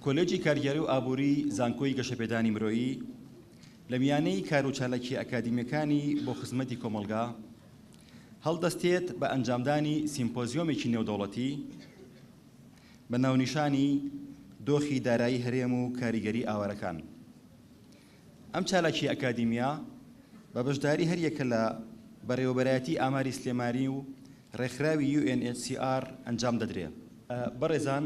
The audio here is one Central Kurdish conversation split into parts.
کۆلێجی کارگەری و ئابووری زانکۆی گەشەپێدانی مرۆیی لە میانەی کار و چالاکی ئەکادیمیەکانی بۆ خزمەتی کۆمەلگا هەڵدەستێت بە ئەنجامدانی سیمپۆزیۆمێکی نێودەوڵەتی بە ناونیشانی دۆخی دارایی هەرێم و کاریگەری ئاوارەکان. ئەم چالاکی ئەکادیمیا بە بەشداری هەریەکە لە بەڕێوەبەرایەتی ئاماری سلێمانی و ڕێکخراوی UNHCR ئەنجام دەدرێت. بەڕێزان،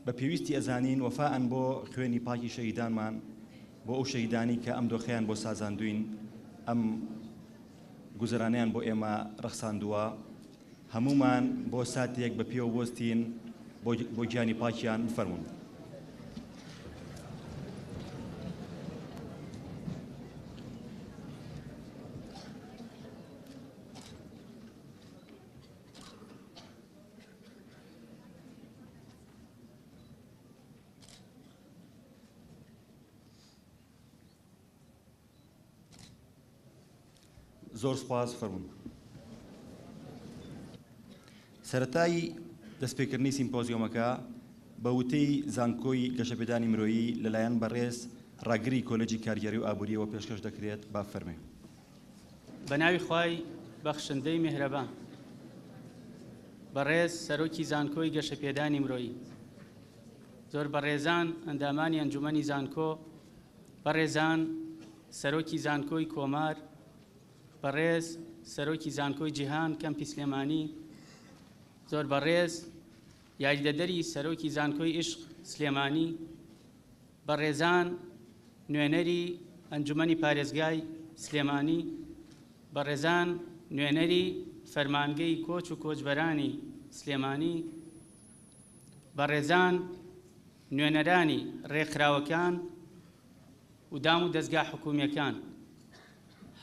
بە پێویستی ئەزانین وەفاەن بۆ خوێنی پاکی شەهیدانمان، بۆ ئەو شەهیدانی کە ئەم دۆخەیان بۆ سازاندوین، ئەم گوزەرانیان بۆ ئێمە ڕەخساندووە، هەمومان بۆ ساتێک بە پێوە وەستین بۆ گیانی پاکیان فەرموون. زۆر سوپاس فەرموون. سەرەتای دەستپێکردنی سیمپۆزیۆمەکە بە وتەی زانکۆی گەشەپێدانی مرۆیی لەلایەن بەڕێز ڕاگری کۆلێجی کارگەری و ئابووریەوە پێشکەش دەکرێت. با فەرمێ. بە ناوی خوای بەخشندەی میهرەبان، بەڕێز سەرۆکی زانکۆی گەشەپێدانی مرۆیی، زۆر بەڕێزان ئەندامانی ئەنجومەنی زانکۆ، بەڕێزان سەرۆکی زانکۆی کۆمار، بەڕێز سەرۆکی زانکۆی جیهان کەمپی سلێمانی، زۆر بەڕێز یاریدەدەری سەرۆکی زانکۆی عشق سلێمانی، بەڕێزان نوێنەری ئەنجومەنی پارێزگای سلێمانی، بەڕێزان نوێنەری فەرمانگەی کۆچ و کۆچبەرانی سلێمانی، بەڕێزان نوێنەرانی ڕێکخراوەکان و دام و دەستگا حکوومیەکان،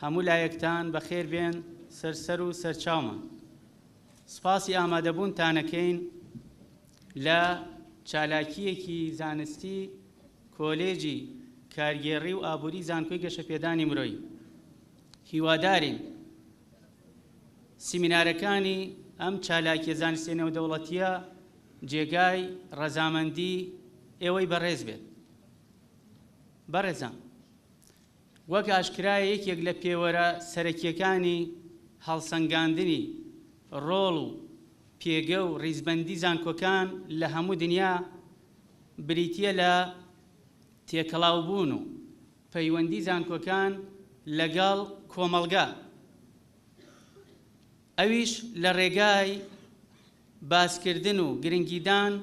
هەموو لایەکتان بەخێر بێن سەر و سەرچاومان. سپاسی ئامادەبوونتانەکەین لە چالاکیەکی زانستی کۆلێجی کارگێڕی و ئابووری زانکۆی گەشەپێدانی مرۆیی. هیوادارین سیمینارەکانی ئەم چالاکیە زانستی نێودەوڵەتیە جێگای ڕەزامەندی ئێوەی بەڕێز بێت. بەڕێزان، وەک ئاشکرایە یەکێک لە پێوەرە سەرەکیەکانی هەڵسەنگاندنی ڕۆڵ و پێگە و ڕیزبەندی زانکۆکان لە هەموو دنیا بریتیە لە تێکەڵاوبوون و پەیوەندی زانکۆکان لەگەڵ کۆمەڵگا، ئەویش لە ڕێگای باسکردن و گرنگیدان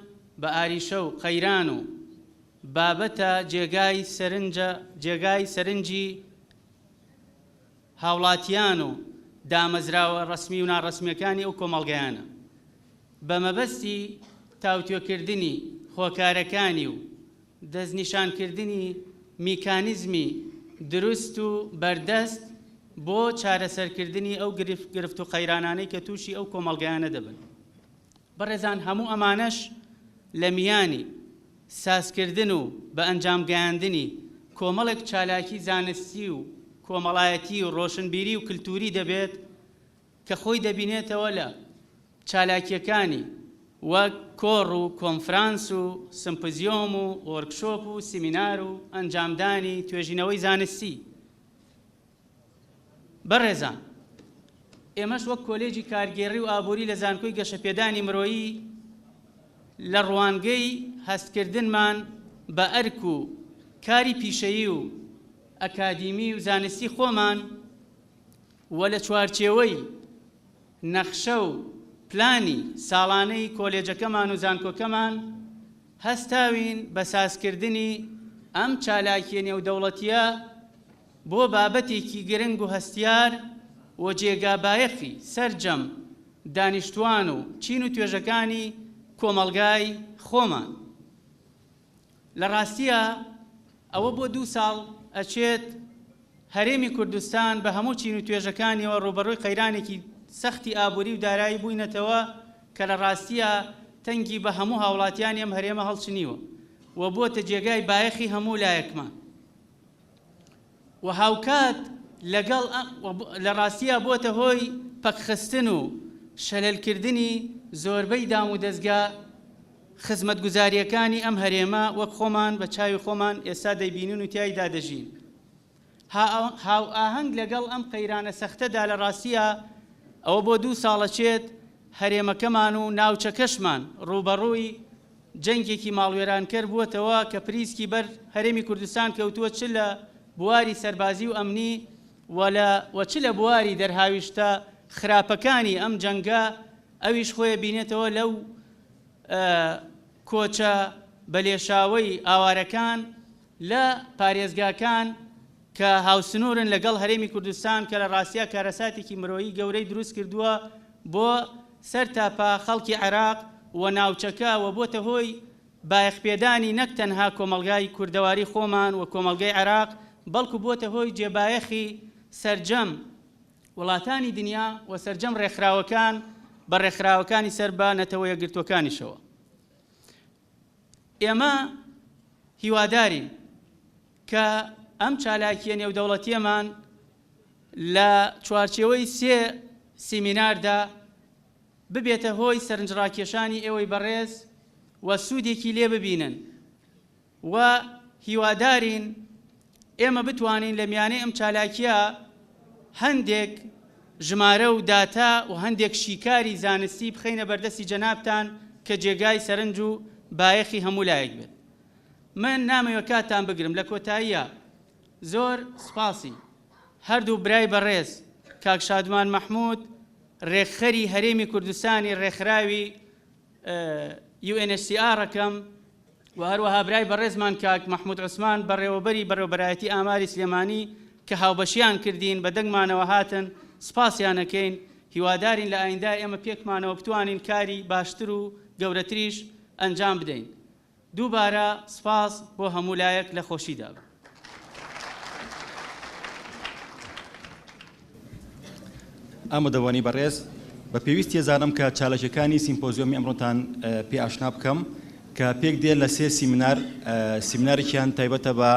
بە ئاریشە و قەیران و بابەتە جێگای سەرنجی هاوڵاتیان و دامەزراوە ڕەسمی و ناڕەسمیەکانی ئەو کۆمەڵگەیانە، بە مەبەستی تاوتوێکردنی هۆکارەکانی و دەستنیشانکردنی میکانیزمی دروست و بەردەست بۆ چارەسەرکردنی ئەو گرفت و قەیرانانەی کە تووشی ئەو کۆمەڵگەیانە دەبن. بەڕێزان، هەموو ئەمانەش لە میانی سازکردن و بە ئەنجام گەیاندنی کۆمەڵێک چالاکی زانستی و کۆمەڵایەتی و ڕۆشنبیری و کلتوری دەبێت کە خۆی دەبینێتەوە لە چالاکیەکانی وەک کۆڕ و کۆنفرانس و سمپۆزیۆم و وەرکشۆپ و سیمینار و ئەنجامدانی توێژینەوەی زانستی. بەڕێزان، ئێمەش وەک کۆلێجی کارگێڕی و ئابووری لە زانکۆی گەشەپێدانی مرۆیی لە ڕوانگەی هەستکردنمان بە ئەرک و کاری پیشەیی و ئەکادیمی و زانستی خۆمان و لە چوارچێوەی نەخشە و پلانی ساڵانەی کۆلێجەکەمان و زانکۆکەمان هەستاوین بە سازکردنی ئەم چالاکیە نێودەوڵەتیە بۆ بابەتێکی گرنگ و هەستیار و جێگابایەخی سەرجەم دانیشتوان و چین و توێژەکانی کۆمەڵگای خۆمان. لە ڕاستیە ئەوە بۆ 2 ساڵ ئەچێت هەرێمی کوردستان بە هەموو چین و توێژەکانیەوە ڕوبەڕووی قەیرانێکی سەختی ئابووری و دارایی بووینەتەوە کە لە ڕاستیە تەنگی بە هەموو هاوڵاتیانی ئەم هەرێمە هەڵچنیوە و بۆتە جێگای بایەخی هەموو لایەکمان و هاوکات لەگەڵ لە ڕاستیە بۆتە هۆی پەکخستن و شەلەلکردنی زۆربەی دام و دەستگا خزمەتگوزاریەکانی ئەم هەرێمە وەک خۆمان بە چاوی خۆمان ئێستا دەیبینین و تیایدا دەژین. هاو ئاهەنگ لەگەڵ ئەم قەیرانە سەختەدا لە ڕاستیە ئەوە بۆ 2 ساڵەچێت هەرێمەکەمان و ناوچەکەشمان ڕوبەڕووی جەنگێکی ماڵوێرانکەر بووەتەوە کە پریسکی بەر هەرێمی کوردستان کەوتووە چ لە بواری سەربازی و ئەمنی و چ لە بواری دەرهاویشتە خراپەکانی ئەم جەنگە ئەویش خۆی بینێتەوە لەو کۆچە بەلێشاوەی ئاوارەکان لە پارێزگاکان کە هاوسنوورن لەگەڵ هەرێمی کوردستان کە لە ڕاستیە کارەساتێکی مرۆیی گەورەی دروست کردووە بۆ سەر تاپا خەڵکی عێراق و ناوچەکە و بۆتە هۆی بایەخپێدانی نەک تەنها کۆمەڵگای کوردەواری خۆمان و کۆمەڵگەی عێراق بەڵکو بۆتە هۆی جێبایەخی سەرجەم وڵاتانی دنیا و سەرجەم ڕێکخراوەکان بە ڕێکخراوەکانی سەر بە نەتەوە یەکگرتوەکانیشەوە. ئێمە هیوادارین کە ئەم چالاکیە نێودەوڵەتیەمان لە چوارچێوەی 3 سیمیناردا ببێتە هۆی سەرنجڕاکێشانی ئێوەی بەڕێز و سوودێکی لێ ببینن و هیوادارین ئێمە بتوانین لە میانەی ئەم چالاکیە هەندێک ژمارە و داتا و هەندێک شیکاری زانستی بخەینە بەردەستی جەنابتان کە جێگای سەرنج و بایەخی هەموو لایەک بێت. من نامەوێت کاتتان بگرم لە کۆتاییە زۆر سپاسی هەردوو برای بەڕێز کاک شادمان مەحموود ڕێکخەری هەرێمی کوردستانی ڕێکخراوی UNHCR-ەکەم و هەروەها برای بەڕێزمان کاک مەحموود عوسمان بەڕێوەبەری بەڕێوەبەرایەتی ئاماری سلێمانی کە هاوبەشیان کردین بە دەنگمانەوە هاتن سپاسیانەکەین. هیوادارین لە ئایندا ئێمە پێکمانەوە بتوانین کاری باشتر و گەورەتریش ئەنجام بدەین. دووبارە سپاس بۆ هەموو لایەک لە خۆشیدا. ئامادەوانی بەڕێز بە پێویستی زانم کە چالەکەکانی سیمپۆزیۆمی ئەمڕۆتان پێ ئاشنا بکەم کە پێک دێت لە 3 سیمینارێکیان تایبەتە بە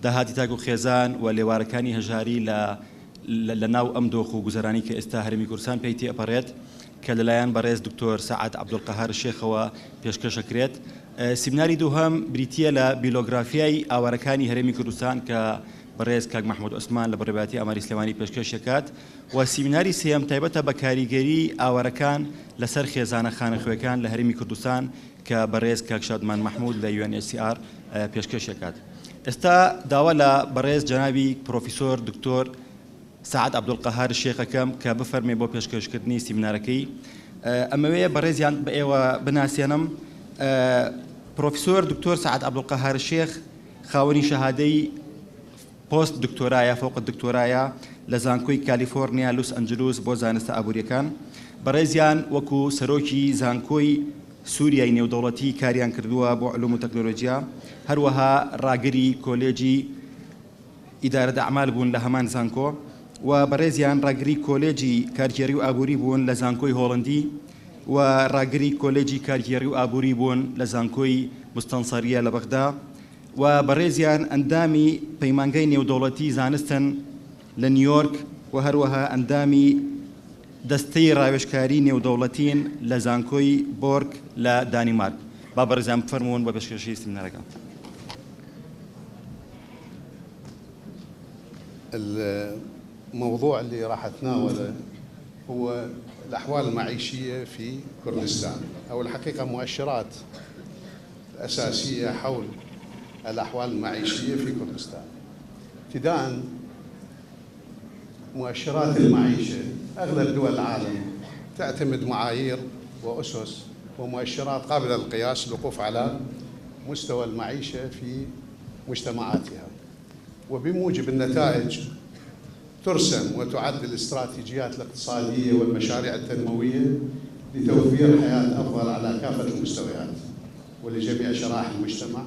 داهاتی تاک و خێزان و لێوارەکانی هەژاری لە ناو ئەم دۆخ و گوزەرانی کە ئێستا هەرێمی کوردستان پێی تێپەڕێت کە لەلایەن بەڕێز دکتۆر سەعاد عەبدولقەهار شێخەوە پێشکەشەکرێت. سیمیناری دووهەم بریتیە لە بیلۆگرافیای ئاوارەکانی هەرێمی کوردستان کە بەڕێز کاک مەحموود عوسمان لە بەڕێوەبەرایەتی ئاماری سلێمانی پێشکەشەکات و سیمیناری سێەم تایبەتە بە کاریگەری ئاوارەکان لەسەر خێزانە خانەخوێکان لە هەرێمی کوردستان کە بەڕێز کاک شادمان مەحموود لە UNHCR پێشکەشەکات. ئێستا داوا لە بەڕێز جەنابی پرۆفیسۆر دکتۆر سەعاد عەبدولقەهار شێخەکەم کە بفەرمێ بۆ پێشکەشکردنی سیمینارەکەی. ئەمەوەیە بەڕێزیان بە ئێوە بناسیێنم. پرۆفیسۆر دکتۆر سەعاد عەبدولقەهار شێخ خاوەنی شەهادەی پۆست دکتۆرایە فوق دکتۆرایە لە زانکۆی کالیفۆرنیا لوس ئەنجلوس بۆ زانستە ئابوووریەکان. بەڕێزیان وەکو سەرۆکی زانکۆی سووریای نێودەوڵەتی کاریان کردووە بۆ علوم و تەکنۆلۆجیا، هەروەها ڕاگری کۆلێجی ئیدارە ئەعمال بوون لە هەمان زانکۆ و بەڕێزیان ڕاگری کۆلێجی کارگێری و ئابووری بوون لە زانکۆی هۆڵندی و ڕاگری کۆلێجی کارگێری و ئابووری بوون لە زانکۆی مستەنسەریە لە بەغدا و بەڕێزیان ئەندامی پەیمانگەی نێودەوڵەتی زانستن لە نیویۆرک و هەروەها ئەندامی دەستەی ڕاوێژکاری نێودەوڵەتین لە زانکۆی بۆرگ لە دانیمارک. با بەڕێزیان بفەرمونون بە پێشکەشی سیمینارەکە. الموضوع اللي راح اتناوله هو الاحوال المعيشيه في كردستان او الحقيقه مؤشرات اساسيه حول الاحوال المعيشيه في كردستان. ابتداء مؤشرات المعيشه اغلب دول العالم تعتمد معايير واسس ومؤشرات قابله للقياس الوقوف على مستوى المعيشه في مجتمعاتها، وبموجب النتائج ترسم وتعد الاستراتيجيات الاقتصادية والمشاريع التنموية لتوفير حياة أفضل على كافة المستويات ولجميع شرائح المجتمع.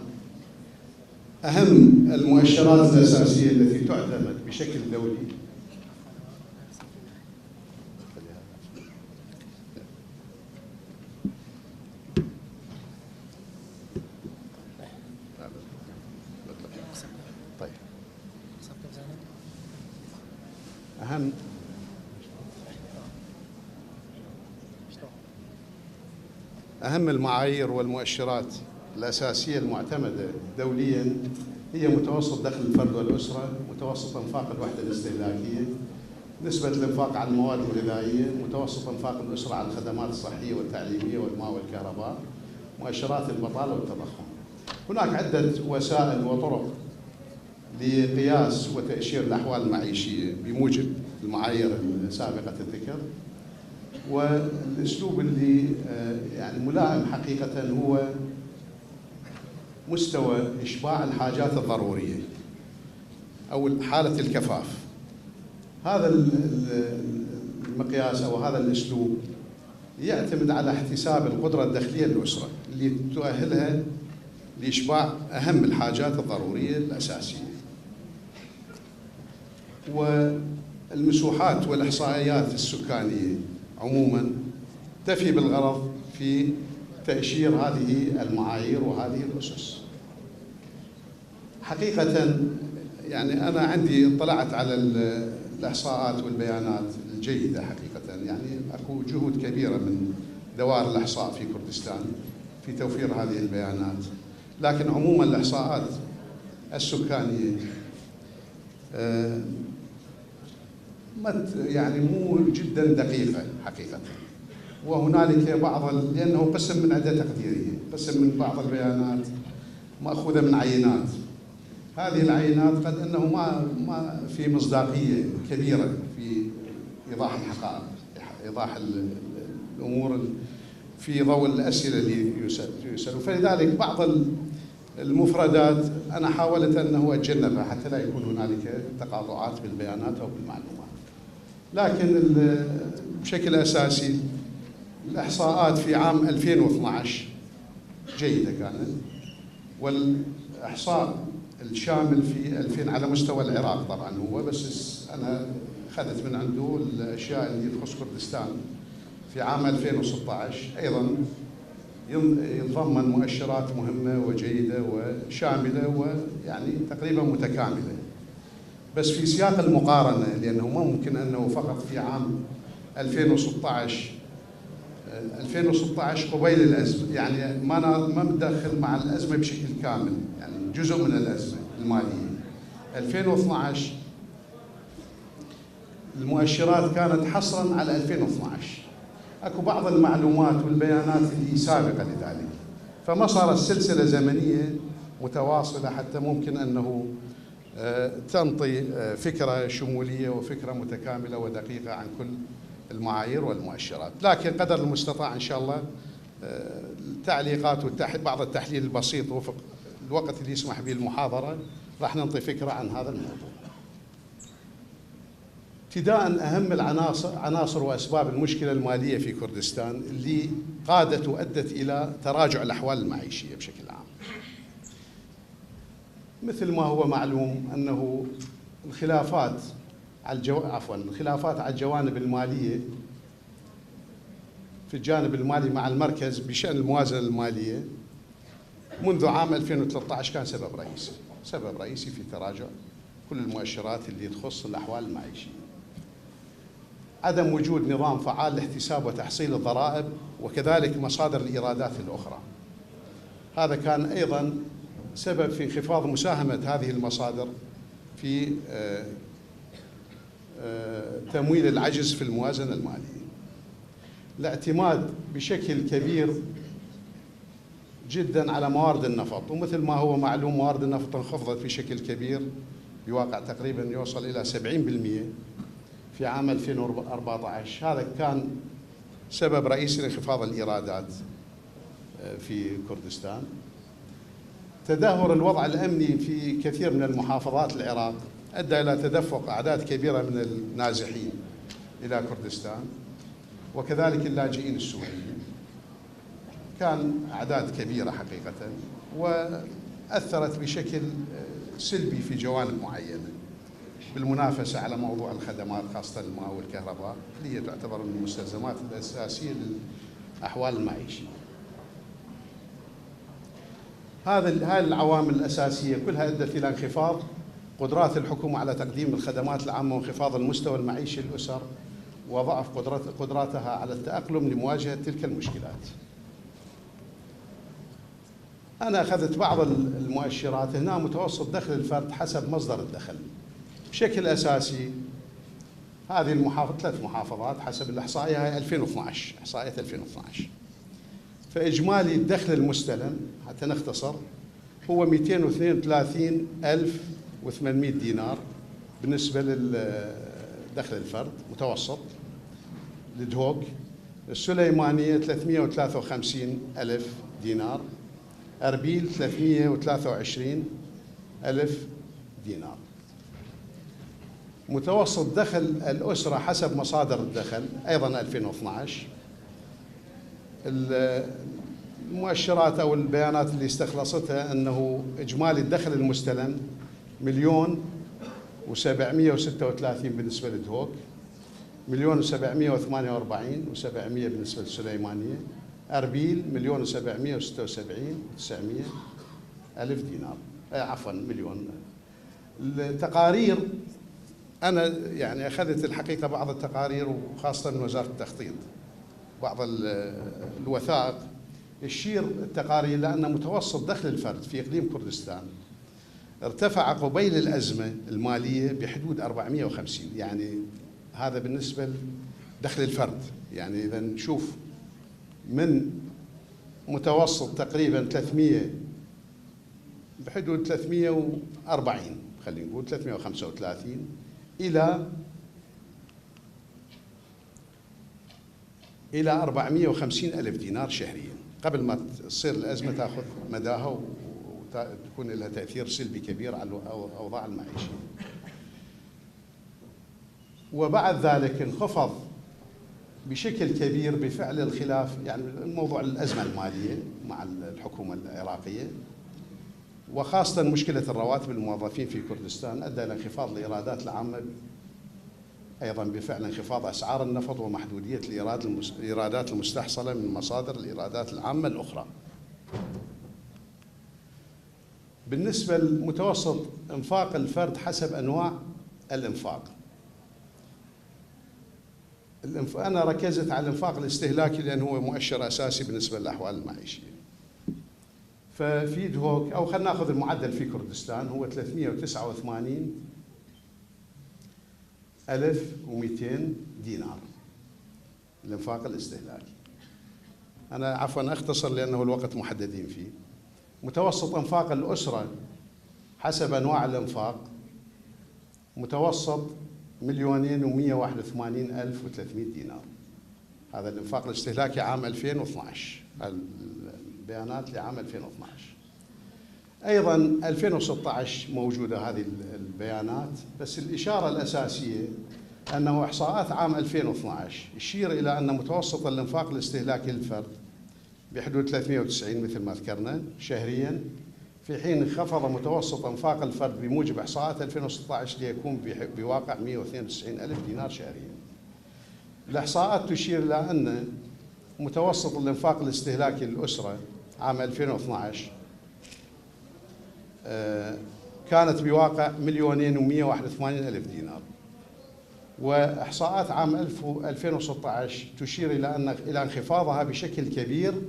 أهم المؤشرات الأساسية التي تعتمد بشكل دولي أهم المعايير والمؤشرات الأساسية المعتمدة دولياً هي متوسط دخل الفرد والأسرة، متوسط أنفاق الوحدة الاستهلاكية، نسبة الإنفاق على المواد الغذائية، متوسط أنفاق الأسرة على الخدمات الصحية والتعليمية والماء والكهرباء، مؤشرات البطالة والتضخم. هناك عدة وسائل وطرق لقياس وتأشير الأحوال المعيشية بموجب المعايير سابقة الذكر، والأسلوب اللي يعني ملائم حقيقة هو مستوى إشباع الحاجات الضرورية أو حالة الكفاف. هذا المقياس أو هذا الأسلوب يعتمد على احتساب القدرة الدخلية للأسرة اللي تؤهلها لإشباع أهم الحاجات الضرورية الأساسية. والمسوحات والإحصائيات السكانية عموماً تفي بالغرض في تأشير هذه المعايير وهذه الأسس. حقيقة يعني أنا عندي اطلعت على الإحصاءات والبيانات الجيدة حقيقة، يعني أكو جهود كبيرة من دوائر الإحصاء في كردستان في توفير هذه البيانات، لكن عموما الإحصاءات السكانية يعني مو جدا دقيقة حقيقة، وهنالك بعض لأنه قسم من عدة تقديرية، قسم من بعض البيانات مأخوذة من عينات. هذه العينات قد أنه ما في مصداقية كبيرة في إيضاح الحقائق، إيضاح الأمور في ضوء الأسئلة اللي يسألوا، فلذلك بعض المفردات أنا حاولت أنه أتجنبها حتى لا يكون هنالك تقاطعات بالبيانات أو بالمعلومات. لكن بشكل أساسي الإحصاءات في عام 2012 جيدة كانت، والإحصاء الشامل في 2000 على مستوى العراق طبعا هو، بس أنا أخذت من عنده الأشياء اللي تخص كردستان في عام 2016 أيضا يتضمن مؤشرات مهمة وجيدة وشاملة ويعني تقريبا متكاملة. بس في سياق المقارنة، لأنه ما ممكن أنه فقط في عام 2016 قبيل الأزمة، يعني ما متدخل مع الأزمة بشكل كامل، يعني جزء من الأزمة المالية. 2012 المؤشرات كانت حصرا على 2012، اكو بعض المعلومات والبيانات اللي سابقة لذلك، فما صارت سلسلة زمنية متواصلة حتى ممكن أنه تنطي فكرة شمولية وفكرة متكاملة ودقيقة عن كل المعايير والمؤشرات. لكن قدر المستطاع إن شاء الله التعليقات بعض التحليل البسيط وفق الوقت اللي يسمح به المحاضرة راح ننطي فكرة عن هذا الموضوع. ابتداء أهم عناصر وأسباب المشكلة المالية في كردستان اللي قادت وأدت إلى تراجع الأحوال المعيشية بشكل عام. مثل ما هو معلوم أنه الخلافات على الجوانب المالية في الجانب المالي مع المركز بشأن الموازنة المالية منذ عام 2013 كان سبب رئيسي في تراجع كل المؤشرات اللي تخص الأحوال المعيشية. عدم وجود نظام فعال لاحتساب وتحصيل الضرائب وكذلك مصادر الإيرادات الأخرى، هذا كان أيضا سبب في انخفاض مساهمة هذه المصادر في تمويل العجز في الموازنة المالية. الاعتماد بشكل كبير جدا على موارد النفط، ومثل ما هو معلوم موارد النفط انخفضت بشكل كبير بواقع تقريبا يوصل إلى 70% في عام 2014. هذا كان سبب رئيسي لانخفاض الإيرادات في كردستان. تدهور الوضع الأمني في كثير من المحافظات العراق أدى إلى تدفق أعداد كبيرة من النازحين إلى كردستان وكذلك اللاجئين السوريين، كان أعداد كبيرة حقيقة، وأثرت بشكل سلبي في جوانب معينة بالمنافسة على موضوع الخدمات خاصة الماء والكهرباء اللي هي تعتبر من المستلزمات الأساسية للأحوال المعيشية. هذه العوامل الأساسية كلها أدت إلى انخفاض قدرات الحكومة على تقديم الخدمات العامة وانخفاض المستوى المعيشي للأسر وضعف قدراتها على التأقلم لمواجهة تلك المشكلات. أنا أخذت بعض المؤشرات. هنا متوسط دخل الفرد حسب مصدر الدخل بشكل أساسي. هذه المحافظة 3 محافظات حسب الإحصائية، هاي 2012 إحصائية 2012. فإجمالي الدخل المستلم حتى نختصر هو 232,800 دينار بالنسبة للدخل الفرد متوسط لدهوك. السليمانية 353,000 دينار. أربيل 323,000 دينار. متوسط دخل الأسرة حسب مصادر الدخل أيضا 2012. المؤشرات أو البيانات اللي استخلصتها أنه إجمالي الدخل المستلم 1,736,000 بالنسبة لدهوك، 1,748,700 بالنسبة للسليمانية. أربيل 1,776,900 دينار، عفوا مليون. التقارير أنا يعني أخذت الحقيقة بعض التقارير وخاصة من وزارة التخطيط، بعض الوثائق يشير التقارير لأن متوسط دخل الفرد في إقليم كردستان ارتفع قبيل الأزمة المالية بحدود 450. يعني هذا بالنسبة لدخل الفرد. يعني إذا نشوف من متوسط تقريبا 300 بحدود 340 خلينا نقول 335 إلى 450,000 دينار شهريا قبل ما تصير الأزمة تأخذ مداها وتكون لها تأثير سلبي كبير على الأوضاع المعيشية. وبعد ذلك انخفض بشكل كبير بفعل الخلاف، يعني موضوع الأزمة المالية مع الحكومة العراقية، وخاصة مشكلة الرواتب الموظفين في كردستان أدى إلى انخفاض الإيرادات العامة، أيضا بفعل انخفاض أسعار النفط ومحدودية الإيرادات المستحصلة من مصادر الإيرادات العامة الأخرى. بالنسبة لمتوسط إنفاق الفرد حسب أنواع الإنفاق، أنا ركزت على الإنفاق الاستهلاكي لأنه هو مؤشر أساسي بالنسبة للأحوال المعيشية. ففي دهوك، أو خلينا ناخذ المعدل في كردستان، هو 389,200 دينار الإنفاق الاستهلاكي. أنا عفوا أختصر لأنه الوقت محددين فيه. متوسط إنفاق الأسرة حسب أنواع الإنفاق متوسط 2,181,300 دينار. هذا الإنفاق الاستهلاكي عام 2012، البيانات لعام 2012. أيضا 2016 موجودة هذه البيانات، بس الإشارة الأساسية أنه إحصاءات عام 2012 يشير إلى أن متوسط الإنفاق الاستهلاكي للفرد بحدود 390 مثل ما ذكرنا شهريا، في حين انخفض متوسط انفاق الفرد بموجب احصاءات 2016 ليكون بواقع 192,000 دينار شهريا. الاحصاءات تشير الى ان متوسط الانفاق الاستهلاكي للاسره عام 2012 كانت بواقع 2,181,000 دينار، واحصاءات عام 2016 تشير الى انخفاضها بشكل كبير،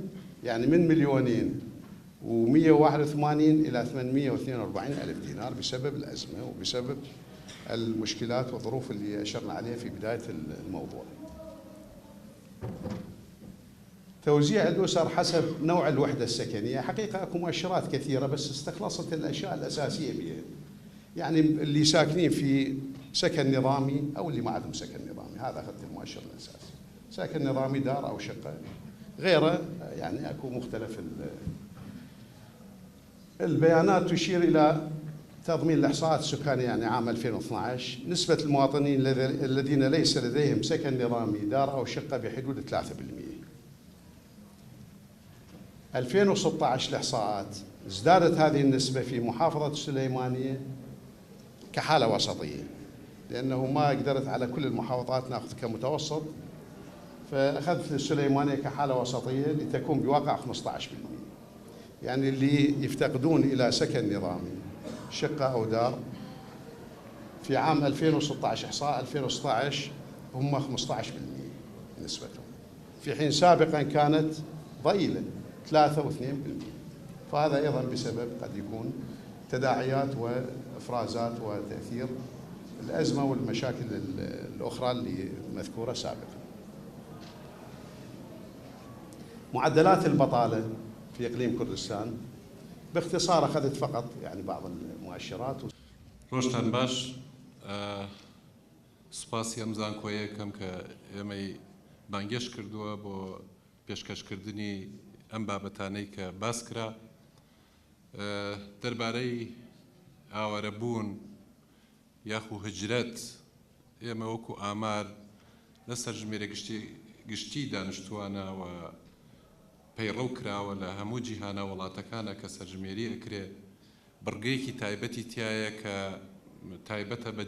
يعني من 2,181,000 إلى 842,000 دينار بسبب الأزمة وبسبب المشكلات والظروف اللي أشرنا عليها في بداية الموضوع. توزيع الأسر حسب نوع الوحدة السكنية، حقيقة أكو مؤشرات كثيرة بس استخلصت الأشياء الأساسية بها، يعني اللي ساكنين في سكن نظامي أو اللي ما عندهم سكن نظامي، هذا أخذت المؤشر الأساسي. سكن نظامي دار أو شقة، غيره يعني أكو مختلف. البيانات تشير إلى تضمين الإحصاءات السكانية، يعني عام 2012 نسبة المواطنين الذين ليس لديهم سكن نظامي دار أو شقة بحدود 3%. 2016 الإحصاءات ازدادت هذه النسبة في محافظة السليمانية كحالة وسطية، لأنه ما قدرت على كل المحافظات ناخذ كمتوسط، فأخذت السليمانية كحالة وسطية لتكون بواقع 15%. يعني اللي يفتقدون إلى سكن نظامي شقة أو دار في عام 2016 إحصاء 2016 هم 15% نسبتهم، في حين سابقا كانت ضئيلة 3 و2%. فهذا أيضا بسبب قد يكون تداعيات وإفرازات وتأثير الأزمة والمشاكل الأخرى اللي مذكورة سابقا. معدلات البطالة في إقليم كردستان باختصار أخذت فقط يعني بعض المؤشرات. روشتان باش سوپاسی ئەم زانکۆیە یەکەم کە ئێمەی بانگێش کردووە بۆ پێشکەشکردنی ئەم بابەتانەی کە باس کرا دەربارەی ئاوارەبوون یاخو هجرەت ئێمە وەکو ئامار لەسەر ژمێرە گشتی دانیشتووانەوە پەیڕەو کراوە لە هەموو جیهانە وڵاتەکانە کە سەرژمێری ئەکرێ بڕگەیەکی تایبەتی تایە کە تایبەتە بە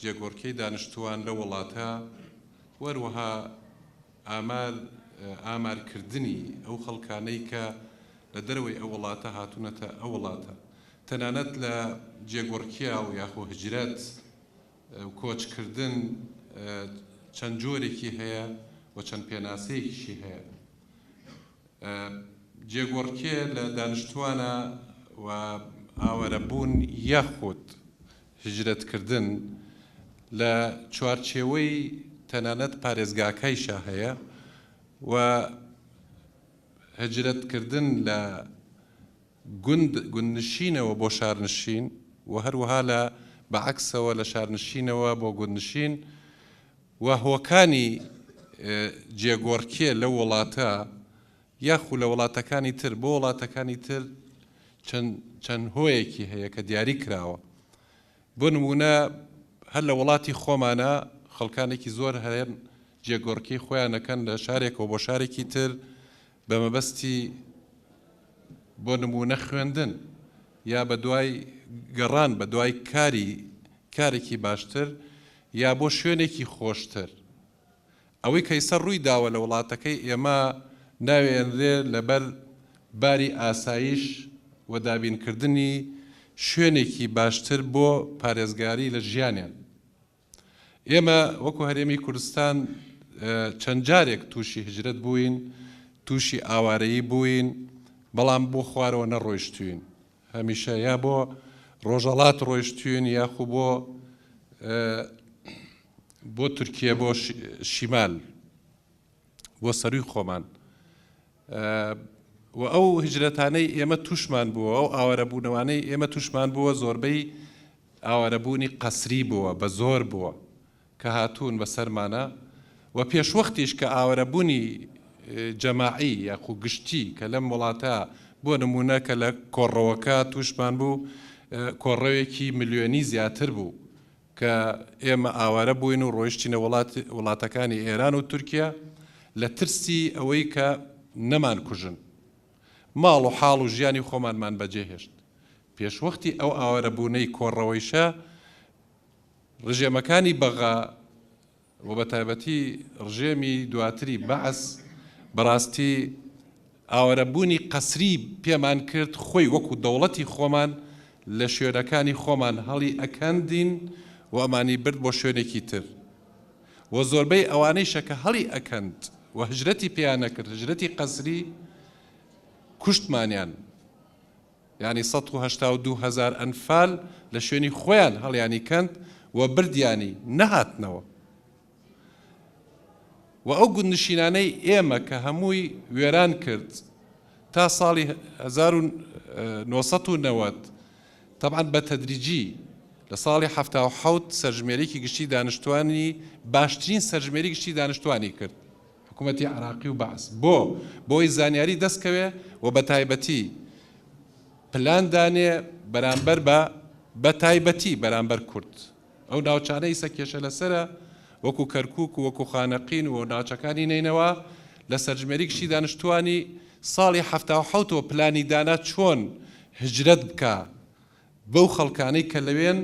جێگۆرکەی دانیشتووان لە وڵاتە وەروەها ئامارکردنی ئەو خەڵکانەی کە لە دەرەوەی ئەو وڵاتە هاتوونەتە ئەو وڵاتە تەنانەت لە جێگۆرکیا و یاخۆ هجرەت و کۆچکردن چەند جۆرێکی هەیە و چەند پێناسەیەکیشی هەیە. جێگۆرکێ لە دانیشتوانە و ئاوارەبوون یاخود هجرەتکردن لە چوارچێوەی تەنانەت پارێزگاکایشە هەیە و هجرەتکردن لە گوندنشینەوە بۆ شارنشین و هەروەها لە بەعەکسەوە لە شارنشینەوە بۆ گوندنشین و هۆکانی جێگۆرکێ لە وڵاتە یاخو لە وڵاتەکانی تر بۆ وڵاتەکانی تر چەند هۆیەکی هەیە کە دیاری کراوە. بۆ نمونە هەر لە وڵاتی خۆمانە خەڵکانێکی زۆر هەیەن جێگۆرکەی خۆیانەکەن لە شارێکەوە بۆ شارێکی تر بە مەبەستی بۆ نمونە خوێندن یا بە دوای گەڕان بە دوای کارێکی باشتر یا بۆ شوێنێکی خۆشتر. ئەوەی کە ئێستا ڕووی داوە لە وڵاتەکەی ئێمە ناوێنرێ لەبەر باری ئاسایش و دابینکردنی شوێنێکی باشتر بۆ پارێزگاری لە ژیانیان. ئێمە وەکو هەرێمی کوردستان چەند جارێک تووشی هجرەت بووین، تووشی ئاوارەیی بووین، بەڵام بۆ خوارەوە نەڕۆیشتوین. هەمیشە یا بۆ ڕۆژەڵات ڕۆیشتوین یاخو بۆ تورکیە بۆ شیمال بۆ سەروی خۆمان. و ئەو هجرەتانەی ئێمە توشمان بووە ئەو ئاوارەبوونەوانەی ئێمە توشمان بووە زۆربەی ئاوارەبوونی قەسری بووە بە زۆر بووە کە هاتوون بەسەرمانە و پێشوەختیش کە ئاوارەبوونی جەماعی یاخو گشتی کە لەم وڵاتە بۆ نمونە کە لە کۆڕەوەکە توشمان بوو کۆڕەوێکی ملیۆنی زیاتر بوو کە ئێمە ئاوارە بووین و ڕۆیشتینە وڵاتەکانی ئێران و تورکیا لە ترسی ئەوەی کە نەمان کوژن ماڵ و حاڵ و ژیانی خۆمانمان بەجێهێشت. پێشوەختی ئەو ئاوارەبوونەی کۆڕەوەیشە ڕژێمەکانی بەغا و بە تایبەتی ڕژێمی دواتری بەعس بەڕاستی ئاوارەبوونی قەسری پێمان کرد خۆی وەکو دەوڵەتی خۆمان لە شوێنەکانی خۆمان هەڵی ئەکەندین و ئەمانی برد بۆ شوێنێکی تر و زۆربەی ئەوانەیشە کە هەڵی ئەکەند و هجرەتی پێیان نەکرد هجرەتی قەسری کوشتمانیان یعنی 182,000 ئەنفال لە شوێنی خۆیان هەڵیانی کەند و بردیانی نەهاتنەوە. و ئەو گوندنشینانەی ئێمە کە هەمووی وێران کرد تا ساڵی 1990 طبعاً بە تەدریجی لە ساڵی 77 سەرژمێرێکی گشتی دانیشتوانی باشترین سەرژمێری گشتی دانیشتوانی کرد حکوومەتی عراقی و بەعس بۆی زانیاری دەستکەوێ و بە تایبەتی پلان دانێ بەرامبەر بە تایبەتی بەرامبەر کورد. ئەو ناوچانەی سەکێشە لەسرە وەکو کەرکووک و وەکو خانەقین و ناوچەکانی نینەوە لە سەرژمێری گشتی دانیشتوانی ساڵی 77 و پلانی دانا چۆن هجرەت بکە بەو خەڵکانەی کە لەوێن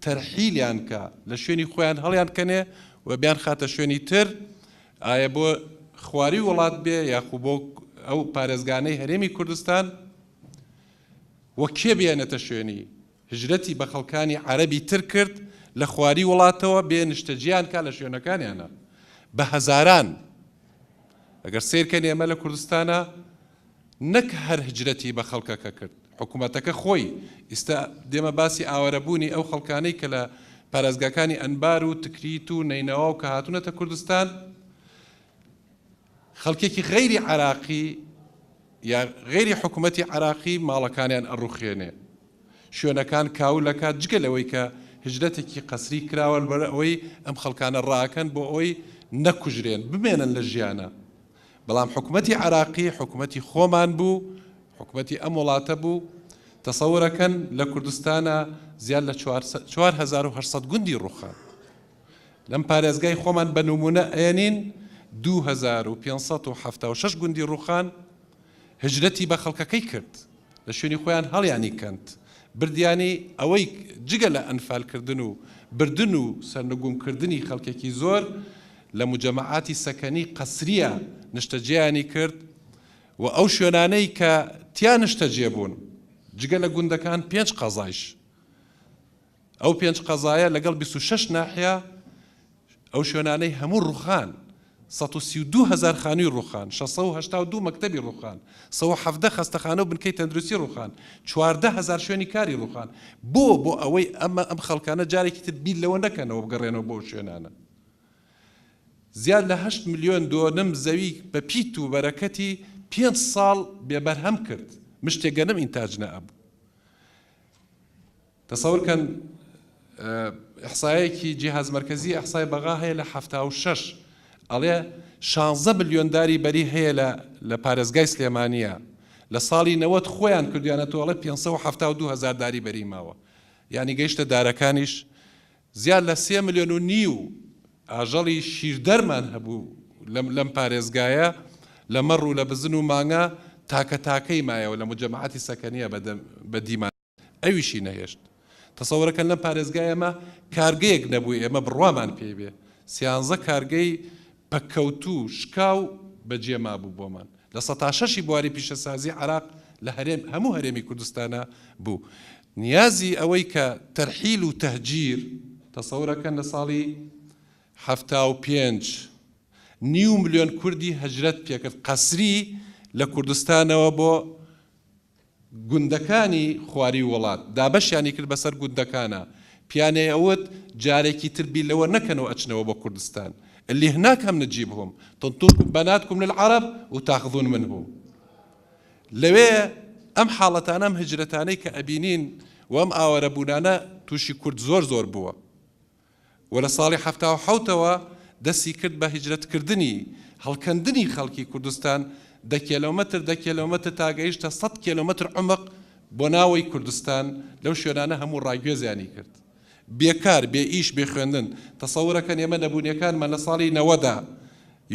تەرحیلیان کە لە شوێنی خۆیان هەڵیان کەنێ و بیان خاتە شوێنی تر ئایا بۆ خواری وڵات بێ یاخو بۆ ئەو پارێزگانەی هەرێمی کوردستان وە کێ بێنێتە شوێنی هجرەتی بە خەڵکانی عەرەبی تر کرد لە خواری وڵاتەوە بێ نیشتەجیان کا لە شوێنەکانیانە بە هەزاران. ئەگەر سیرکەن ئێمە لە کوردستانە نەک هەر هجرەتی بە خەڵکەکە کرد حکوومەتەکە خۆی ئێستا دێمە باسی ئاوارەبوونی ئەو خەڵکانەی کە لە پارێزگاکانی ئەنبار و تکریت و نەینەوە و کە هاتوونەتە کوردستان خەڵکێکی غەیری عراقی یا غەیری حکوومەتی عراقی ماڵەکانیان ئەڕوخێنێ شوێنەکان کاولەکات جگە لەوەی کە هجرەتێکی قەسری کراوە بەر ئەوەی ئەم خەڵکانە ڕاکەن بۆ ئەوەی نەکوژرێن بمێنن لە ژیانە بەڵام حکوومەتی عراقی حکوومەتی خۆمان بوو حکوومەتی ئەم وڵاتە بوو تەسەورەکەن لە کوردستانە زیاد لە 4800 گوندی ڕوخان لەم پارێزگای خۆمان بە نمونە ئەێنین 2576 گوندی ڕوخان هجرەتی بە خەڵکەکەی کرد لە شوێنی خۆیان هەڵیانی کەند بردیانی ئەوەی جگە لە ئەنفالکردن و بردن و سەرنگومکردنی خەڵکێکی زۆر لە مجەمەعاتی سەکەنی قەسریە نیشتەجێیانی کرد و ئەو شوێنانەی کە تیا نیشتەجێ بوون جگە لە گوندەکان 5 قەزایش ئەو 5 قەزایە لەگەڵ 26 ناحیە ئەو شوێنانەی هەموو ڕوخان 132,000 خانووی ڕوخان 682 مەکتەبی ڕوخان 170 خەستەخانە و بنکەی تەندروستی ڕوخان 14,000 شوێنی کاری ڕوخان بۆ ئەوەی ئەم خەڵکانە جارێکی تر بیل لەوە نەکەنەوە بگەڕێنەوە بۆ شوێنانە زیاد لە 8 ملیۆن دۆنم زەوی بە پیت و بەرەکەتی 5 ساڵ بێبەرهەم کرد مشتێگەنم ئینتاج نەبوو تەسەورکەن ئیحسایەکی جیهاز مەرکەزی ئیحسای بەغا هەیە لە 76 ئەڵێ 16 ملیۆنداری بەری هەیە لە پارێزگای سلێمانیە لە ساڵی 90 خۆیان کردویانەتەوەڵێ 572,000 داری بەری ماوە یعنی گەیشتە دارەکانیش زیاد لە 3 ملیۆن و نیو ئاژەڵی شیردەرمان هەبوو لەم پارێزگایە لە مەڕ و لە بزن و مانگە تاکەی مایەوە لە مجەمەعاتی سەکەنیە بە دیمان ئەویشی نەهێشت تەسەورەکەن لەم پارێزگای ئەمە کارگەیەک نەبووی ئێمە بڕوامان پێی بێ 13 کارگەی پەککەوتو شکاو بەجێ مابوو بۆمان لە 16 بواری پیشەسازی عراق لە هەموو هەرێمی کوردستانە بوو نیازی ئەوەی کە تەرحیل و تەهجیر تەسەورەکەن لە ساڵی 75 نیو ملیۆن کوردی هەجرەت پێکرد قەسری لە کوردستانەوە بۆ گوندەکانی خواری وڵات دابەشیانی کرد بەسەر گوندەکانە پیانەی ئەوت جارێکی تربی لەوە نەکەنەوە ئەچنەوە بۆ کوردستان اللي هناك هم نجيبهم تنطوكم بناتكم للعرب وتاخذون منهم لوي ام حالتان ام هجرتاني كأبينين وام آوربونانا توشي كرد زور بوا ولا صالح حفتاو حوتوا دسي كرد بهجرت كردني هل كندني خلقي كردستان دا كيلومتر تاقايش تا 100 كيلومتر عمق بناوي كردستان لو شونانا همو رايقوز يعني كرد بێکار بێ ئیش بێ خوێندن تەسەورەکەن ئێمە نەبوونیەکانمان لە ساڵی 90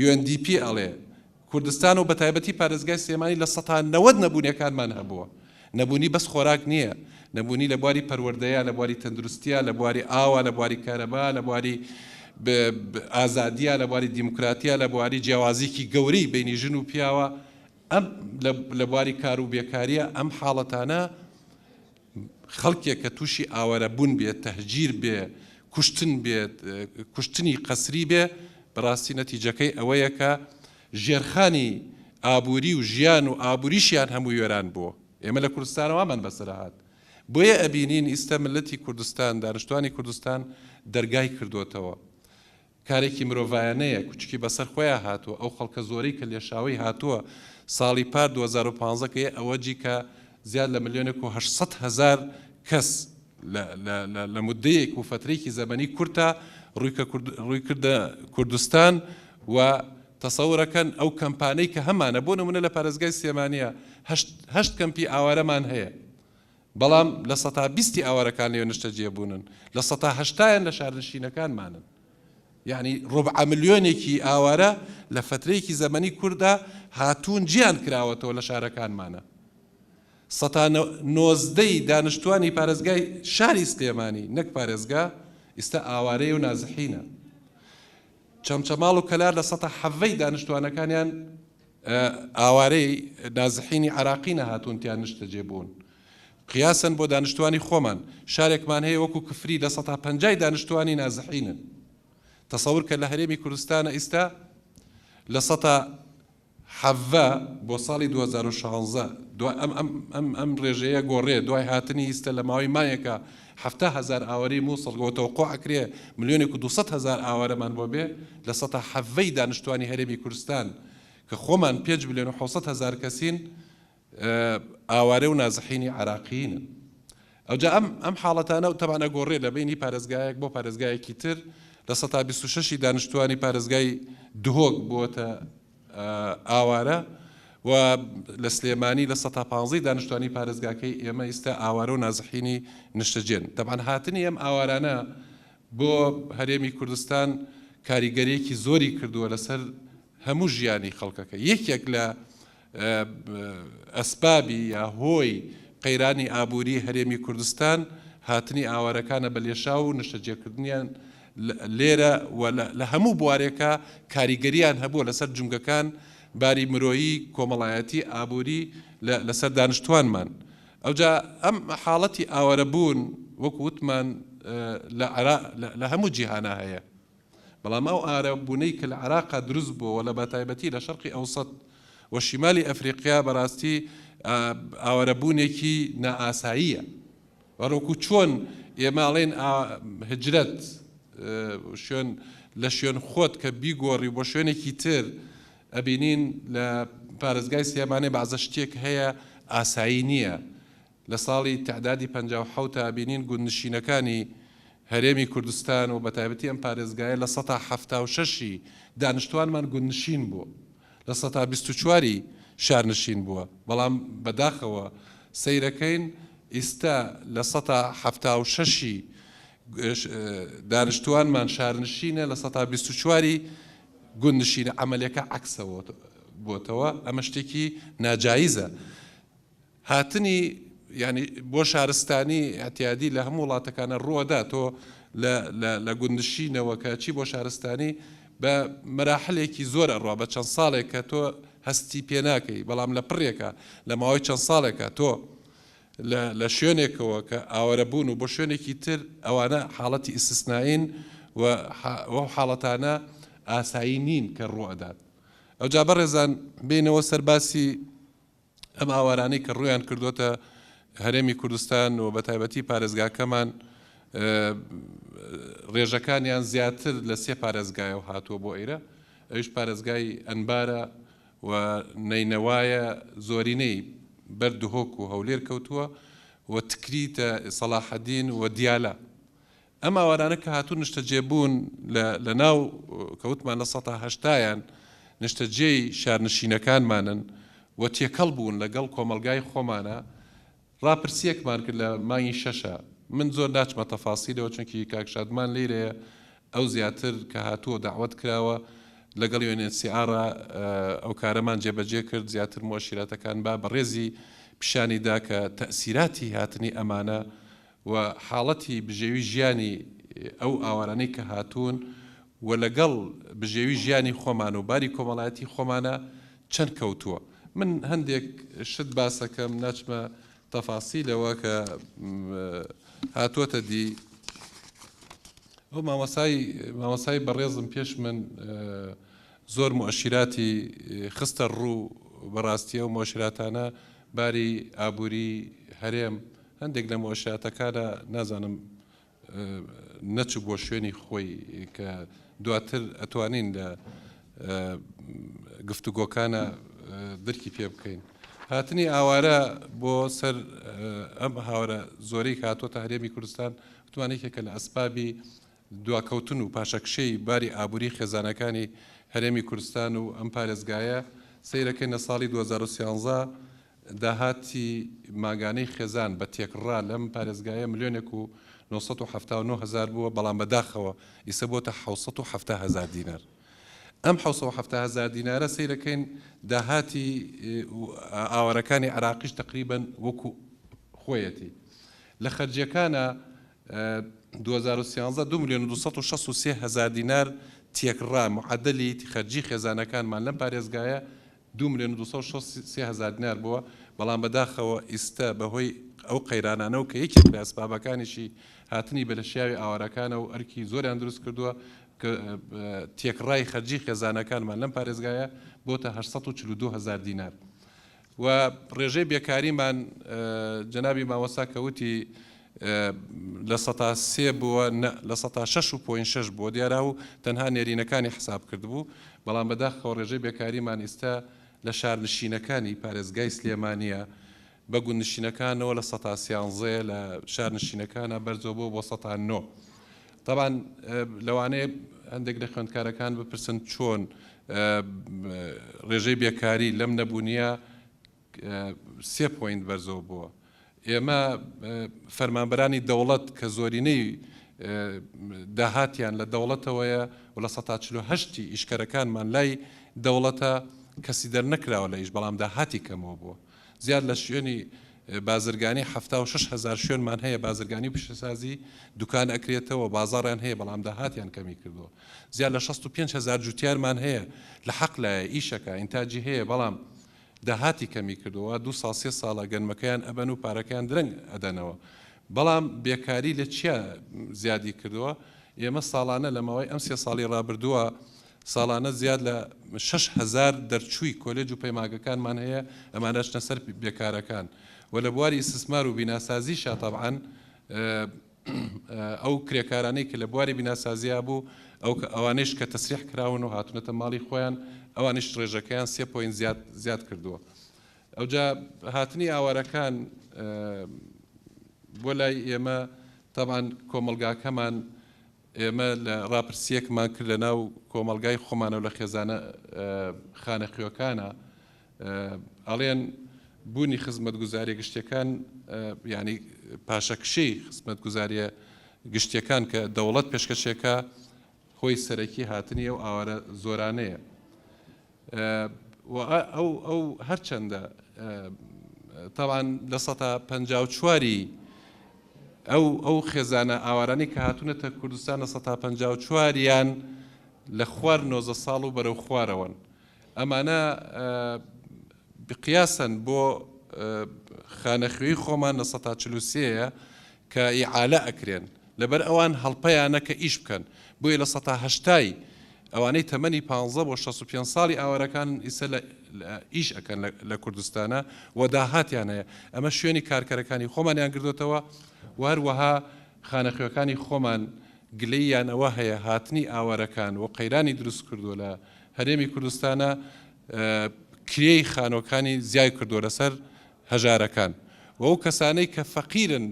UNDP ئەڵێ کوردستان و بە تایبەتی پارێزگای سلێمانی لە 90 نەبوونیەکانمان هەبووە نەبوونی بەس خۆراک نییە نەبوونی لە بواری پەروەردەیە لە بواری تەندروستیە لە بواری ئاوە لە بواری کارەبا لە بواری ئازادیە لە بواری دیموکراتیە لە بواری جیاوازیکی گەورەی بینی ژن و پیاوە ئەم لە بواری کار و بێکاریە ئەم حاڵەتانە خەڵکێک کە تووشی ئاوارەبوون بێت تەهجیر بێ کوشتن بێت کوشتنی قەسری بێ بەڕاستی نەتیجەکەی ئەوەیە کە ژێرخانی ئابووری و ژیان و ئابووریشیان هەموو وێران بووە ئێمە لە کوردستانەوەمان بەسەرهات بۆیە ئەبینین ئیستا ملەتی کوردستان دانیشتوانی کوردستان دەرگای کردوتەوە کارێکی مرۆڤایانەیە کوچکی بەسەر خۆیان هاتووە ئەو خەڵکە زۆرەی کە لێشاوی هاتووە ساڵی پار 2015 کە ئەوەجی کە زیاد لە 1,800,000 کەس لە مدەیەک و فترەیەکی زەمەنی کورتە ڕووی کردە کوردستان و تەسەورەکەن ئەو کەمپانەی کە هەمانە بۆ نمونە لە پارێزگای سلێمانیە 8 کەمپی ئاوارەمان هەیە بەڵام لە 120 ئاوارەکان لێ نیشتەجێ بوونن لە 180 لە شارنشینەکانمانن یعنی ڕوبع ملیۆنێکی ئاوارە لە فترەیەکی زەمەنی کووردا هاتوون گیان کراوەتەوە لە شارەکانمانە 190 دانیشتوانی پارێزگای شاری سلێمانی نەک پارێزگا ئێستا ئاوارەیە و نازحینە چەمچەماڵ و کەلار لە 170 دانیشتوانەکانیان ئاوارەی نازحینی عراقی نەهاتوون تیان نیشتەجێ بوون قیاسن بۆ دانیشتوانی خۆمان شارێکمان هەیە وەکو کفری لە 150 دانیشتوانی نازحینن تەسەور کە لە هەرێمی کوردستانە ئێستا لە حەڤە بۆ ساڵی 2016 ئەم ڕێژەیە گۆڕێ دوای هاتنی ئیستە لە ماوەی مایەکە 7,000 ئاوەری مووسڵ گۆتەوەقۆ ئەکرێ 1,200,000 ئاوەرەمان بۆ بێ لە سەتا حەڤەی دانیشتوانی هەرێمی کوردستان کە خۆمان 5,700,000 کەسین ئاوارە و نازحینی عراقیینن. ئەوجا ئەم حاڵەتانە و تەبانە گۆڕێ لە بینی پارێزگایەک بۆ پارێزگایەکی تر لە 26 دانیشتوانی پارێزگای دهۆک بۆتە ئاوارە و لە سلێمانی لە 115 دانیشتوانی پارێزگاکەی ئێمە ئێستا ئاوارە و نازحینی نیشتەجێن. تەبان هاتنی ئەم ئاوارانە بۆ هەرێمی کوردستان کاریگەریەکی زۆری کردووە لەسەر هەموو ژیانی خەڵکەکە. یەکێک لە ئەسبابی یا هۆی قەیرانی ئابووری هەرێمی کوردستان هاتنی ئاوارەکانە بە لێشا و نیشتەجێکردنیان لێرە لە هەموو بوارێکە کاریگەریان هەبووە لەسەر جونگەکان باری مرۆیی کۆمەڵایەتی ئابووری لەسەر دانیشتوانمان. ئەوجا ئەم حاڵەتی ئاوارەبوون وەکو وتمان لە هەموو جیهانە هەیە، بەڵام ئەو ئاوارەبوونەی کە لە عێراقا دروست بووە لە بەتایبەتی لە شەرقی ئەوسەط و شیمالی ئەفریقیا بەڕاستی ئاوارەبوونێکی نائاساییە. وەڕۆکو چۆن ئێماڵێن هجرەت لە شوێن خۆت کە بیگۆڕی بۆ شوێنێکی تر ئەبینین لە پارێزگای سلێمانێ بەعزە شتێک هەیە ئاسایی نییە. لە ساڵی تعدادی 57 تا ئەبینین گوندنشینەکانی هەرێمی کوردستان و بەتایبەتی ئەم پارێزگایە لە 176 دانیشتوانمان گوندنشین بوو، لە 124 شارنشین بووە، بەڵام بەداخەوە سەیرەکەین ئێستا لە 176 دانیشتوانمان شارنشینە لە 124 گوندنشینە. ئەمەلێکە عەکسەوە بۆتەوە، ئەمە شتێکی ناجایزە. هاتنی ینی بۆ شارستانی ئەتیادی لە هەموو وڵاتەکانە ڕووەدا تۆ لە گوندنشینەوە کەچی بۆ شارستانی بە مەراحلێکی زۆر ئەڕوا بە چەند ساڵێک کە تۆ هەستی پێ ناکەی، بەڵام لە پڕێکە لە ماوەی چەند ساڵێکە تۆ لە شوێنێکەوە کە ئاوارەبوون و بۆ شوێنێکی تر ئەوانە حاڵەتی ئیستثنائین و حاڵەتانە ئاسایی نین کە ڕوئەدات. ئەوجا بەڕێزان بینەوە سەرباسی ئەم ئاوارانەی کە ڕویان کردوتە هەرێمی کوردستان و بەتایبەتی پارێزگاکەمان ڕێژەکانیان زیاتر لە 3 پارێزگایەوە هاتووە بۆ ئێرە. ئەوش پارێزگای ئەنبارە و نەینەوایە زۆرینەی بەردهۆک و هەولێر کەوتووە و تکریتە سەلاحەدین و دیالە. ئەم ئاوارانە کە هاتوو نیشتەجێبوون لە ناو کەوتمان لە 180یان نیشتەجێی شارنشینەکانمانن و تێکەڵ بوون لەگەڵ کۆمەلگای خۆمانە. ڕاپرسیەکمان کرد لە مانگی 6 من زۆر ناچمە تەفاسیلەوە چونکی کاک شادمان لێرەیە ئەو زیاتر کە هاتووە داوەت کراوە لەگەڵ UNHCR ئەو کارەمان جێبەجێ کرد زیاتر مؤشراتەکان با بەڕێزی پیشانیدا کە تەئسیراتی هاتنی ئەمانە و حاڵەتی بژێوی ژیانی ئەو ئاوارانەی کە هاتوون و لەگەڵ بژێوی ژیانی خۆمان و باری کۆمەڵایەتی خۆمانە چەند کەوتووە. من هەندێک شت باسەکەم ناچمە تەفاسیلەوە کە هاتووەتە دی. ئەو مامۆسای بەڕێزم پێش من زۆر مؤشراتی خستە ڕوو بەڕاستیە و مؤشراتانە باری ئابووری هەرێم هەندێک لە مؤشراتەکانە نازانم نەچوو بۆ شوێنی خۆی کە دواتر ئەتوانین لە گفتوگۆکانە درکی پێ بکەین. هاتنی ئاوارە بۆ سەر ئەم هاورە زۆرەی هاتوۆتە هەرێمی کوردستان توانێکێکە لە ئەسبابی دواکەوتن و پاشەکشەی باری ئابووری خێزانەکانی هەرێمی کوردستان و ئەم پارێزگایە سەیرەکەی لە ساڵی 2013 داهاتی ماگانەی خێزان بە تێکڕا لەم پارێزگایە 1,979,000 بووە، بەڵام بەداخەوە ئیسە بۆتە 770,000 دینار. ئەم 770,000 دینارە سەیرەکەین داهاتی ئاوارەکانی عراقیش تقریبا وەکو خۆیەتی. لە خەرجیەکانە 2013 2,263,000 دینار تێکڕا معدەلی خەرجی خێزانەکانمان لەم پارێزگایە 2,263,000 دینار بووە، بەڵام بەداخەوە ئیستا بەهۆی ئەو قەیرانانە و کە یەکێک لە ئەسبابەکانیشی هاتنی بەلەشیاوی ئاوارەکانە و ئەرکی زۆریان دروست کردووە تێکڕای خەرجی خێزانەکانمان لەم پارێزگایە بۆتە 842,000 دینار و ڕێژەی بێکاریمان جەنابی مامۆستا کەوتی لە 3 بووە لە 6.6 بۆ دیارا و تەنها نێرینەکانی حساب کردبوو بەڵام بەداخەوە ڕێژەی بێکاریمان ئێستا لە شارنشینەکانی پارێزگای سلێمانیە بە گوندنشینەکانەوە لە 13 لە شارنشینەکانە بەرزەوە بۆ 9. طبعا لەوانەیە هەندێک لە خوێندکارەکان بپرسن چۆن ڕێژەی بێکاری لەم نەبوونیە 3 پوینت بەرزەوە بووە. ئێمە فەرمانبەرانی دەوڵەت کە زۆرینەی داهاتیان لە دەوڵەتەوەیە و لە 148 ئیشکەرەکانمان لای دەوڵەتە کەسی دەرنەکراوە لە ئیش بەڵام داهاتی کەمەوە بووە. زیاد لە شوێنی بازرگانی 76,000 شوێنمان هەیە بازرگانی پیشەسازی دوکان ئەکرێتەوە بازاڕیان هەیە بەڵام داهاتیان کەمی کردووە. زیاد لە 65,000 جوتیارمان هەیە لە حەق لایە ئیشەکە ئینتاجی هەیە بەڵام داهاتی کەمی کردووە 2 ساڵ 3 ساڵە گەنمەکەیان ئەبەن و پارەکەیان درەنگ ئەدەنەوە بەڵام بێکاری لە چیا زیادی کردووە ئێمە ساڵانە لە ماوەی ئەم 3 ساڵی ڕابردووە ساڵانە زیاد لە 6,000 دەرچووی کۆلێج و پەیماگەکانمان هەیە ئەمانەشنە سەر بێکارەکان و لە بواری استثمار و بیناسازیشە طبعاً ئەو کرێکارانەی کە لە بواری بیناسازیە بوو ئەوانش کە تەسریح کراون و هاتونەتە ماڵی خۆیان ئەوانش ڕێژەکەیان 3 پوینت زیاد کردووە. ئەوجا هاتنی ئاوارەکان بۆ لای ئێمە طبعاً کۆمەلگاکەمان ئێمە لە ڕاپرسیەکمان کرد لە ناو کۆمەلگای خۆمانە و لە خێزانە خانەخوێکانە ئەڵێن بوونی خزمەتگوزاریە گشتیەکان ینی پاشەکشەی خزمەتگوزاریە گشتیەکان کە دەوڵەت پێشکەشێکە خۆی سەرەکی هاتنی ئەو ئاوارە زۆرانەیە ئەو هەرچەندە طبعاً لە 154 ئەو خێزانە ئاوارانی کە هاتوونەتە کوردستان لە 154یان لە خوار 90 ساڵ و بەرەو خوارەوەن ئەمانە بقیاسن بۆ خانەخوێی خۆمان لە 143ەیە کە ئیعالە ئەکرێن لەبەر ئەوان هەڵپەیانە کە ئیش بکەن بۆیە لە 180 ئەوانەی تەمەنی 15 بۆ 65 ساڵی ئاوارەکان ئیسە ئیش ئەکەن لە کوردستانە و داهاتیان هەیە ئەمە شوێنی کارکەرەکانی خۆمانیان کردوتەوە و هەروەها خانەخوێەکانی خۆمان گلەییان ئەوە هەیە هاتنی ئاوارەکان و قەیرانی دروست کردووە لە هەرێمی کوردستانە کرێی خانۆکانی زیای کردووە لەسەر هەژارەکان و ئەو کەسانەی کە فەقیرن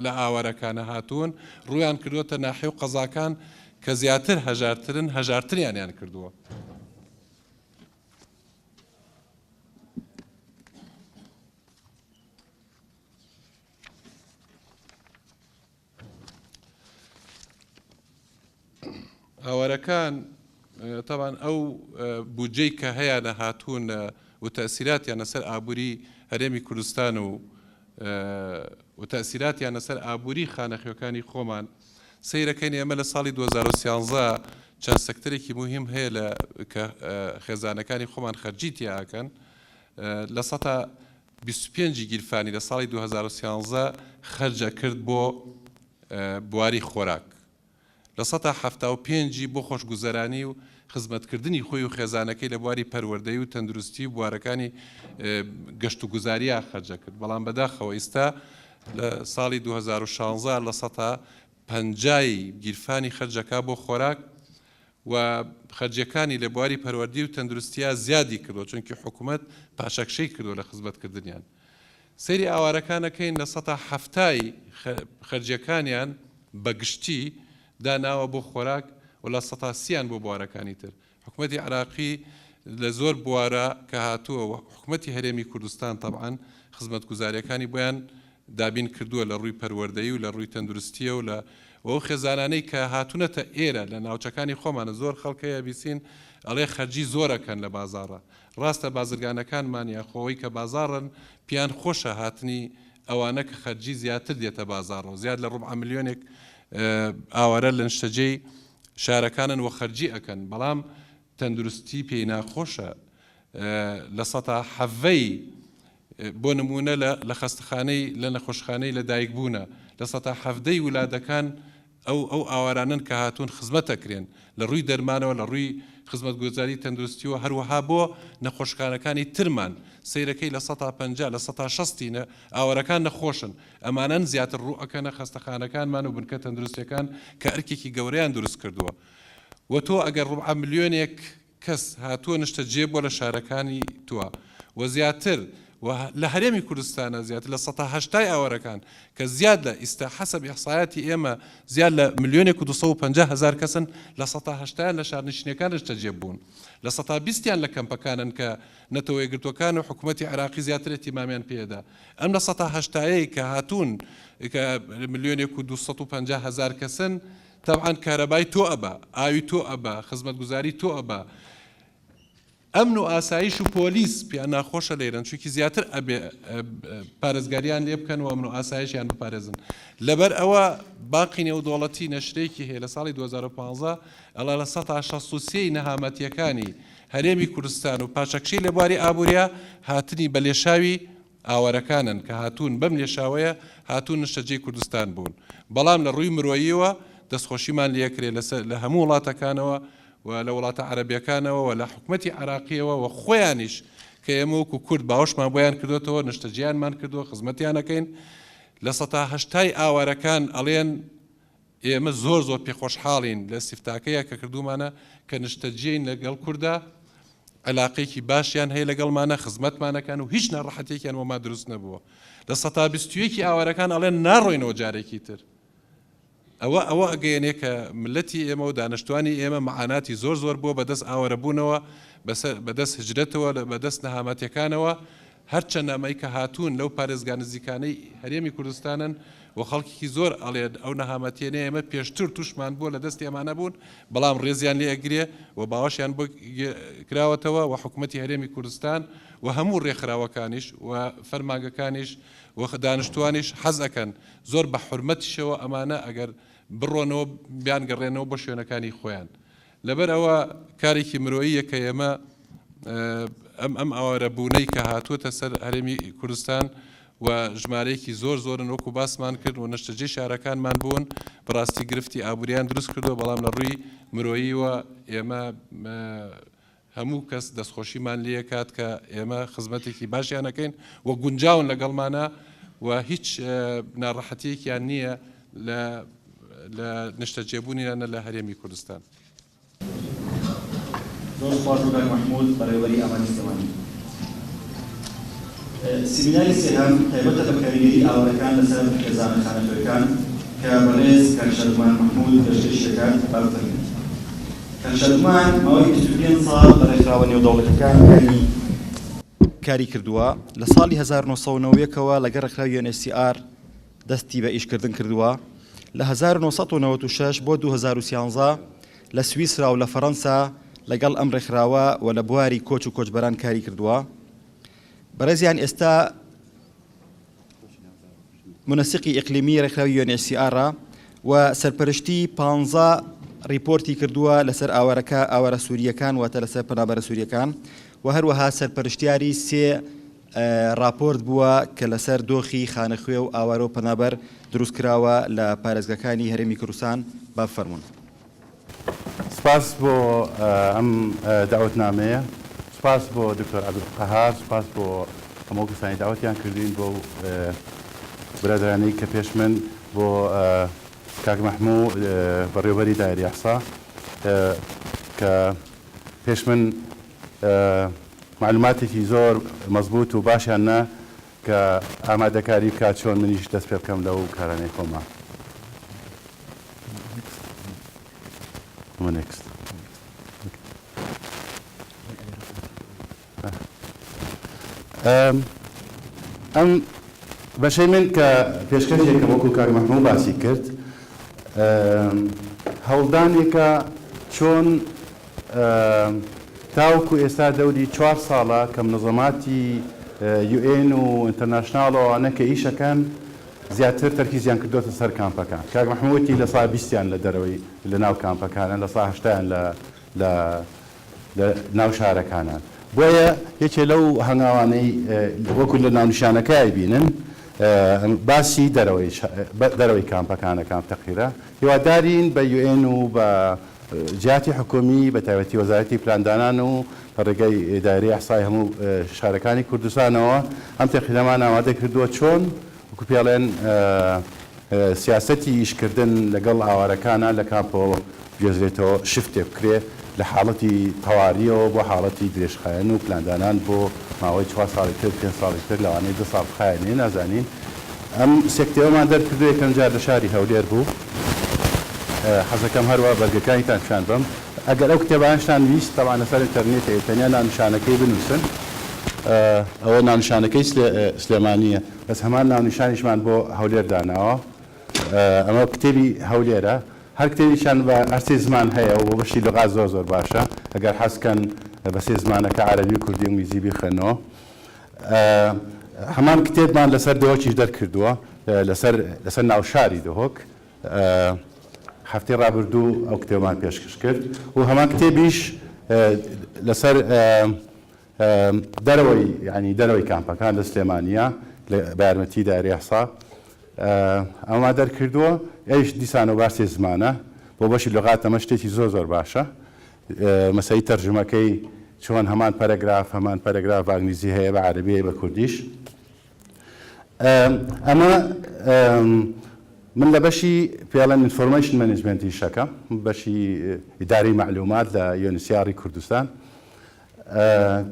لە ئاوارەکانە هاتوون ڕویان کردووەتە ناحێ و قەزاکان کە زیاتر هەژارترن هەژارتریانیان کردووە. ئاوارەکان طبعاً ئەو بودجەی کە هەیە لە هاتوون و تەسیراتیان لەسەر ئابووری هەرێمی کوردستان و تەسیراتیان لەسەر ئابووری خانەخوێکانی خۆمان سەیرەکەین ئێمە لە ساڵی 2013 چەند سەکتەرێکی مهم هەیە لە خێزانەکانی خۆمان خەرجی تیاکەن لە 125 گیرفانی لە ساڵی 2013 خەرجە کرد بۆ بواری خۆراک لە 175 بۆ خۆشگوزەرانی و خزمەتکردنی خۆی و خێزانەکەی لە بواری پەروەردەی و تەندروستی و بوارەکانی گەشت و گوزاریە خەرجە کرد بەڵام بەداخەوە ئێستا لە ساڵی 2016 لە 150 گیرفانی خەرجەکە بۆ خۆراک و خەرجەکانی لە بواری پەروەردی و تەندروستیە زیادی کردو چونکی حکوومەت پاشەکشەی کردو لە خزمەتکردنیان سەیری ئاوارەکانەکەین لە 170 خەرجەکانیان بەگشتی داناوە بۆ خۆراک و لە 130یان بۆ بوارەکانی تر حکوومەتی عراقی لە زۆر بوارە کە هاتووە و حکوومەتی هەرێمی کوردستان طبعاً خزمەتگوزاریەکانی بۆیان دابین کردووە لە ڕووی پەروەردەیی و لە ڕووی تەندروستیە و لە ئەو خێزانانەی کە هاتوونەتە ئێرە لە ناوچەکانی خۆمانە زۆر خەڵکەیە بیسین ئەڵێ خەرجی زۆرەکەن لە بازاڕە ڕاستە بازرگانەکانمان یاخۆەوەی کە بازاڕن پیان خۆشە هاتنی ئەوانە کە خەرجی زیاتر دێتە بازاڕەوە زیاد لە ڕوبع ملیۆنێک ئاوارە لە شتەجێی شارەکانن و خەرجی ئەکەن بەڵام تەندروستی پێی ناخۆشە لە 170 بۆ نمونە لە خەستەخانەی لە نەخۆشخانەی لە دایک بوونە لە 170 ولادەکان ئەو ئاوارانن کە هاتوون خزمەتەکرێن لە ڕووی دەرمانەوە لە ڕووی خزمەتگوزاری تەندروستیەوە هەروەها بۆ نەخۆشخانەکانی ترمان سەیرەکەی لە 150 لە 160 ئاوارەکان نەخۆشن ئەمانەن زیاتر ڕوئەکەنە خەستەخانەکانمان و بنکە تەندروستیەکان کە ئەرکێکی گەورەیان دروست کردووە و تۆ ئەگەر ڕوبع ملیۆنێک کەس هاتووە نیشتە جێ بۆ لە شارەکانی تووە و زیاتر لە هەرێمی کوردستانە زیاتر لە 180 ئاوارەکان کە زیاد لە حەسەب ئیحسایەتی ئێمە زیاد لە 1,250,000 کەسن لە 180 لە شارنشینەکان نیشتە جێ بوون لە 120یان لە کەمپەکانن کە نەتەوە یەکگرتوەکان و حکوومەتی عێراقی زیاتر ئەتیمامیان پێدا ئەم لە 180 کە هاتوون کە 1,250,000 کەسن طبعا کارەبای تۆ ئەبا ئاوی تۆ ئەبا خزمەتگوزاری تۆ ئەبا ئەمن و ئاسایش و پۆلیس پیان ناخۆشە لێرن چونکی زیاتر ئەبێ پارێزگاریان لێ بکەن و ئەمن و ئاسایشیان بپارێزن لەبەر ئەوە باقی نێودوڵەتی نەشرێکی هەیە لە ساڵی 2015 ئەڵا لە 163 نەهامەتیەکانی هەرێمی کوردستان و پاچەکشەی لە بواری ئابووریا هاتنی بە لێشاوی ئاوارەکانن کە هاتوون بەم لێشاوەیە هاتوون نیشتەجێی کوردستان بوون بەڵام لە ڕووی مرۆییەوە دەستخۆشیمان لێکرێ لە هەموو وڵاتەکانەوە و لە وڵاتە عەرەبیەکانەوە و لە حکوومەتی عێراقیەوە و خۆیانیش کە ئێمە وەکو کورد باوەشمان بۆیان کردوێتەوە نیشتەجییانمان کردووە خزمەتیانەکەین لە 180 ئاوارەکان ئەڵێن ئێمە زۆر پێخۆشحاڵین لە سیفتاکەیە کە کردومانە کە نیشتەجیین لەگەڵ کووردا علاقەیەکی باشیان هەیە لەگەڵمانە خزمەتمانەکان و هیچ ناڕەحەتێکیان وەما دروست نەبووە لە 121 ئاوارەکان ئەڵێن ناڕۆینەوە جارێکی تر ئەوە ئەگەیەنێ کە ملەتی ئێمە و دانیشتوانی ئێمە مەعاناتی زۆر بووە بەدەست ئاوارەبوونەوە بەدەست هجرەتەوە بەدەست نەهامەتیەکانەوە هەرچەند ئەمەی کە هاتوون لەو پارێزگا نزیکانەی هەرێمی کوردستانن و خەڵکێکی زۆر ئەڵێن ئەو نەهامەتیانە ئێمە پێشتر توشمان بووە لە دەستی ئەمانە بوون بەڵام ڕێزیان لێ ئەگرێ و باوەشیان بۆ کراوەتەوە و حکوومەتی هەرێمی کوردستان و هەموو ڕێکخراوەکانیش و فەرمانگەکانیش و دانیشتوانیش حەز ئەکەن زۆر بە حورمەتیشەوە ئەمانە ئەگەر بڕۆنەوە بیان گەڕێنەوە بۆ شوێنەکانی خۆیان لەبەر ئەوە کارێکی مرۆییە کە ئێمە ئەم ئاوارەبوونەی کە هاتووەتە سەر هەرێمی کوردستان و ژمارەیەکی زۆرن وەکو باسمان کرد و نەشتەجێ شارەکانمان بوون بەڕاستی گرفتی ئابووریان دروست کردووە بەڵام لە ڕووی مرۆییوە ئێمە هەموو کەس دەستخۆشیمان لێ کات کە ئێمە خزمەتێکی باشیانەکەین و گونجاون لەگەڵمانە و هیچ ناڕەحەتیەکیان نییە لە نیشتەجێبوونیانە لە هەرێمی کوردستان. زۆر سپاس کاک محمود بەڕێوەبەری ئامادەستەوانی. سیمیناری سێهەم تایبەتە بە کاریگەری ئاوارەکان لەسەر خێزانەخانەتۆیەکان کە بەڕێز کاک شەرگومان محمود پێشکەش دەکات بابفەرمێت. کاک شەرگومان ماوەی 25 ساڵ بە ڕێکخراوە نێودەوڵەتیەکان کاری کردووە لە ساڵی 1990ەوە لەگەڵ ڕێکخراوی UNHCR دەستی بە ئیشکردن کردووە لە 1996 بۆ 2013 لە سویسرا و لە فەڕەنسا لەگەڵ ئەم ڕێکخراوە و لە بواری کۆچ و کۆچبەران کاری کردووە. بەڕێزیان ئێستا منەسقی ئیقلیمی ڕێکخراوی UNHCR و سەرپەرشتی 15 ریپۆرتی کردووە لەسەر ئاوارە سووریەکان واتە لەسەر پەنابەرە سووریەکان و هەروەها سەرپەرشتیاری 3 راپۆرت بووە کە لەسەر دۆخی خانەخوێ و ئاوارە و پەنابەر دروست کراوە لە پارێزگاکانی هەرێمی کوردستان. با بفەرمون. سپاس بۆ ئەم داوەتنامەیە، سپاس بۆ دکتۆر عەبدولقەهار، سپاس بۆ هەموو کەسانی داوەتیان کردین بۆ برادرانەی کە پێش من بۆ کاک مەحموود بەڕێوەبەری دایری ئەحسا کە پێش من معلوماتێکی زۆر مەزبوط و باشیان نا کە ئامادەکاری بکات چۆن منیش دەست پێ بکەم لەو کارانەی خۆمان. ئەم بەشەی من کە پێشکەشێکە وەکو کاک مەحموود باسی کرد هەوڵدانێکە چۆن تاوەکو ئێستا دەوری 4 ساڵە کە منەظەماتی UN و ئینتەرناشناڵەوانە کە ئیشەکەن زیاتر تەرکیزیان کردوتە سەر کامپەکان. کاک مەحموودی لە سا 20یان لە دەرەوەی لە ناو کامپەکانن لە سا 8یان لە ناو شارەکانان. بۆیە یەکێ لەو هەنگاوانەی وەکو لە ناونیشانەکەی بینن باسی دەرەوەی کامپەکانەکان تەقیرە هیوادارین بە UN و بە جیاتی حکومی بە تایبەتی وەزارەتی پلاندانان و ڕێگەی دایرەی ئەحسای هەموو شارەکانی کوردستانەوە ئەم تەقیرەمان ئامادە کردووە چۆن وەکو پێڵێن سیاسەتی ئیشکردن لەگەڵ ئاوارەکانە لە کامپەوە گوێزرێتەوە شفتێ بکرێ لە حاڵەتی تەواریەوە بۆ حاڵەتی درێژخایەن و پلاندانان بۆ ماوەی 4 ساڵی تر 5 ساڵی تر لەوانەیە 2 ساڵ بخایەنێ نازانین ئەم سێکتەوەمان دەرکردو یەکەم جار لە شاری هەولێر بوو حەزەکەم هەروە بەرگەکانیتان پیشان بم ئەگەر ئەو کتێبانشتان ویست تەوان لەسەر ئینتەرنێتەیە تەنیا ناونیشانەکەی بنووسن ئەوە ناونیشانەکەی سلێمانیە بەس هەمان ناونیشانیشمان بۆ هەولێر داناوە ئەمە کتێبی هەولێرە هەر کتێبیشان بە هەرسێ زمان هەیە و بۆ بەشی لغات زۆر باشە ئەگەر حەزکەن بە سێ زمانەکە عەرەبی و کوردی و انگلیزی بخوێنەوە هەمان کتێبمان لەسەر دۆهۆکیش دەرکردووە لەسەر ناوشاری دۆهۆک هەفتەی ڕابردوو ئەو کتێبمان پێشکەش کرد و هەمان کتێبیش لەسەر دەرەوەی کامپەکان لە سلێمانیە بە یارمەتی دایرەی ئەحسا ئەمە دەرکردووە ئەویش دیسان و باسی زمانە بۆ بەشی لغات ئەمە شتێکی زۆر باشە مەسەی تەرجمەکەی چۆن هەمان پەرەگراف بە ئینگلیزی هەیە بە عەرەبی بە کوردیش ئەمە من لە بەشی پێڵەن ئینفۆرمەیشن مەنیجمنتی شەکەم بەشی ئیداری معلومات لە یۆنسیاری کوردستان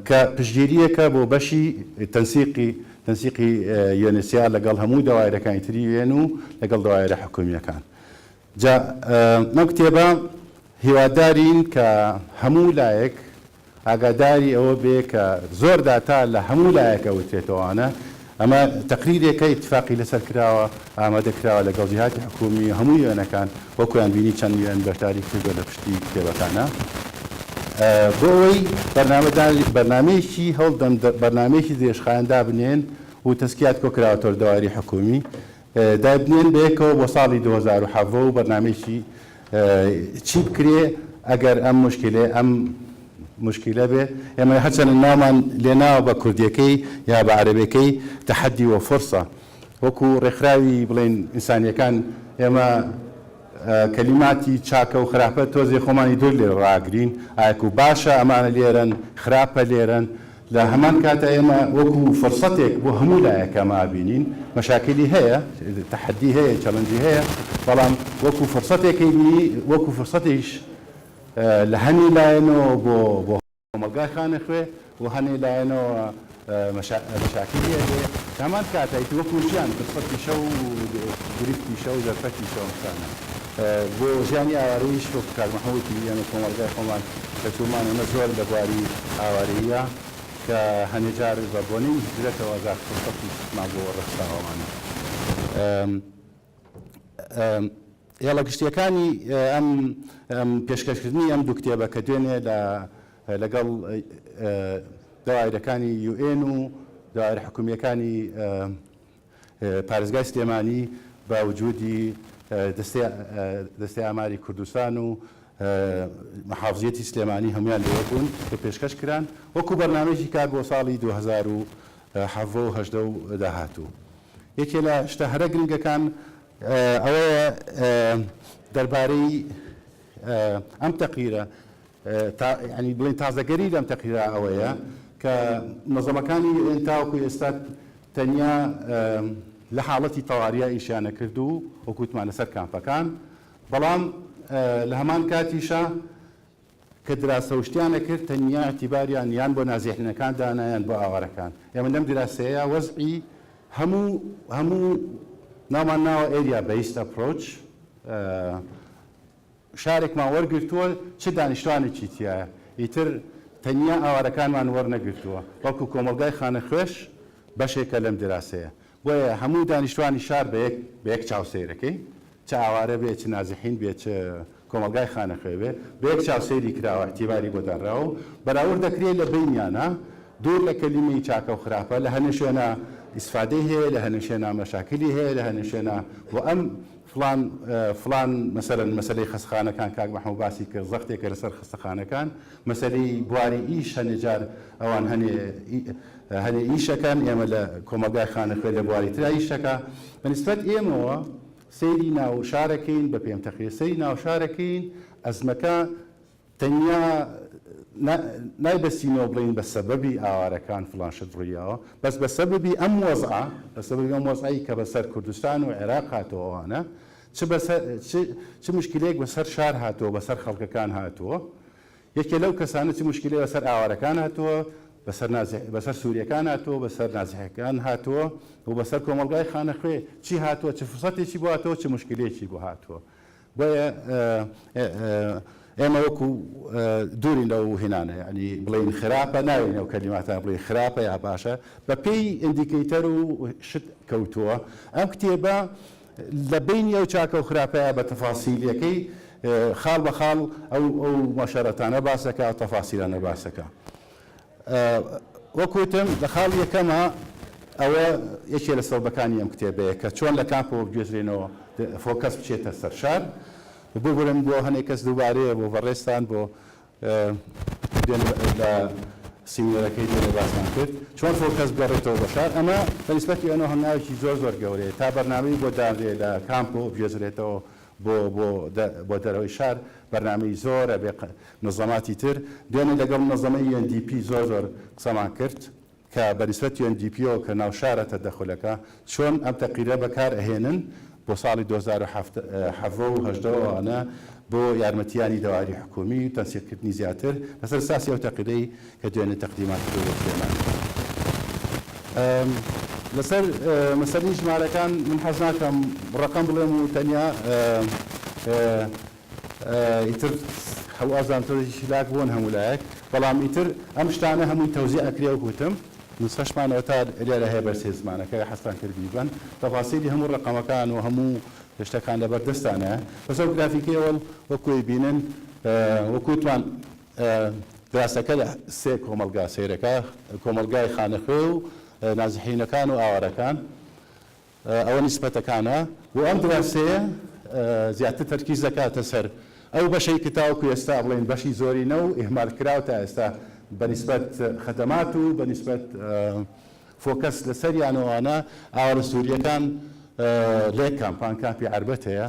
کە پشتگیریەکە بۆ بەشی تەنسیقی یۆنسیار لەگەڵ هەموو دەوایرەکانی تری وێن و لەگەڵ دەوایرە حکومیەکان جا ئەم کتێبە هیوادارین کە هەموو لایەک ئاگاداری ئەوە بێ کە زۆر داتا لە هەموو لایەکە وترێتەوەوانە ئەمە تەقریرێکە ئیتفاقی لەسەر کراوە ئامادە کراوە لەگەڵ جیهاتی حکومی هەموو یۆنەکان وەکویان بینی چەند یۆن بەشداری کردووە لە پشتی کتێبەکانە بۆ ئەوەی بەرنامەیەکی هەڵدەم بەرنامەیەکی درێژخایەندا بنێن و تەسکیات کۆکراوەتۆ دەواری حکومی دابنێن بەیەکەوە بۆ ساڵی 2007 و بەرنامەیەکی چی بکرێ ئەگەر ئەم مشکلە بێ ئێمە هەرچەند نامان لێناوە بە کوردیەکەی یا بە عەرەبیەکەی تەحەدی و فورسە وەکو ڕێکخراوی بڵێن ئینسانیەکان ئێمە کەلیماتی چاکە و خراپە تۆزی خۆمانی دوور لێ ڕاگرین ئاکو باشە ئەمانە لێرن خراپە لێرن لە هەمان کاتە ئێمە وەکو فرسەتێک بۆ هەموو لایەکەما بینین مەشاکلی هەیە تەحەدی هەیە چەلەنجی هەیە بەڵام وەکو فرسەتێکی بینی وەکو فرسەتیش لە هەنی لایەنەوە بۆ کۆمەلگای خانەخوێ و هەنێ لایەنەوە مەشاکلی هەیە هەمان کاتایت وەکو ژیان فرسەتی شەو و گرفتی شەو و زەرفەتی شەو مستانە بۆ ژیانی ئاوارەیش وەکو کاک مەحەموودی یانە کۆمەلگای خۆمان کەچوومان ئەمە زۆر لە بواری ئاوارەیە کە هەنێ جار بە بۆنەی هجرەتەوە زار فرسەتی مان بۆ ڕەخساوەمانە هێڵە گشتیەکانی ئەم پێشکەشکردنی ئەم دوو کتێبە کە دوێنێ لەگەڵ دەوایرەکانی UN و داوایرە حکومیەکانی پارێزگای سلێمانی با وجودی دەستەی ئاماری کوردستان و محافزیەتی سلێمانی هەمویان لێوە بوون کە پێشکەش کران وەکو بەرنامەیەکی کار بۆ ساڵی 2017 داهاتوو یەکێ لە شتە هەرە گرنگەکان ئەوەیە دەربارەی ئەم تەقیرە ینی بڵێن تازەگەری لەم تەقیرە ئەوەیە کە مەزەمەکانی تاوەکو ئێستا تەنیا لە حاڵەتی تەواریە ئیشیانە کردو وەکوتمان لەسەر کامپەکان بەڵام لە هەمان کاتیشە کە دراسەوشتیانە کرد تەنیا ئەتیباریان یان بۆ نازیحنەکان دانایان بۆ ئاوارەکان ئێمە لەم دراسەیە وەزعی هەموو نامان ناوە ئێریا بیست ئەپرۆچ شارێکمان وەرگرتووە چ دانیشتوانێکی تایە ئیتر تەنیا ئاوارەکانمان وەرنەگرتووە وەکو کۆمەلگای خانەخوێش بەشێکە لەم دراسەیە بۆیە هەموو دانیشتوانی شار بە یەک چاوسەیرەکەی چ ئاوارە بێ چ نازیحین بێ چ کۆمەلگای خانەخوێ بێ بە یەک چاوسەیری کراوە ئەتیباری بۆ دانراوە و بەراورد دەکرێت لە بینیانە دوور لە کەلیمەی چاکە و خراپە لە هەنێ شوێنە ئیسفادەی هەیە لە هەنێ شوێنە مەشاکلی هەیە لە هەنێ شوێنە بۆ ئەم فلان مثلا مەسلەی خستخانەکان کاک محمود باسی کرد زەختێکە لەسەر خستخانەکان مەسلەی بواری ئیش هەنێ جار ئەوان هەنێ ئیشەکان ئێمە لە کۆمەلگای خانەخوێ لە بواری ترا ئیشەکە بەنسبەت ئێمەوە سەیری ناو شارەکەین بە پێم تەقیە سەیری ناو شارەکەین ئەزمەکە تەنیا نایبەستینەوە بڵین بە سەبەبی ئاوارەکان فڵان شت ڕوویەوە بەس بە سەبەبی ئەم وەزعە بە سەبەبی ئەم وەزعی کە بەسەر کوردستان و عێراق هاتەوەوانە چ مشکلەیەک بەسەر شار هاتووە بەسەر خەڵکەکان هاتووە یەکێ لەو کەسانە چ مشکلەیە بەسەر ئاوارەکان هاتووە بەسەر سووریەکان هاتووە بەسەر نازیحەکان هاتووە و بەسەر کۆمەلگای خانەخوێ چی هاتووە چ فرسەتێکی بۆ هاتووە چ مشکلێکی بۆ هاتووە بۆیە ئێمە وەکو دووری لەو هێنانە ینی بڵین خراپە ناوێنەوە کەلیماتان بڵێ خراپە یا باشە بە پێی ئیندیکەیتەر و شت کەوتووە ئەم کتێبە لە بینی ئەو چاکە و خراپەیە بە تەفاسیلەکەی خاڵ بە خاڵ ئەو مەشارەتانە باسەکە و تەفاسیلانە باسەکە وەکوتم لە خاڵ یەکەمە ئەوە یەکێ لە سەڵبەکانی ئەم کتێبەیە کە چۆن لە کامپەوە بگوێزرێنەوە فۆکەس بچێتە سەر شار بگورن بۆ هەنێک کەس دووبارەیە بۆ بەڕێستان بۆ لە سیمینەرەکەی دێنە باسمان کرد چۆن فۆکەس بگەڕێتەوە بە شار ئەمە بەنسبەتی ئەوە هەنگاوێکی زۆر گەورەیە تا بەرنامەی بۆ دانرێ لە کامپۆ بگوێزرێتەوە بۆ دەرەوەی شار بەرنامەی زۆرە بێ نظاماتی تر دوێنێ لەگەڵ نظامەی UNDP زۆر قسەمان کرد کە بەنسبەت UNDP-ەوە کە ناو شارە تەدەخولەکە چۆن ئەم تەقیرە بەکار ئەهێنن بۆ ساڵی 2017 بۆ یارمەتیانی دەواری حکومی و تەنسیقکردنی زیاتر لەسەر ساسی ئەو تەقیرەی کە دوێنێ تەقدیماتی بۆ پێمان لەسەر مەسەلەی ژمارەکان من حەز ناکەم ڕقم بڵێم و تەنیا ئیتر هەوازان تۆرێکی لاک بوون هەمولایەک بەڵام ئیتر ئەم شتانە هەمووی تەوزیع ئەکرێ و گوتم نسخەشمانەوە تا لێرە هەیە بەرسێ زمانەکە حەستان کردی بن تەفاسیلی هەموو ڕقەمەکان و هەموو شتەکان لەبەر دەستانە بەسەر گرافیکیەوە وەکوی بینن وەکوتوان دراسەکە لە سێ کۆمەلگا سیرەکە کۆمەلگای خانەخوێ و نازحینەکان و ئاوارەکان ئەوە نیسبەتەکانە و ئەم دراسەیە زیاتر تەرکیز دەکاتە سەر ئەو بەشەی کتاوکو ئێستا بڵێن بەشی زۆری نە و ئیهمال کراوە ئێستا بەنسبەت خەدەمات و بەنسبەت فۆکەس لەسەریانەوەوانە ئاوارە سووریەکان لێک کامپان کاپی عربەت هەیە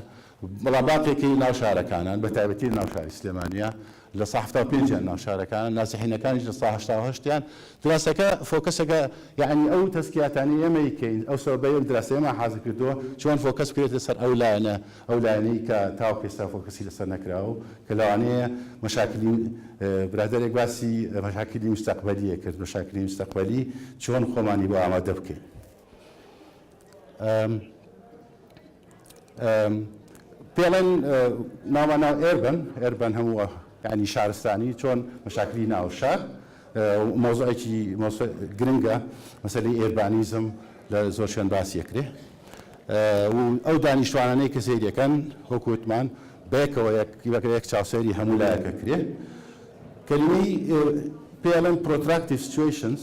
بەڵام باقێکی ناو شارەکانان بە تایبەتی ناو شاری سلێمانیە لە 75 ناو شارەکان نازحینەکانیش لە 1970 دراسەکە فۆکەسەکە یعنی ئەو تەسکیاتانی ئێمەیکەین ئەو سەبەی دراسەیەمان حاضر کردووە چۆن فۆکەس بکرێت لەسەر ئەو لایەنە ئەو لایەنەی کە تاوەکو ئێستا فۆکەسی لەسەر نەکراوە کە لەوانەیە مەشاکلی برادەرێک باسی مەشاکلی مستەقبەلیە کرد مەشاکلی مستەقبەلی چۆن خۆمانی بۆ ئامادە بکەین پێڵێن ناواناو ئێربەن هەموو ینی شارستانی چۆن مەشاکلی ناو شار مۆزوعێکی گرنگە مەسەلەی ئێربانیزم لە زۆر شوێن باسیەکرێ و ئەو دانیشتوانانەی کە سەیرەکەن وەکوتمان بەیەکەوە یەک چاوسەری هەموو لایەکە کرێ کەلیمەی پێڵێن protracted situations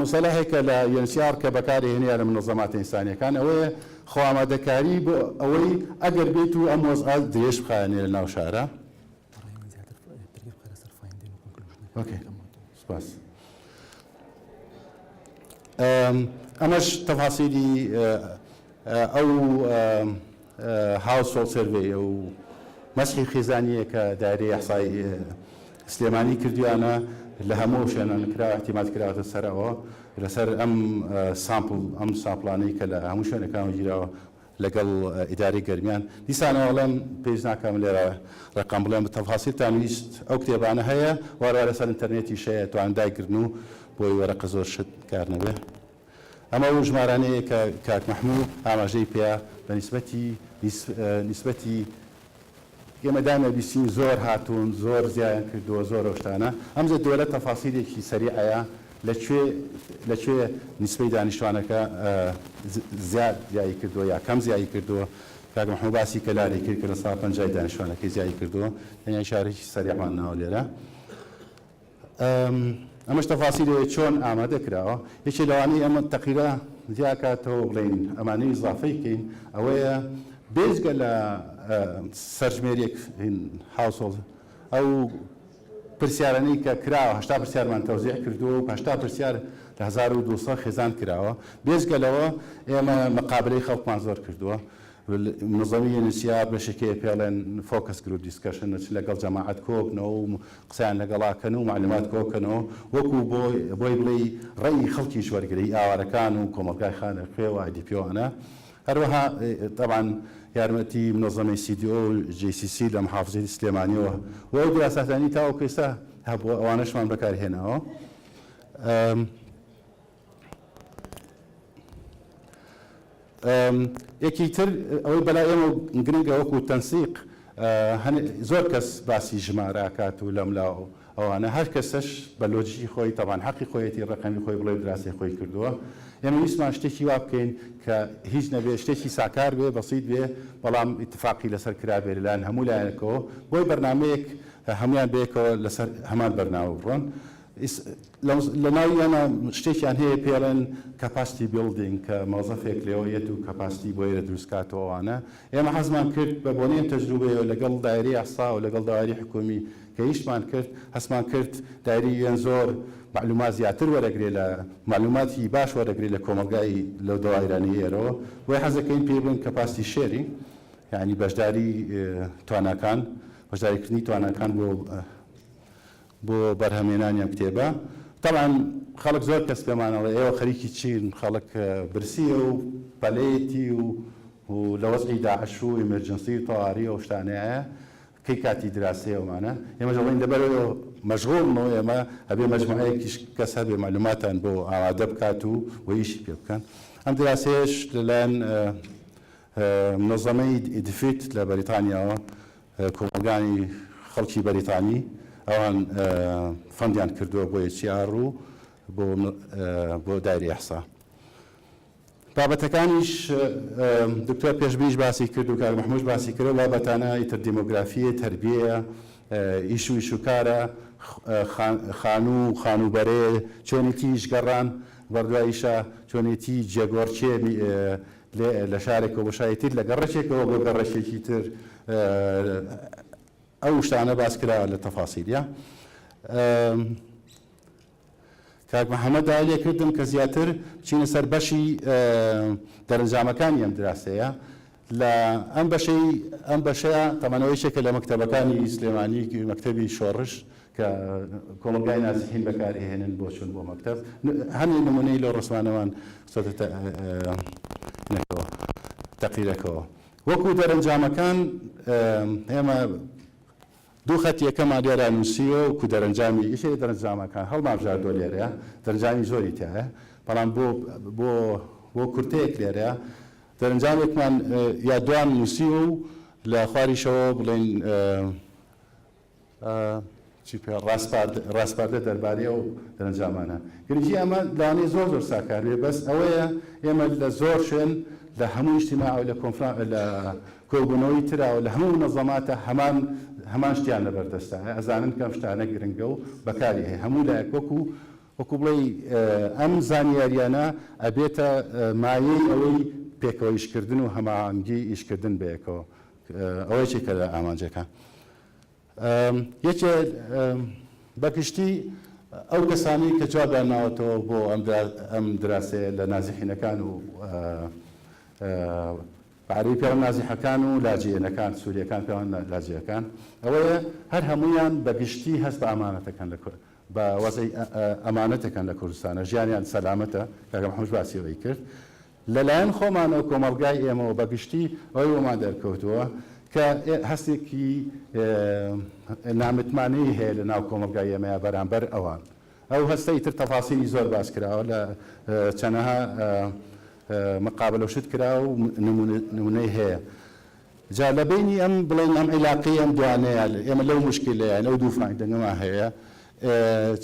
مەسەلەیەکە لە UNHCR کە بەکارهێنەیە لە منەظەماتە ئینسانیەکان ئەوەیە خۆئامادەکاری بۆ ئەوەی ئەگەر بێت و ئەم وەزعە درێژ بخایەنێ لە ناو شارە سپاس ئەمەش تەفاسیلی ئەو هاوسۆڵ سەرڤێ و مەسحی خێزانیە کە دایرەی ئەحسای سلێمانی کردویانە لە هەموو شوێنە کرا احتیمات کراوەتە سەرەوە لەسەر ئەم سامپڵانەی کە لە هەموو شوێنەکان گیراوە لەگەڵ ئیداری گەرمیان دیسانەوەڵێم پێش ناکەم لێرە ڕقم بڵێم بە تەفاسیلتان ویست ئەو کتێبانە هەیە وارە لەسەر ئینتەرنێتی شەیە توانندایکردن و بۆی وەرەقە زۆر شت کار نەبێ ئەمە و ژمارانەیە کە کاک مەحموود ئاماژەی پێ بە نیسبەتی ئێمە دامە بیستین زۆر هاتوون زۆر زیایان کردووە زۆر شتانە ئەمجە دۆلەت تەفاسیلێکی سەریعەیە لەکوێ نیسبەی دانیشتوانەکە زیاد زیایی کردووە یا کەم زیایی کردووە کاک مەحموود باسی کەلاری کرد کە لە 150 دانیشتوانەکەی زیایی کردووە تەنیا شارێکی سەریعمان ناوە لێرە ئەمەش تەفاسیلێ چۆن ئامادە کراوە یەکێ لەوانەی ئەمە تەقیرە زیاکاتەوە بڵین ئەمانەی ئیزافەیکەین ئەوەیە بێزگە لە سەرژمێرێک هاوسۆڵ ئەو پرسیارانەی کە کراوە 80 پرسیارمان تەوزیع کردووە و 80 پرسیار لە 1200 خێزان کراوە بێزگە لەوە ئێمە مقابلەی خەڵکمان زۆر کردووە منظەمی یونیسیا بەشێکەیە پێڵێن فۆکس گروپ دیسکشن لەگەڵ جەماعەت کۆبنەوە و قسەیان لەگەڵاکەن و معلومات کۆکەنەوە وەکو بۆی بڵێ ڕێی خەڵکیش وەرگری ئاوارەکان و کۆمەلگای خانەخوێ و ئایدیپیۆوانە هەروەها طبعاً یارمەتی منظەمەی CDO و JCC لە محافزەتی سلێمانیەوە و ئەو دراساتانی تاوەکو ئێستا هەبووە ئەوانەشمان بەکارهێناوە. یەکی تر ئەوەی بەلای ئێمە گرنگە وەکو تەنسیق زۆر کەس باسی ژمارەکات و لەملاو ئەوانە هەر کەسەش بە لۆجیکی خۆی تەوان حەقی خۆیەتی ڕقەمی خۆی بڵێ دراسی خۆی کردووە. ئێمە ویستمان شتێکی وا بکەین کە هیچ نەبێ شتێکی ساکار بێ بەسیط بێ بەڵام ئیتفاقی لەسەر کرابێ لەلایەن هەموو لایەنەکەوە بۆی بەرنامەیەک هەمویان بێکەوە لەسەر هەمان بەرنامە بڕۆن. لە ناوی ئەمە شتێکیان هەیە پێڵێن کەپاسیتی بیلدینگ کە مۆزەفێک لێوەیەت و کەپاسیتی بۆیە دروستکاتەوەوانە ئێمە حەزمان کرد بە بۆنێن تەجروبەیە لەگەڵ دایرەی ئاسا و لەگەڵ داواری حکومی کە هیچمان کرد هەستمان کرد دایری وێن زۆر معلومات زیاتر وەرەگرێ لە معلوماتی باش وەرەگرێ لە کۆمەلگای لەو داوایرانی ئێرەوە وی حەزەکەین پێ بڵێن کەپاسیتی شێری یعنی بەشداری توانەکان بەشداریکردنی توانەکان بۆ بەرهەمێنانیان کتێبە. طبعاً خەڵک زۆر کەس پێمانەڵێ ئێوە خەریکی چین خەڵک برسیە و پەلەیەتی و لە وەزعی داعش و ئیمەرجەنسی و تەواریە و شتانەیە کەی کاتی دراسەیەوەمانە ئێمە دەڵێن دەبەرەوە مەشغوڵنەوە ئێمە ئەبێ مەجموعەیەکیش کەس هەبێ معلوماتان بۆ ئامادە بکات و ئیشی پێ بکەن. ئەم دراسەیەش لەلایەن منظەمەی ئیدفیت لە بەریتانیاوە کۆمەلگانی خەڵکی بەریتانی ئەوان فەندیان کردووە بۆ HCR و بۆ دایری ئەحسا. بابەتەکانیش دکتۆر پێشبینیش باسی کرد و کاک محموود باسی کرد بابەتانە ئیتر دیمۆگرافیە تەربیە ئیش و ئیشوکارە خانوو و خانوبەرێ چۆنێتی ئیشگەڕان بەردواییشە چۆنێتی جێگۆڕچێ لە شارێکەوە بۆ شایەتر لە گەڕەشێکەوە بۆ گەڕەشێکی تر ئەو شتانە باس کراوە لە تەفاسیلە. کاک محەممەد لێ کردم کە زیاتر بچینە سەر بەشی دەرەنجامەکانی ئەم دراسەیە لە ئەم بەشەیە تەمەنەوەیشێکە لە مەکتەبەکانی سلێمانی مەکتەبی شۆڕش کە کۆمەلگای نازیحین بەکارهێنن بۆ چون بۆ مەکتەب هەموو نمونەی لە ڕۆسمانەوان تەقیرەکەەوە وەکو دەرەنجامەکان ئێمە دوو خەت یەکەمان لێرە نووسیوە و کو دەرەنجامی ئیشەی دەرەنجامەکان هەڵمابژاردۆ لێرەیە دەرەنجامی زۆری تایە بەڵام بۆ کورتەیەک لێرەیە دەرەنجامێکمان یا دوام نووسی و لە خواریشەوە بڵێن ڕاستپاردە دەربارەیە و دەرەنجامانە گرنگی ئەمە لەوانەیە زۆر ساکارێ بەس ئەوەیە ئێمە لە زۆر شوێن لە هەموو اجتماع و لە کۆبوونەوەی تراوە لە هەموو نەظەماتە هەمان شتیان لەبەردەستە ئەزانن کەم شتانە گرنگە و بەکاری هەیە هەموو لایەک وەکو بڵێ ئەم زانیاریانە ئەبێتە مایەی ئەوەی پێکەوە ئیشکردن و هەماهەنگی ئیشکردن بەیەکەوە ئەوەی چێکە لە ئامانجەکان. یەکێ بەگشتی ئەو کەسانی کە جوابیان ناوەتەوە بۆ ئەم دراسەیە لە نازیحینەکان و پارەی پێوە نازیحەکان و لاجیێنەکان سووریەکان پێوان لاجیەکان ئەوەیە هەر هەمویان بەگشتی هەست بە ئامانەتەکان بە وەزەی ئەمانەتەکان لە کوردستانە ژیانیان سەلامەتە کاکە محەممەد باسیەوەی کرد لەلایەن خۆمانەوە کۆمەلگای ئێمەوە بەگشتی ئەوەی وەمان دەرکەوتووە کە هەستێکی نامتمانەی هەیە لە ناو کۆمەلگای ئێمەیە بەرامبەر ئەوان ئەو هەستەی تر تەفاسیلی زۆر باس کراوە لە چەندەها مقابلە شت کرا و نمونەی هەیە جا لە بینی ئەم بڵێن ئەم عیلاقی ئەم دوانەیە ئێمە لەو مشکلەیە لەو دوو فایدەنگەمان هەیە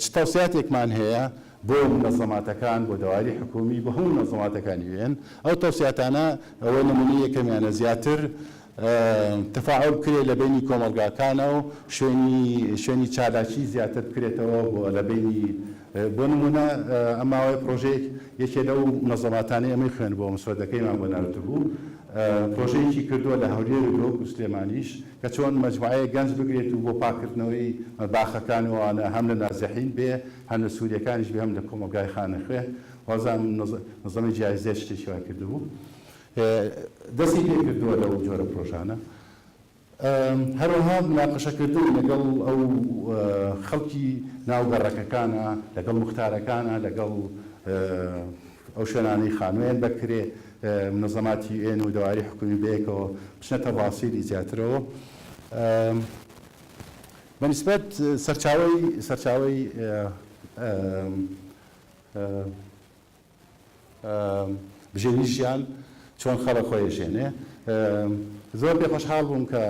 چ تەوسیاتێکمان هەیە بۆ منەظەماتەکان بۆ داواری حکومی بۆ هەموو منەظەماتەکانی وێن ئەو تەوسیاتانە ئەوەی نمونەی یەکەمیانە زیاتر تەفاعل بکرێت لە بینی کۆمەلگاکانە و شوێنی چالاکی زیاتر بکرێتەوە بۆ لە بینی بۆ نمونە ئەماوەی پرۆژەیەک یەکێ لەو منەظەماتانەی ئەمەی خوێن بۆ مسودەکەیمان بۆ ناوتر بوو پرۆژەیەکی کردووە لە هەولێر و دۆک و سلێمانیش کە چۆن مەجموعەیە گەنج بگرێت و بۆ پاکردنەوەی باخەکانەوەوانە هەم لە نازەحین بێ هەم لە سووریەکانیش بێ هەم لە کۆمەلگای خانەخوێ وازام نظامی جایزێ شتێکی وا کردبوو دەستی پێ کردووە لەو جۆرە پرۆژانە هەروەها مناقەشەکردن لەگەڵ ئەو خەڵکی ناوگەڕەکەکانە لەگەڵ مختارەکانە لەگەڵ ئەو شوێنانەی خانوێن بەکرێ منظەماتی ئێن و دەواری حکومی بەیەکەوە بچنە تەفاسیلی زیاترەوە بەنسبەت سەرچاوەی بژێنی ژیان چۆن خەڵک خۆی ژێنێ زۆر پێ خۆشحاڵ بووم کە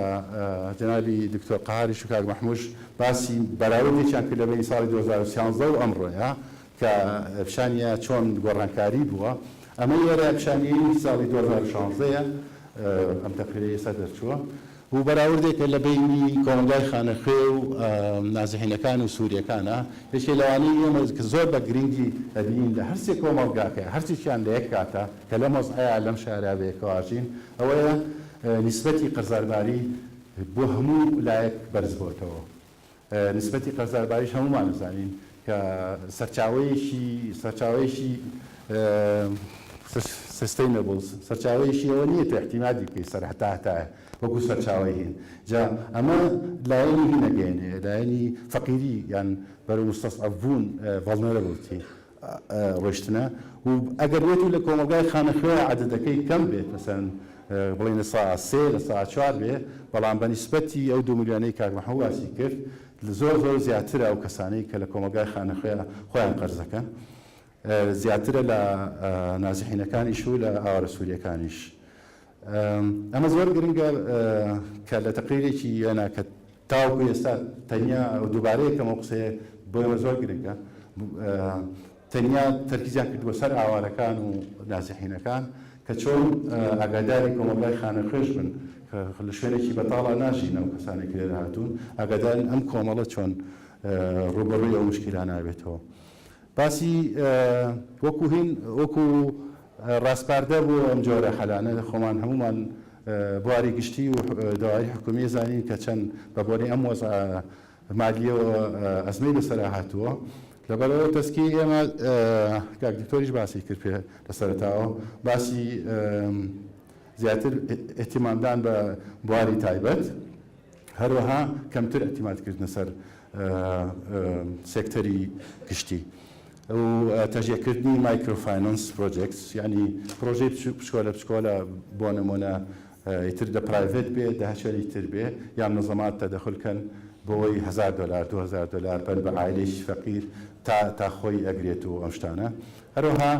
جەنابی دکتۆر قەهاریش و کاک مەحموش باسی بەراوردێکیان کرد لەبەری ساڵی 2013 و ئەمڕۆیە کە پیشانیە چۆن گۆڕانکاری بووە ئەمە ئێرە پیشانیەی ساڵی 2016 ئەم تەقریرە ئێستا دەرچووە و بەراوردێکە لە بینی کۆمەلگای خانەخوێ و نازەحینەکان و سووریەکانە یەکێ لەوانەی ئێمە کە زۆر بە گرنگی ئەبین لە هەرچێک کۆمەلگاکە هەرچیان لە یەک کاتە کە لە مۆزعەیە لەم شارە بەیەکەواژین ئەوەیە نسبەتی قەرزارباری بۆ هەموو لایەک بەرز بۆتەوە نسبەتی قەرزارباریش هەمومان نزانین کە سەرچاوەیەکی سستینەبڵ سەرچاوەیەکی ئەوە نییە تو احتیمادی بکەی سەرهەتاهتایە وەکو سەرچاوی هین جا ئەمە لایەنی هی نەگەێنێ لایەنی فەقیری یان بەرەو مستەسعەبوون ڤەڵنەرەبڵتی ڕۆشتنە و ئەگەر بێت و لە کۆمەلگای خانەخوێ عەدەدەکەی کەم بێت مەسەن بڵێن لە ساعت 3 لە ساعت 4 بێ بەڵام بە نیسبەتی ئەو 2 ملیۆنەی کاک مەحموود باسی کرد زۆر زیاترە ئەو کەسانەی کە لە کۆمەلگای خانەخوێ خۆیان قەرزەکەن زیاترە لە نازەحینەکانیش و لە ئاوارە سووریەکانیش ئەمە زۆر گرنگە کە لە تەقریرێکی یانە کە تاوکو ئێستا تەنیا دووبارەیەکەمە قسەیە بۆ ئێمە زۆر گرنگە تەنیا تەرکیزیان کردووە سەر ئاوارەکان و نازەحینەکان کە چۆن ئاگاداری کۆمەلگای خانەخوێش بن کە لە شوێنێکی بەتاڵا ناژین ئەو کەسانێکی لێرە هاتوون ئاگادارین ئەم کۆمەڵە چۆن ڕوبەڕووی ئەو مشکلانە نابێتەوە باسی وەکو ڕاستپاردە بۆ ئەم جۆرە حەلانە خۆمان هەمومان بواری گشتی و داوای حکومی زانین کە چەند بە بۆنی ئەم وەزع مالیەوە ئەزمەی بەسەرا هاتووە لەبەرەوە تەسکی ئێمە کاک دکتۆریش باسی کرد پێ لە سەرەتاوە باسی زیاتر احتیمامدان بە بواری تایبەت هەروەها کەمتر احتیمادکردنە سەر سێکتەری گشتی و تەژێکردنی مایکرۆفاینانس پرۆجێکتس یعنی پرۆژەی پشکۆلە بۆ نمونە ئیتر لە پرایڤێت بێ داهشەری تر بێ یان نەزەمات تەدەخولکەن بۆی $1000 $2000 بەر بە عایلێکی فەقیر تا خۆی ئەگرێت و ئەم شتانە هەروەها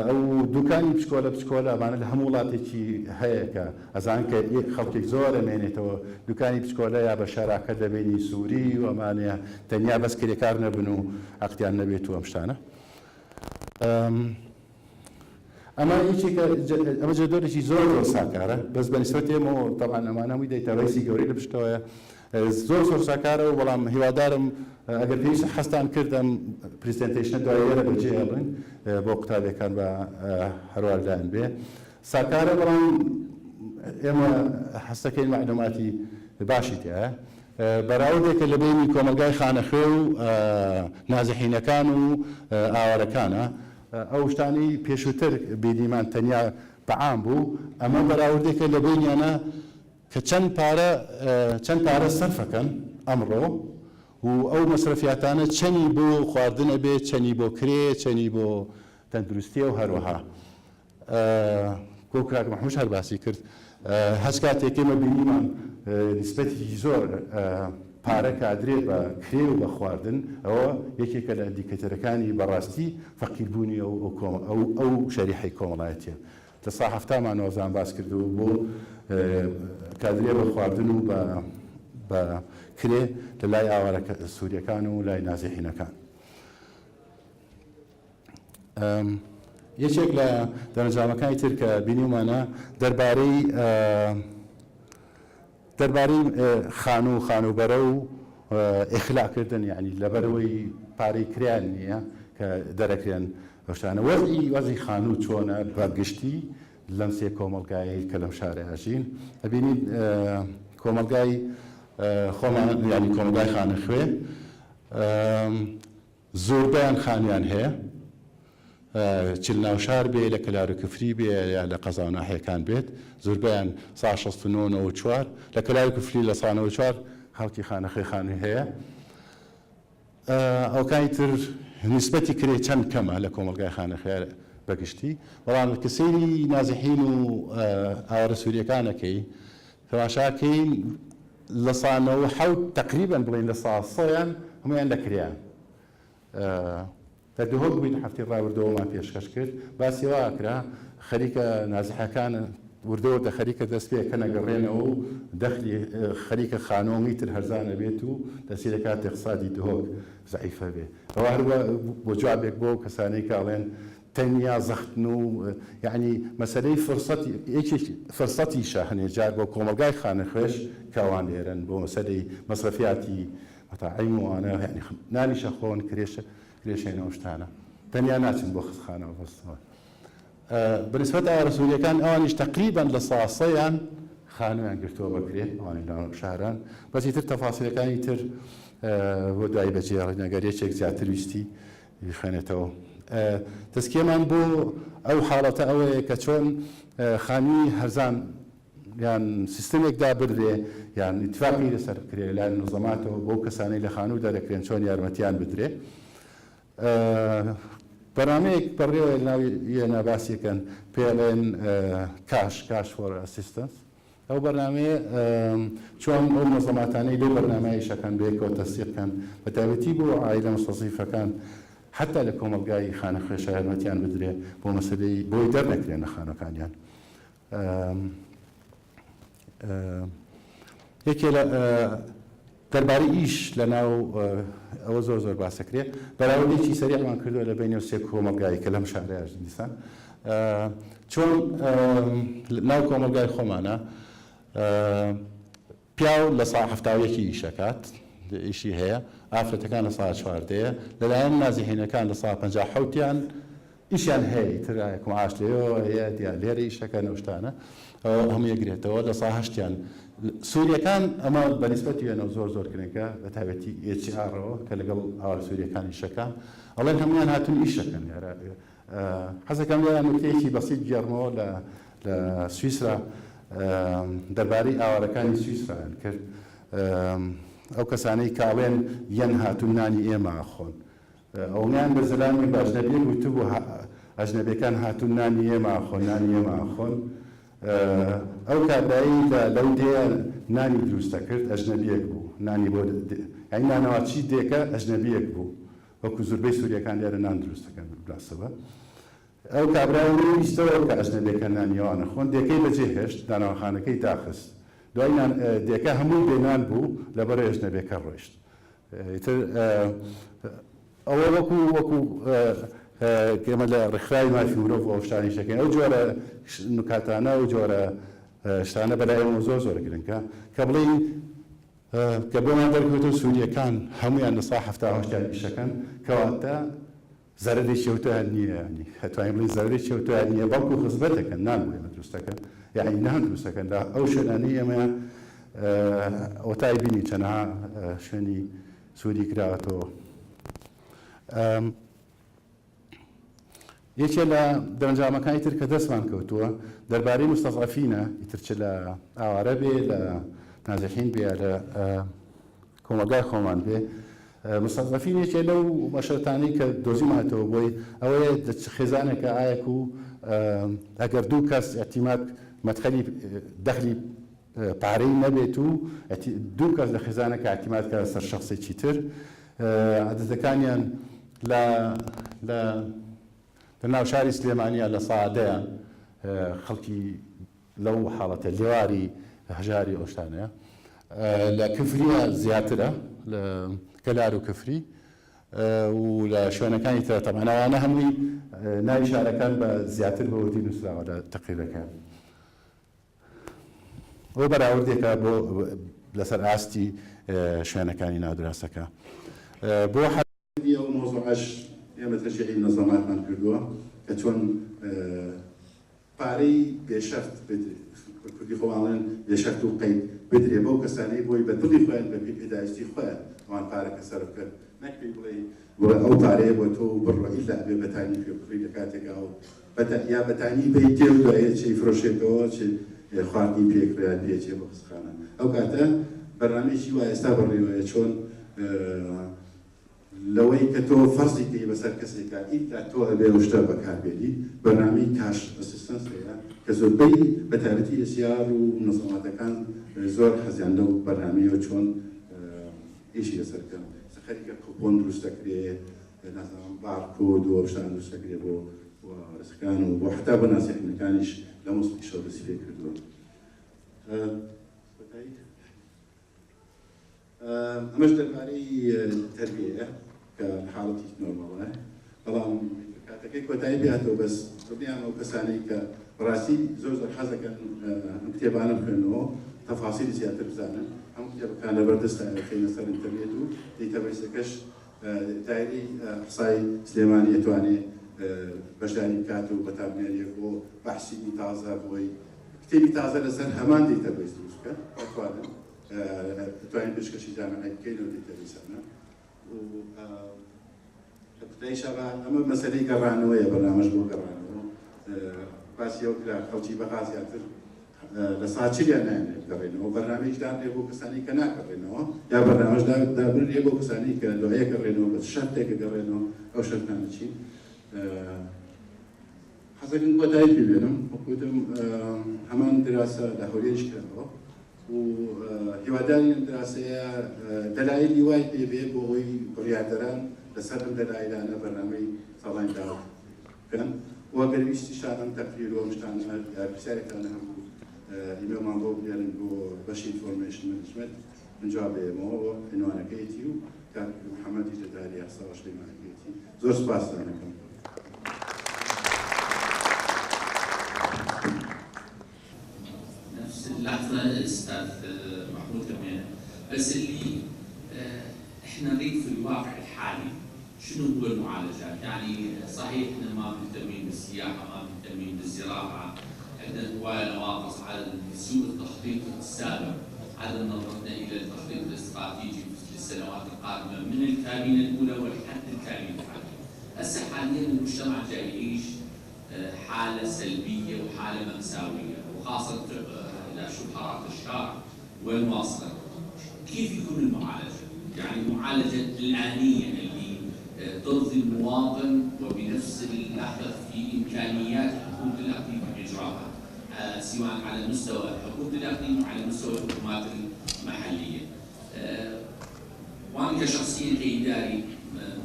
ئەو دوکانی پشکۆلە ئەمانە لە هەموو وڵاتێکی هەیە کە ئەزان کە خەڵکێک زۆر ئەمێنێتەوە دوکانی پشکۆلە یا بە شاراکە دەبێنی سووری و ئەمانەیە تەنیا بەس کرێکار نەبن و عەقدیان نەبێت و ئەم شتانە ئەمە ئەمە جێدۆرێکی زۆر ساکارە بەس بەنسبەت ئێمەوە تەبعاً ئەمانە هەمووی دەیتەڕیسی گەورەی لە پشتەوەیە زۆر ساکارە و بەڵام هیوادارم ئەگەر پێویستە حەستان کردم پریزنتیشنە دوایێرە بەجێهێڵن بۆ قوتابیەکان بە هەروەها لایەن بێ ساکارە بەڵام ئێمە حەستەکەین معلوماتی باشی تایە بەراوردێکە لە بینی کۆمەلگای خانەخوێ و نازەحینەکان و ئاوارەکانە ئەو شتانی پێشووتر بینیمان تەنیا بەعام بوو ئەمە بەراوردێکە لە بینیانە کە چەند پارە سەرفەکەن ئەمڕۆ و ئەو مەسرفیاتانە چەنی بۆ خواردنە بێت چەنی بۆ کرێ چەنی بۆ تەندروستیە و هەروەها کاک مەحموود هەر باسی کرد هەست کاتێک ئێمە بینیمان نسبەتی زۆر پارە کادرێ بە کرێ و بە خواردن ئەوە یەکێکە لە ئیندیکەتەرەکانی بەڕاستی فەقیربوونی ئەو شەریحەی کۆمەڵایەتیە لە هەفتامان وەزان باس کردو بۆ کادرێ بە خواردن و بە کرێ لە لای ئاوارە سووریەکان و لای نازەحینەکان یەکێک لە دەرەنجامەکانی تر کە بینیمانە دەربارەی خانوبەرە ئیخلاکردن یعنی لەبەرەوەی پارەی کریان نییە کە دەرەکرێن بەشتانە وەزی خانوو چۆنە بەگشتی لەم سێ کۆمەلگایی کە لەم شارە هەژین ئەبینید کۆمەلگای خۆمان ینی کۆمەلگای خانەخوێ زۆربیان خانیان هەیە چل ناوشار بێ لە کەلارکفری بێ یا لە قەزاو ناحیەکان بێت زۆربیان سا 69 لە کەلارکفری لە سانەوە 4 خەڵکی خانەخوێ خانی هەیە ئەوکانی تر نسبەتی کرێ چەند کەمە لە کۆمەلگای خانەخوێ بەگشتی بەڵام کە سەیری نازحین و ئاوارە سووریەکانەکەی تەماشاکەین لە سانەوە حەوت تقریبا بڵین لە ساسەیان هەمویان لەکریان دەهۆک بووین هەفتەی ڕابردەوەمان پێشکەش کرد باسی واکرا خەریکە نازحەکان وردەوە خەریکە دەست پێ کە نەگەڕێنەوە و دەخلی خەریکە خانۆمی تر هەرزانە بێت و دەستی لە کاتی اقتصادی دهۆک زعیفە بێ ئەوە هەروە بۆ جوابێک بۆ کەسانەی کاڵێن تەنیا زەختن و یعنی مەسەلەی فرسەتیشە هەنێ جار بۆ کۆمەلگای خانەخوێش کاوان لێرن بۆ مەسەلەی مەصرفیاتی مەتاعیم وانە یعنی نانیشە خۆن کرێشێنەوە شتانە تەنیا ناچن بۆ خزخانەوە بەستەوە بنسبەت ئاوارە سووریەکان ئەوانیش تقریبا لە ساسەیان خانویان گرتووە بەکرێ ئەوانی ناو شاران بەسی تر تەفاسیلەکانی تر بۆ دوای بەجێ ڕێنەگەریەکێک زیاتر ویستی خوێنێتەوە تەسکێمان بۆ ئەو حاڵەتە ئەوەیە کە چۆن خانووی هەرزان یان سیستمێکدا بدرێ یان ئیتفاقی لەسەر کرێ لای نظاماتەوە بۆ کەسانەی لە خانوو دەرەکرێن چۆن یارمەتیان بدرێ بەنامەیەک بەڕێوە ناوی ناباسیەکەن پێڵێن کاش فۆر ئەسیستەنس ئەو بەرنامەیە چۆن ئەو نظاماتانەی لێ بەرنامایشەکان بێکەوە تەسیقکەن بە تایبەتی بۆ عایلە مستەزیفەکان حتا لە کۆمەلگای خانەخوێش یارمەتیان بدرێ بۆ مەسەلەی بۆی دەرنەکرێن لە خانەکانیان یەکێ لە دەربارەی ئیش لە ناو ئەوە زۆر باسەکرێ بەراوردێکی سەریعمان کردووە لە بینەوە سێ کۆمەلگای کە لەم شارەیە دیسان چۆن ناو کۆمەلگای خۆمانە پیاو لە سا 71 ئیشەکات ئیشی هەیە ئافرەتەکان لە سا 14 لەلایەن نازیحینەکان لە سا 57یان ئیشیان هەیە ترایەکم ئاش لێەوە هەیە دیان لێرە ئیشەکە نەوشتانە هەموو یەکرێتەوە لە سا 8یان سووریەکان ئەمە بەنسبەت وێنەوە زۆر کرێنکە بە تایبەتی ئێچیارەوە کە لەگەڵ ئاوارە سووریەکانی ئیشەکان ئەڵێن هەمویان هاتون ئیشەکەن حەزەکەم لێیان نوکتەیەکی بەسیط گێڕمەوە لە سویسرا دەربارەی ئاوارەکانی سویسرایان کرد ئەو کەسانەی کاڵێن یەن هاتون نانی ئێمە خۆن ئەومیان بە زەلامی بەژنەبی وتبوو ئەژنەبیەکان هاتون نانی ئێمە خۆن نانی ئێمە خۆن ئەو کابرایی لەو دێ نانی دروستە کرد ئەژنەبیەک بوو نانی بۆ یعنی نانەوەچی دێکە ئەژنەبیەک بوو وەکو زۆربەی سووریەکان لێرە نان دروستەکەن بلاسەوە ئەو کابرای ویستەوە کە ئەژنەبیەکە نانیوانە خۆن دێکەی بەجێ هێشت داناوەخانەکەی داخست دوای دێکە هەموو بێنان بوو لەبەر ئەژنەبیەکە ڕۆیشت ئەوە وەکو ئێمە لە ڕێکخراوی مافی مرۆڤ ئەو شتانی شەکەین ئەو جۆرە نکاتانە و جۆرە شتانە بەلایەوە زۆر گرنگە کە بڵین کە بۆمان دەرکەوتە سووریەکان هەمویان لە سا 78 ئیشەکەن کەواتە زەرەرێکی ئەوتیان نییە ینی هەتوانین بڵین زەرەرێکی ئەوتیان نییە بەڵکو خزمەتەکەن نان بۆ ئێمە دروستەکەن یعنی نان دروستەکەن لە ئەو شوێنانەی ئێمە ئۆتای بینی چەنەها شوێنی سووری کراوەتەوە یەکێ لە دەرەنجامەکانی تر کە دەستمان کەوتووە دەربارەی مستەضعەفینە ئیتر چ لە ئاوارە بێ لە نازحین بێ لە کۆمەلگای خۆمان بێ مستەضعەفین یەکێ لەو مەشەتانەی کە دۆزیماتەوە بۆی ئەوەیە خێزانێکە ئایەک و ئەگەر دوو کەس ئەحتیمال مەدخەلی دەخلی پارەی نەبێت و دوو کەس لە خێزانەکە ئەحتیمال کە سەر شەخصێکی تر عادەتەکانیان لە ناو شاری سلێمانیە لە سەعادەیە خەڵکی لەو حاڵەتە لێواری هەژاری ئۆشتانەیە لە کفریە زیاترە لە کەلار و کفری و لە شوێنەکانی ترە تەمەناوانە هەمووی ناوی شارەکان بە زیاتر بە وردی نووسراوە لە تەقریرەکان ئەوە بەراوردێکە بۆ لەسەر ئاستی شوێنەکانی ناودراسەکە بۆ ئەو مۆزوعەش ئێمە تەشریعی منەظەماتمان کردووە کە چۆن پارەی بێشەرت کوردی خۆڵێن بێشەرت و قەید بدرێ بەو کەسانەی بۆی بە دڵی خۆیان بە پێداویستی خۆیان ئەوان پارەکە سەرف کرد نەک پێی بڵێ ئەو پارەیە بۆ تۆ بڕۆ ئیلا بێ بەتانی پێ بکڕی لە کاتێکا و یا بەتانی بەی تێ و دوایە چی فرۆشێتەوە چ خواردنی پێکرا بێچێ بە قسەخانە ئەو کاتە بەرنامەیەکی وایە ئێستا بڕێوەیە چۆن لەوەی کە تۆ فەرزی کەی بەسەر کەسێکا ئیتا تۆ ئەبێ شتە بەکاربێنی بەرنامەی کاش ئەسیستەنس هەیە کە زۆربەی بە تایبەتی ئێسیار و منەظەماتەکان زۆر حەزیان لەو بەرنامەیەوە چۆن ئیشی لەسەرکەن خەریکە کوپۆن دروست دەکرێ نازانم بارکۆد و شتان دروست دەکرێ بۆ ڕزەکان و بۆ حتا بە ناسیحنەکانیش لە مۆسڵی شەو دەستی پێ کردووە ئەمەش دەربارەی تەربیەیە کە حاڵەتی نۆرماڵە بەڵام کاتەکەی کۆتایی بێتەوە بەس بڵیان ئەو کەسانەی کە بەڕاستی زۆر حەز دەکەن ئەم کتێبانە بخوێنەوە تەفاسیلی زیاتر بزانن هەموو کتێبەکان لەبەردەستە خینە سەر ئینتەرنێت و دیتەبەیسەکەش دایرەی قسای سلێمانی ئەتوانێت بەشداری بکات و بەتابنێریەک بۆ بەحسینی تازە بۆی کتێبی تازە لەسەر هەمان دیتەبەیس دروست بکە ئەتوانن توانین پێشکەشی جامعەی بکەینەوە دیتەبەیسانە و قوتایشەوە ئەمە مەسەلەی گەڕانەوەیە بەرنامەش بۆ گەڕانەوە باسی ئەو کرا خەڵکی بەقا زیاتر لە ساچریان نایانێت بگەڕێنەوە بەرنامەیەش دابێ بۆ کەسانی کە ناگەڕێنەوە یا بەرنامەش دابرێ بۆ کەسانی کە دوایە گەڕێنەوە بە شەرتێکە گەڕێنەوە ئەو شەرتانە چین حەزەکەم کۆتایی پێبێنم وەکوتم هەمان دراسە لە هەولێرش کردەوە و هیواداری ئەم دراسەیە دەلایلی وای پێبێ بۆ ئەوی بڕیاردەران لەسەر ئەم دەلایلانە بەرنامەی ساڵانی داوا بکەن و گەرویستی شادەم تەقریر و ئەم شتانە پرسیارێکانە هەموو ئیمێڵمان بۆ بێنن بۆ بەشی ئینفۆرمێشن مەنیجمنت ئەنجام بێمەوە عنوانەکەیەتی و کاک محەممەدی جەداری یاساوە شلەیمانەکەیەتی زۆر سپاسدان دەکەم. نفس اللحظة الأستاذ محمود كمان بس اللي احنا نريد في الواقع الحالي شنو هو المعالجات؟ يعني صحيح احنا ما مهتمين بالسياحة ما مهتمين بالزراعة عندنا هواية نواقص على سوء التخطيط السابق عدم نظرتنا إلى التخطيط الاستراتيجي للسنوات القادمة من الكابينة الأولى ولحد الكابينة الحالية. هسه حاليا المجتمع جاي يعيش حالة سلبية وحالة مأساوية وخاصة إلى شبهات الشارع وين واصلة. كيف يكون المعالجة؟ يعني المعالجة الآنية اللي ترضي المواطن وبنفس اللحظة في إمكانيات حكومة الإقليم إجراءها سواء على مستوى حكومة الإقليم وعلى مستوى الحكومات المحلية. وأنا كشخصيا كإداري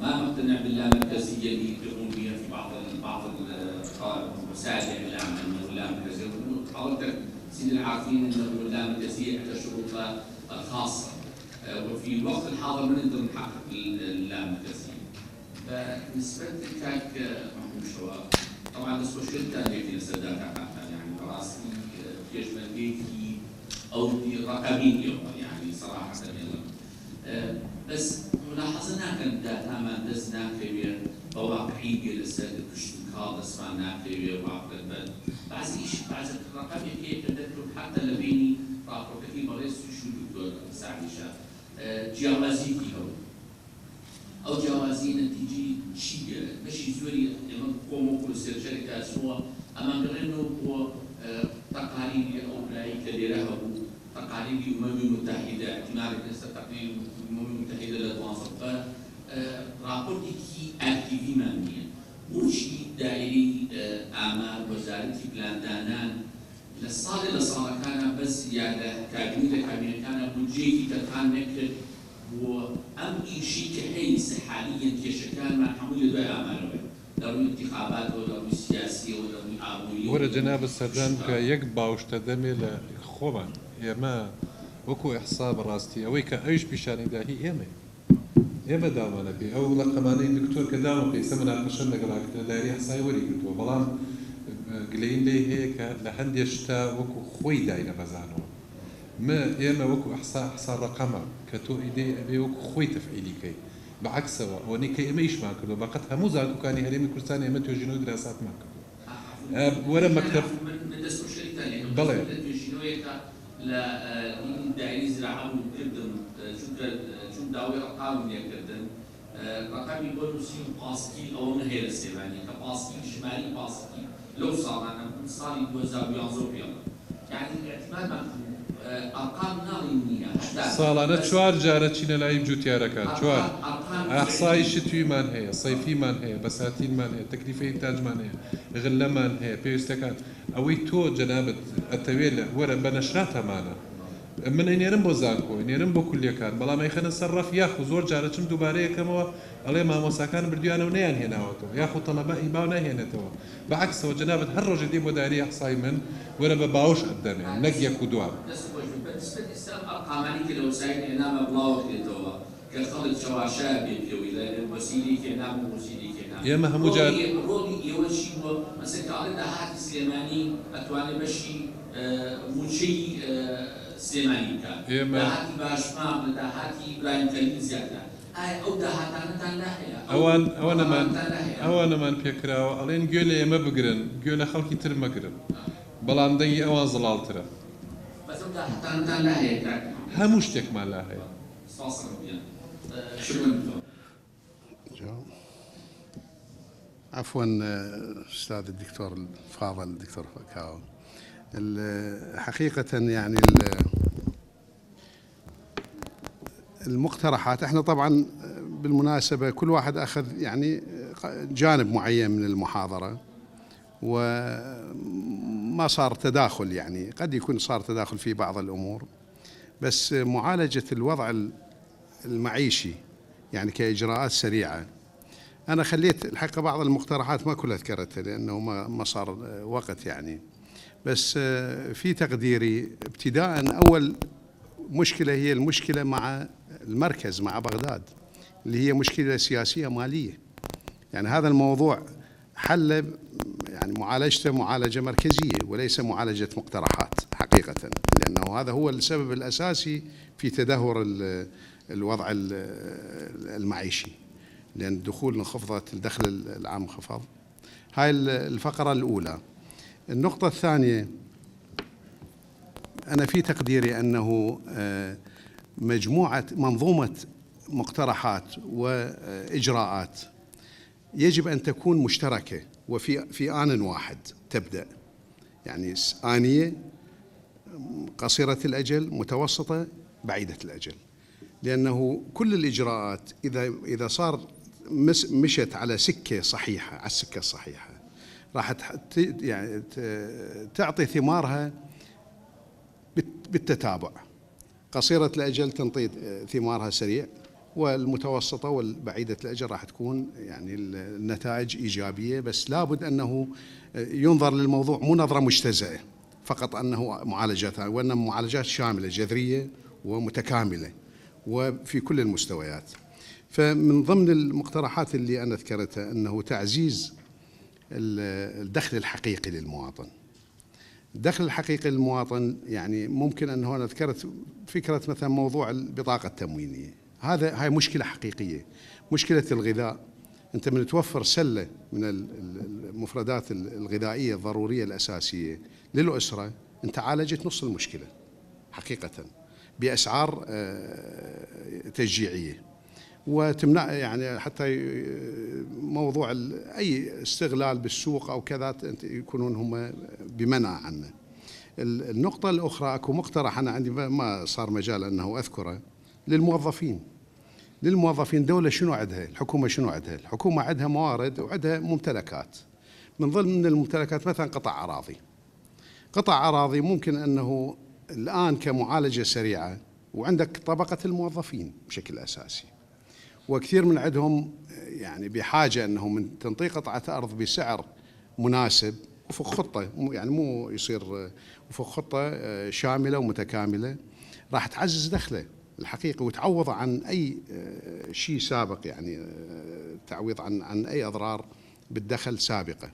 ما مقتنع باللامركزية اللي يقوم بها في بعض وسائل الإعلام أنه اللامركزية. حضرتك سيدي العارفين أنه اللامركزية عندها شروطها الخاصة وفي الوقت الحاضر ما نقدر نحقق اللامركزية. فنسبة لك محمود شواب طبعا نسبة شركة في السداد يعني براسي يجمل بيتي أو رقمين يوم يعني صراحة بس ملاحظنا كان داتا ما دزنا في بواقعية للسد كشت كاد اسمعنا في واقع البلد بعض الرقم هيك تذكر حتى لبيني راحوا كثير مريض شو دكتور سعيشة جوازي فيه أو جوازين تيجي شيء ماشي زوري لما قوموا كل شركة سوا أما قرنوا هو تقارير أو بلاي كديرها تقارير الأمم المتحدة اعتماد نسبة تقارير الأمم المتحدة للتواصل فرابورتي كي أكتيفي مامية وشي دائري أعمال وزارة بلان دانان للصالة لصالة كان بس يعني كابينة كان بودجيتي كان نكتب وأم شيء كحيس حاليا كشكال مع حمول دواء أعماله دارو انتخابات ودارو سياسية ودارو عاموية ورا جناب السردان كيك باوشتا دمي لخوبا يما وكو إحصاء براستي أويك أيش بشاني داهي إما داما نبي أو لقماني دكتور كداما في سمنا قشرنا قلاك داري إحصاء وري قلتوا بلان قلين لي هيك لحد يشتا وكو خوي داينا بزانو ما ئێمە وەکو ئەحسا ڕقەمە کە تۆ ئیدەی ئەبێ وەکو خۆی تەفعیلیکەی بەعکسەوە ئەوەی کە ئێمە ئیشمان کردو بەقەت هەموو زانکۆکانی هەرێمی کوردستان ئێمە توێژینەوەی دراساتمان کردو وەرە مەکتەب بەڵێ لە دایری زراعە کردن چون داوای ڕقام لێکردن ڕقامی بۆ نووسین پاسکیل ئەوە نەهەیە لە سێوانی کە پاسکیل ژماری پاسکیل لەو ساڵانە ساڵی 2011 یعنی احتمال ئەرقام ناڵی نییە ساڵانە 4 جارە چینە لای جوتیارەکان 4 ئەحسایشی تویمان هەیە سەیفیمان هەیە بەساتینمان هەیە تەکلیفی تاجمان هەیە غلەمان هەیە پێویستەکان ئەوەی تۆ جەنابەت ئەتەوێت لە وەرە بە نەشرات هەمانە من نێرم بۆ زانکۆ نێرم بۆ کولیەکان بەڵام خەنە سەرڕەف یاخو زۆر جارە چم دووبارەیەکەمەوە ئەڵێ مامۆساکان بردویانە و نەیان هێناوەتەوە یاخو تەڵەبە ئیباو ناهێنێتەوە بەعکسەوە جەنابەت هەر ڕۆژێ دێ بۆ داری ئەحسای من وەرە بە باوش ئەدەنێ نەک یەک و دوام ئەرقامانی کە لە وسایل هێنامە بڵاو دێتەوە کە خەڵک چاواشە بێت پێوەی لە وەسیلی هێنام و وەسیلی هێنام ئێمە هەموو جار ڕۆڵی ئێوە چی بووە مەسەکاڵی داهاتی سلێمانی ئەتوانێت بەشی موچەی سلێمانی بکات داهاتی باشمام لە داهاتی ئیبراهیم خەلیل زیاتر ئایا ئەو داهاتانتان لا هەیە ئەوانەمان پێکراوە ئەڵێن گوێ لە ئێمە بگرن گوێ لە خەڵکی تر مەگرن بەڵام دەنگی ئەوان زڵالترە هەموو شتێکمان لا هەیە عفوا استاذ الدكتور الفاضل الدكتور فكاو حقيقة يعني المقترحات احنا طبعا بالمناسبة كل واحد اخذ يعني جانب معين من المحاضرة وما صار تداخل يعني قد يكون صار تداخل في بعض الامور بس معالجة الوضع المعيشي يعني كإجراءات سريعة أنا خليت الحقيقة بعض المقترحات ما كلها ذكرتها لأنه ما صار وقت يعني بس في تقديري ابتداء أول مشكلة هي المشكلة مع المركز مع بغداد اللي هي مشكلة سياسية مالية يعني هذا الموضوع حل يعني معالجته معالجة مركزية وليس معالجة مقترحات حقيقة لأنه هذا هو السبب الأساسي في تدهور الوضع المعيشي لأن دخول انخفضت الدخل العام انخفض. هاي الفقرة الأولى. النقطة الثانية أنا في تقديري أنه منظومة مقترحات وإجراءات يجب أن تكون مشتركة وفي آن واحد تبدأ يعني آنية قصيرة الأجل متوسطة بعيدة الأجل لأنه كل الإجراءات إذا صار مشت على سكة صحيحة على السكة الصحيحة راح يعني تعطي ثمارها بالتتابع قصيرة الأجل تنطي ثمارها سريع والمتوسطة والبعيدة الأجل راح تكون يعني النتائج إيجابية بس لابد أنه ينظر للموضوع مو نظرة مجتزئة فقط أنه معالجاتها وأنها معالجات شاملة جذرية ومتكاملة وفي كل المستويات. فمن ضمن المقترحات اللي أنا ذكرتها أنه تعزيز الدخل الحقيقي للمواطن. الدخل الحقيقي للمواطن يعني ممكن أنه أنا ذكرت فكرة مثلا موضوع البطاقة التموينية هاي مشكلة حقيقية. مشكلة الغذاء أنت من توفر سلة من المفردات الغذائية الضرورية الأساسية للأسرة أنت عالجت نص المشكلة حقيقة بأسعار تشجيعية وتمنع يعني حتى موضوع أي استغلال بالسوق أو كذا يكونون هم بمنع عنه. النقطة الأخرى أكو مقترح أنا عندي ما صار مجال أنه أذكره للموظفين. دولة شنو عندها؟ الحكومة شنو عندها؟ الحكومة عندها موارد وعندها ممتلكات. من ضمن الممتلكات مثلا قطع أراضي ممكن أنه الآن كمعالجة سريعة وعندك طبقة الموظفين بشكل أساسي وكثير من عندهم يعني بحاجة أنه من تنطي قطعة أرض بسعر مناسب وفق خطة يعني مو يصير وفق خطة شاملة ومتكاملة راح تعزز دخله الحقيقي وتعوض عن أي شيء سابق يعني تعويض عن أي أضرار بالدخل سابقة.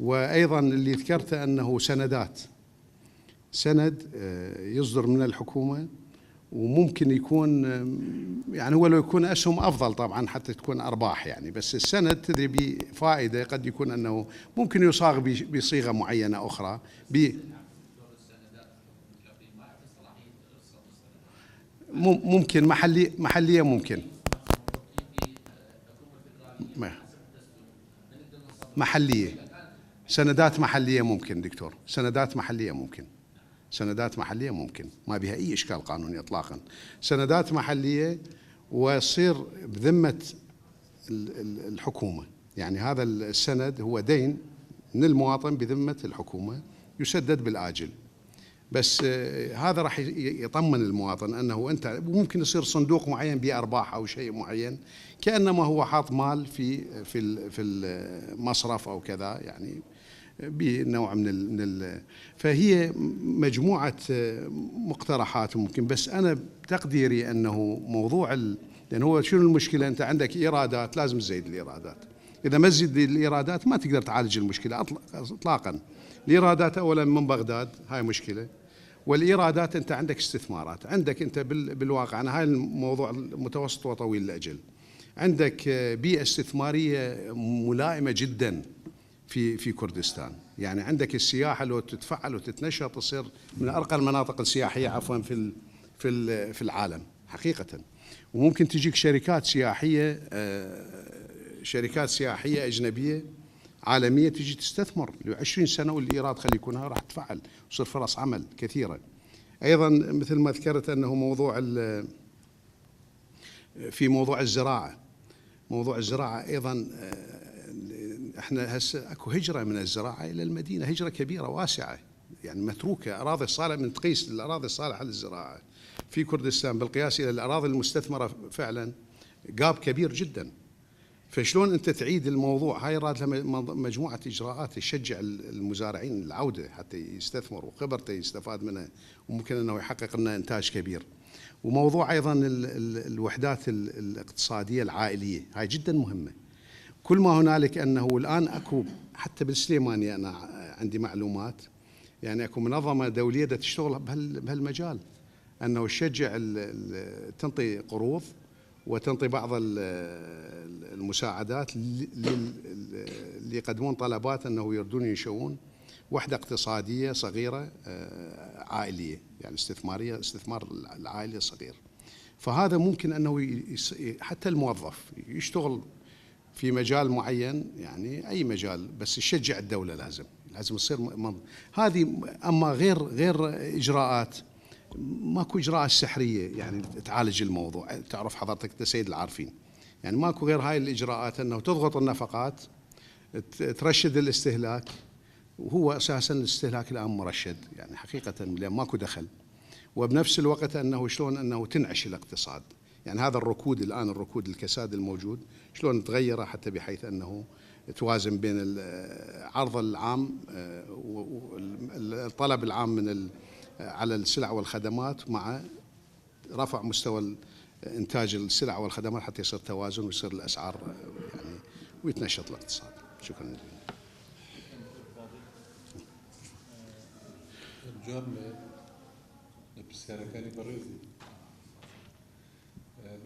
وأيضا اللي ذكرته أنه سندات سند يصدر من الحكومة، وممكن يكون يعني هو لو يكون أسهم أفضل طبعا حتى تكون أرباح يعني، بس السند تدري بفائدة قد يكون أنه ممكن يصاغ بصيغة معينة أخرى ممكن محلية ممكن محلية، سندات محلية ممكن دكتور، سندات محلية ممكن، سندات محلية ممكن ما بها أي إشكال قانوني إطلاقا، سندات محلية ويصير بذمة الحكومة، يعني هذا السند هو دين من المواطن بذمة الحكومة يسدد بالآجل، بس هذا راح يطمن المواطن أنه أنت ممكن يصير صندوق معين بأرباح أو شيء معين كأنما هو حاط مال في المصرف أو كذا يعني بنوع من فهي مجموعة مقترحات ممكن، بس أنا بتقديري أنه موضوع لأن هو شنو المشكلة؟ أنت عندك إيرادات لازم تزيد الإيرادات، إذا ما تزيد الإيرادات ما تقدر تعالج المشكلة إطلاقا. الإيرادات أولا من بغداد هاي مشكلة، والإيرادات أنت عندك استثمارات، عندك أنت بالواقع أنا هاي الموضوع متوسط وطويل الأجل، عندك بيئة استثمارية ملائمة جدا في كردستان، يعني عندك السياحة لو تتفعل وتتنشط تصير من أرقى المناطق السياحية عفوا في العالم حقيقة، وممكن تجيك شركات سياحية أجنبية عالمية تجي تستثمر ل20 سنة والإيراد خلي يكونها راح تفعل وتصير فرص عمل كثيرة. أيضا مثل ما ذكرت أنه في موضوع الزراعة، موضوع الزراعة أيضا احنا هسه اكو هجرة من الزراعة إلى المدينة، هجرة كبيرة واسعة يعني متروكة، أراضي صالحة من تقيس الأراضي الصالحة للزراعة في كردستان بالقياس إلى الأراضي المستثمرة فعلا جاب كبير جدا. فشلون أنت تعيد الموضوع؟ هاي راد لها مجموعة إجراءات تشجع المزارعين العودة حتى يستثمروا وخبرته يستفاد منها، وممكن أنه يحقق لنا إنتاج كبير. وموضوع أيضا الوحدات الاقتصادية العائلية هاي جدا مهمة. كل ما هنالك أنه الآن أكو حتى بالسليمانية أنا عندي معلومات يعني أكو منظمة دولية تشتغل بهالمجال، أنه تشجع تنطي قروض وتنطي بعض المساعدات اللي يقدمون طلبات أنه يردون ينشؤون وحدة اقتصادية صغيرة عائلية يعني استثمارية، استثمار العائلي الصغير. فهذا ممكن أنه حتى الموظف يشتغل في مجال معين يعني أي مجال، بس يشجع الدولة لازم يصير هذه. أما غير إجراءات ماكو إجراءات سحرية يعني تعالج الموضوع، تعرف حضرتك أنت سيد العارفين يعني ماكو غير هاي الإجراءات أنه تضغط النفقات ترشد الاستهلاك، وهو أساسا الاستهلاك الآن مرشد يعني حقيقة لأن ماكو دخل، وبنفس الوقت أنه شلون أنه تنعش الاقتصاد يعني هذا الركود الآن الركود الكساد الموجود شلون تغيره حتى بحيث أنه توازن بين العرض العام والطلب العام على السلع والخدمات مع رفع مستوى إنتاج السلع والخدمات حتى يصير توازن ويصير الأسعار يعني ويتنشط الاقتصاد. شكرا جزيلا. الجواب بسيارة برزي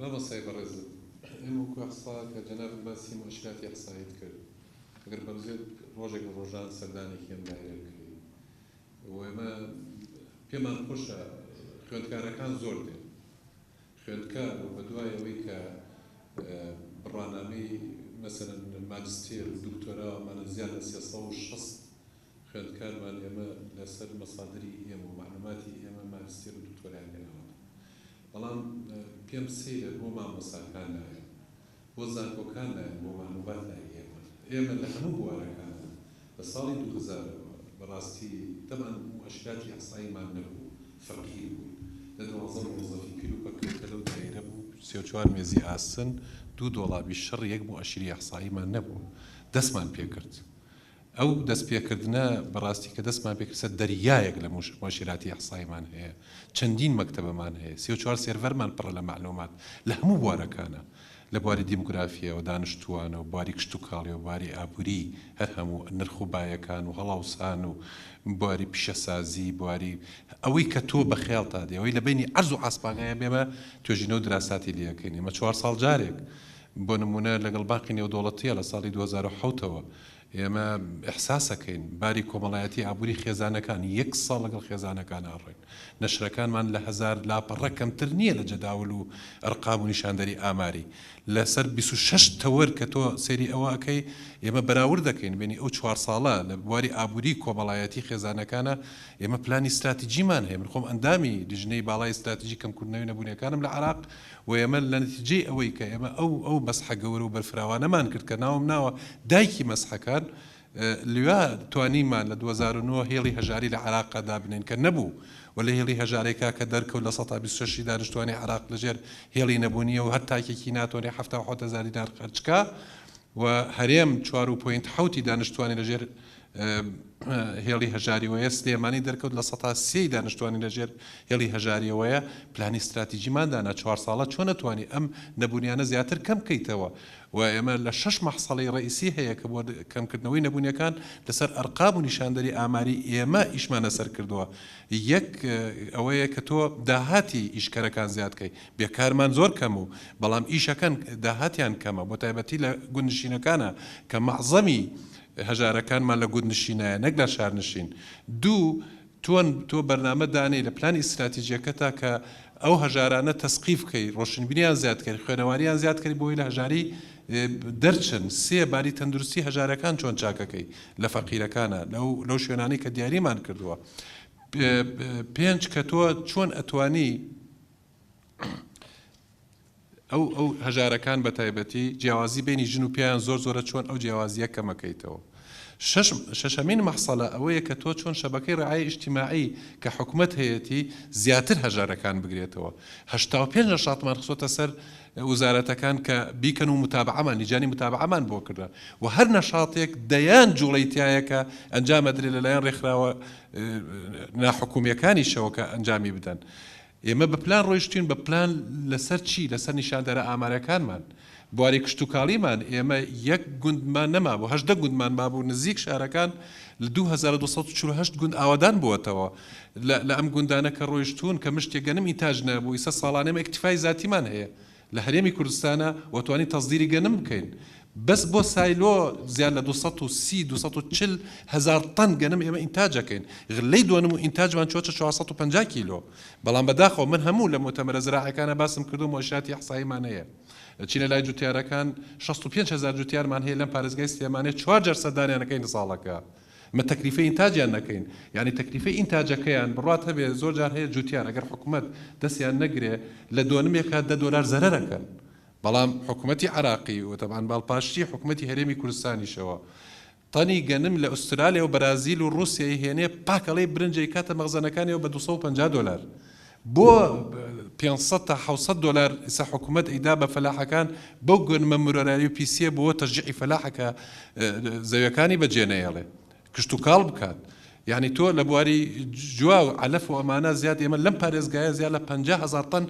ما مصاي برزي إمكو إحصاء كجناب الماسي مؤشرات إحصائية كل أقرب برزي روجك الروجان سرداني كيان داير كري وما بما نخش خوێندکارەکان كان زور دين خوێندکار وبدوايا ويكا برنامج مثلا ماجستير ودكتوراه من زيادة سياسة وشخص خوێندکار من إما لسر مصادري إما ومعلوماتي إما ماجستير ودكتوراه عندنا بەڵام پێم سەیرە بۆ مامۆستاکان نایە بۆ زانکۆکان نایە بۆ مانوبات نایە ئێمە لە هەموو بوارەکانە بە ساڵی 2000 بەڕاستی تەمان مؤشراتی ئەحساییمان نەبوو فەقیر بوو لە 12 مۆزەفی پیرۆکەکە لەو دایرە بوو 34 مێزی ئاسن $2 شەڕ یەک مؤشری ئەحساییمان نەبوو دەستمان پێکرد ئەو دەستپێکردنە بەڕاستی کە دەستمان پێکرد سەر دەریایەک لە مؤشراتی ئەحساییمان هەیە چەندین مەکتەبەمان هەیە 34 سێڤەرمان پڕە لە معلومات لە هەموو بوارەکانە لە بواری دیموگرافیەوە دانیشتووانە و بواری کشت و کاڵی و بواری ئابووری هەر هەموو نرخ و بایەکان و هەڵاوسان و بواری پیشەسازی بواری ئەوەی کە تۆ بە خێڵ تا دێ ئەوەی لە بینی ئەرز و ئاسپاگایە بێمە توێژینە و دراساتی لەکەین ئێمە 4 ساڵ جارێک بۆ نمونە لەگەڵ باقی نێودوڵەتیە لە ساڵی 2007ەوە ئێمە ئەحساسەکەین باری کۆمەڵایەتی ئابووری خێزانەکان 1 ساڵ لەگەڵ خێزانەکان ئاڕێن نەشرەکانمان لە 1000 لاپەڕە کەمتر نییە لە جەداول و ئەرقام و نیشاندەری ئاماری لەسەر 26 تەوەر کە تۆ سێری ئەوە ئەەکەی ئێمە بەراورد دەکەین بینی ئەو 4 ساڵە لە بواری ئابووری کۆمەڵایەتی خێزانەکانە ئێمە پلانی استراتیجیمان هەیە من خۆم ئەندامی لیژنەی باڵای استراتیژی کەمکردنەوەی نەبوونیەکانم لە عێراق و ئێمە لە نەتیجەی ئەوەی کە ئێمە ئەو مەسحە گەورە و بەرفراوانەمان کرد کە ناوم ناوە دایکی مەسحەکان لێوا توانیمان لە 2009 هێڵی هەژاری لە عێراقا دابنین کە نەبوو و لە هێڵی هەژارێکا کە دەرکەوت لە 126 دانیشتوانی عێراق لەژێر هێڵی نەبوونیە و هەر تاکێکی ناتوانێ 7,000 دینار خەرجکا و هەرێم 4.7 دانیشتوانی لەژێر هێڵی هەژاریەوەیە سلێمانی دەرکەوت لە 130 دانیشتوانی لەژێر هێڵی هەژاریەوەیە پلانی استراتیژیماندانا 4 ساڵە چۆن نەتوانی ئەم نەبوونیانە زیاتر کەم بکەیتەوە و ئێمە لە 6 مەحسەڵەی ڕئیسی هەیە کە بۆ کەمکردنەوەی نەبوونیەکان لەسەر ئەرقام و نیشاندەری ئاماری ئێمە ئیشمانە سەر کردووە یەک ئەوەیە کە تۆ داهاتی ئیشکەرەکان زیادکەی بێکارمان زۆر کەم و بەڵام ئیشەکان داهاتیان کەمە بۆ تایبەتی لە گوندنشینەکانە کە مەعزەمی هەژارەکانمان لە گوندنشینایە نەک لە شارنشین دوو تۆ بەرنامە دانەی لە پلانی استراتیژیەکەتا کە ئەو هەژارانە تەسقیف بکەی ڕۆشنبینیان زیادکەی خوێنەواریان زیادکەی بۆی لە هەژاری دەرچن سێ باری تەندروستی هەژارەکان چۆن چاکەکەی لە فەقیرەکانە لەو شوێنانی کە دیاریمان کردووە 5 کە تۆ چۆن ئەتوانی ئەو هەژارەکان بە تایبەتی جیاوازی بینی ژن و پیان زۆر زۆرە چۆن ئەو جیاوازیە کەمەکەیتەوە شەشەمین مەحسەڵە ئەوەیە کە تۆ چۆن شەبەکەی ڕعای ئیجتیماعی کە حکومەت هەیەتی زیاتر هەژارەکان بگرێتەوە 85 نەشاتمان خسۆتە سەر وزارەتەکان کە بیکەن و متابعەمان لیجانی متابعەمان بۆ کردن و هەر نەشاتێک دەیان جوڵەی تایە کە ئەنجامەدرێت لەلایەن ڕێکخراوە ناحکومیەکانیشەوە کە ئەنجامی بدەن ئێمە بە پلان ڕۆیشتین بە پلان لەسەر چی لەسەر نیشاندەرە ئامارەکانمان بواری کشت و کاڵیمان ئێمە یەک گوندمان نەما بوو 8 گوندمان مابوو نزیک شارەکان لە 2248 گوند ئاوادان بووەتەوە لە ئەم گوندانە کە ڕۆیشتون کە مشتێگەنم ئیتاژ نەبوو ئیسە ساڵانێمە ئەکتیفای زیاتیمان هەیە لە هەرێمی کوردستانە وەتوانی تەزدیری گەنم بکەین بەس بۆ سایلۆ زیاد لە 240 هزار تەن گەنم ئێمە ئینتاجەکەین غلەی دووەنم و ئینتاجمان چۆچە 450 کیلۆ بەڵام بەداخەوە من هەموو لە مؤتەمەرە زراعەکانە باسم کردو مۆشاتی ئەحساییمان هەیە چینە لای جوتیارەکان 65,000 جوتیارمان هەیە لەم پارێزگای سلێمانێ 4 سەردانیانەکەین لە ساڵەکە مە تەکلیفەی ئینتاجیان نەکەین یعنی تەکلیفەی ئینتاجەکەیان بڕات هەبێ زۆر جار هەیە جوتیار ئەگەر حکوومەت دەستیان نەگرێ لە دووەنمێکە $10 زەرەرەکەن بەڵام حکوومەتی عراقی و تەبان باڵپاشتی حکوومەتی هەرێمی کوردستانیشەوە تەنی گەنم لە ئوسترالیا و بەرازیل و رووسیای هێنێ پاکەڵەی برنجەی کاتە مەغزەنەکانیەوە بە $250 بۆ $500 تا $700 ئێستا حکوومەت ئیدا بە فەلاحەکان بەو گەنمە مرۆرایی و پیسیە بۆ تەشجیعی فەلاحەکە زەویەکانی بەجێنەیەڵێ کشت و کاڵ بکات یعنی تۆ لە بواری جوا و علەف و ئەمانە زیاد ئێمە لەم پارێزگایە زیاد لە 50,000 تەن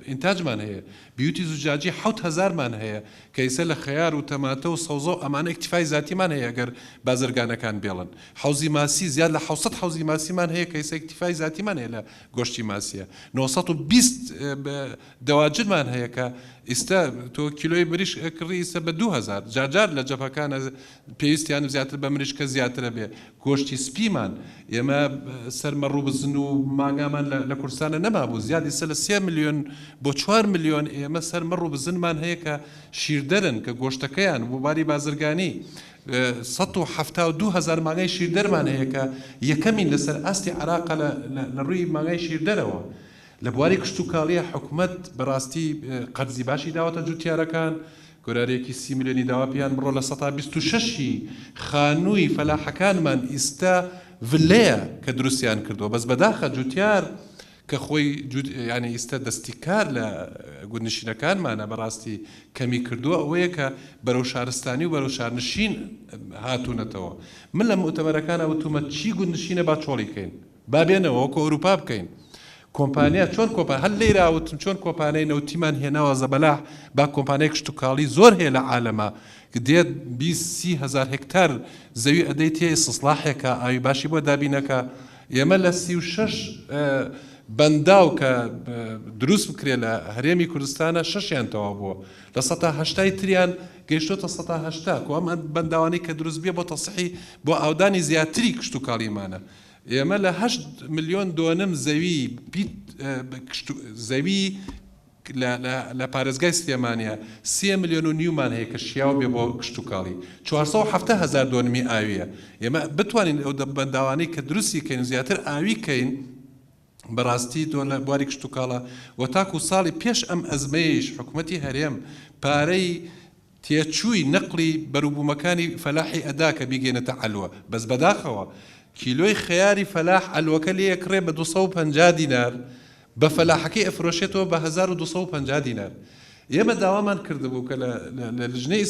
ئینتاجمان هەیە بیوتی زوجاجی 7,000مان هەیە کە ئیسە لە خەیار و تەماتە و سەوزە و ئەمانە ئەکتیفای زیاتیمان هەیە ئەگەر بازرگانەکان بێڵن حوزی ماسی زیاد لە 700 حوزی ماسیمان هەیە کە ئیسە ئەکتیفای زیاتیمان هەیە لە گۆشتی ماسیە 920 دەواجرمان هەیە کە ئێستا تۆ کیلۆی مریش کڕی ئێستا بە 2,000 جارجار لە جەپەکانە پێویستیان زیاتر بە مریشکە زیاترە بێ گۆشتی سپیمان ئێمە سەرمە ڕووبزن و ماگامان لە کوردستانە نەمابوو زیاد ئێستا لە 3 میلیۆن بۆ 4 میلیۆن ئێمە سەرمە ڕووبزنمان هەیە کە شیردەرن کە گۆشتەکەیان بۆ باری بازرگانی 172,000 ماگای شیردەرمان هەیە کە یەکەمین لەسەر ئاستی عراقە لە ڕووی ماگای شیردەرەوە لە بواری کشت و کاڵیە حکوومەت بەڕاستی قەرزی باشی داوەتە جوتیارەکان گۆرارێکی 30 میلیۆنی داوا پیان بڕۆ لە 126 خانووی فەلاحەکانمان ئیستا ڤلەیە کە دروستیان کردووە بەس بەداخە جوتیار کە خۆی ینی ئیستا دەستی کار لە گوندنشینەکانمانە بەڕاستی کەمی کردووە ئەوەیە کە بەرەو شارستانی و بەرەو شارنشین هاتوونەتەوە من لە مؤتەمەرەکانە وتومە چی گوندنشینە با چۆڵی بکەین با بێنەوە وەکو ئەوروپا بکەین کۆمپانیا چۆن کۆمپان هەر لێراوتم چۆن کۆمپانیای نەوتیمان هێناوە زەبەلاح با کۆمپانیای کشتتوکاڵی زۆر هەیە لە عالەمە دێت 20-30 هزار هکتار زەوی ئەدەی تێ ئیستصلاحێکە ئاوی باشی بۆ دابینەکە ئێمە لە 36 بەنداو کە دروست بکرێت لە هەرێمی کوردستانە 6یان تەواو بووە لە 180 تریان گەیشتۆتە 180 ئەم بەنداوانەی کە دروست بێ بۆ تەسیحی بۆ ئاودانی زیاتری کشتتوکاڵیمانە ئێمە لە 8 ملیۆن دۆنم زەوی لە پارێزگای سلێمانیە 3 ملیۆن و نیومان هەیە کە شیاو بێ بۆ کشتتوکاڵی 470 هزار دۆنمی ئاویە ئێمە بتوانین ئەو بەنداوانەی کە دروستی کەین زیاتر ئاوی کەین بەڕاستی تۆ لە بواری کشتتوکاڵە و تاکو ساڵی پێش ئەم ئەزمەیش حکوومەتی هەرێم پارەی تێچووی نەقلی بەروبوومەکانی فەلاحی ئەدا کە بیگەێنێتە عەلوە بەس بەداخەوە کیلۆی خەیاری فەلاح عەلوەکە لێ یەکڕێ بە 250 دینار بە فەلاحەکەی ئەفرۆشێتەوە بە 1250 دینار ئێمە داوامان کردبوو کە لە لژنەی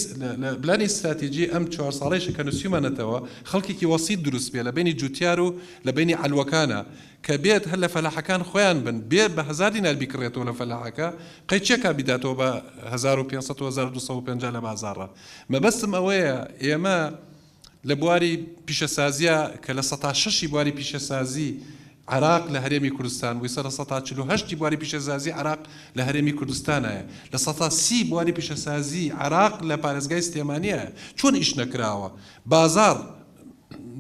بلانی استراتیجی ئەم 4 ساڵەیش کە نووسیمانەتەوە خەڵکێکی وەسیط دروست بێ لە بینی جوتیار و لە بینی عەلوەکانە کە بێت هەر لە فەلاحەکان خۆیان بن بێ بە 1000 دینار بیکڕێتەوە لە فەلاحەکە قەیچێکا بیداتەوە بە 1500 و 1250 لە بازاڕە مەبەستم ئەوەیە ئێمە لە بواری پیشەسازیە کە لە 106 بواری پیشەسازی عراق لە هەرێمی کوردستان بووی سەر 148 بواری پیشەسازی عراق لە هەرێمی کوردستانایە لە 130 بواری پیشەسازی عراق لە پارێزگای سلێمانیە چۆن ئیش نەکراوە بازار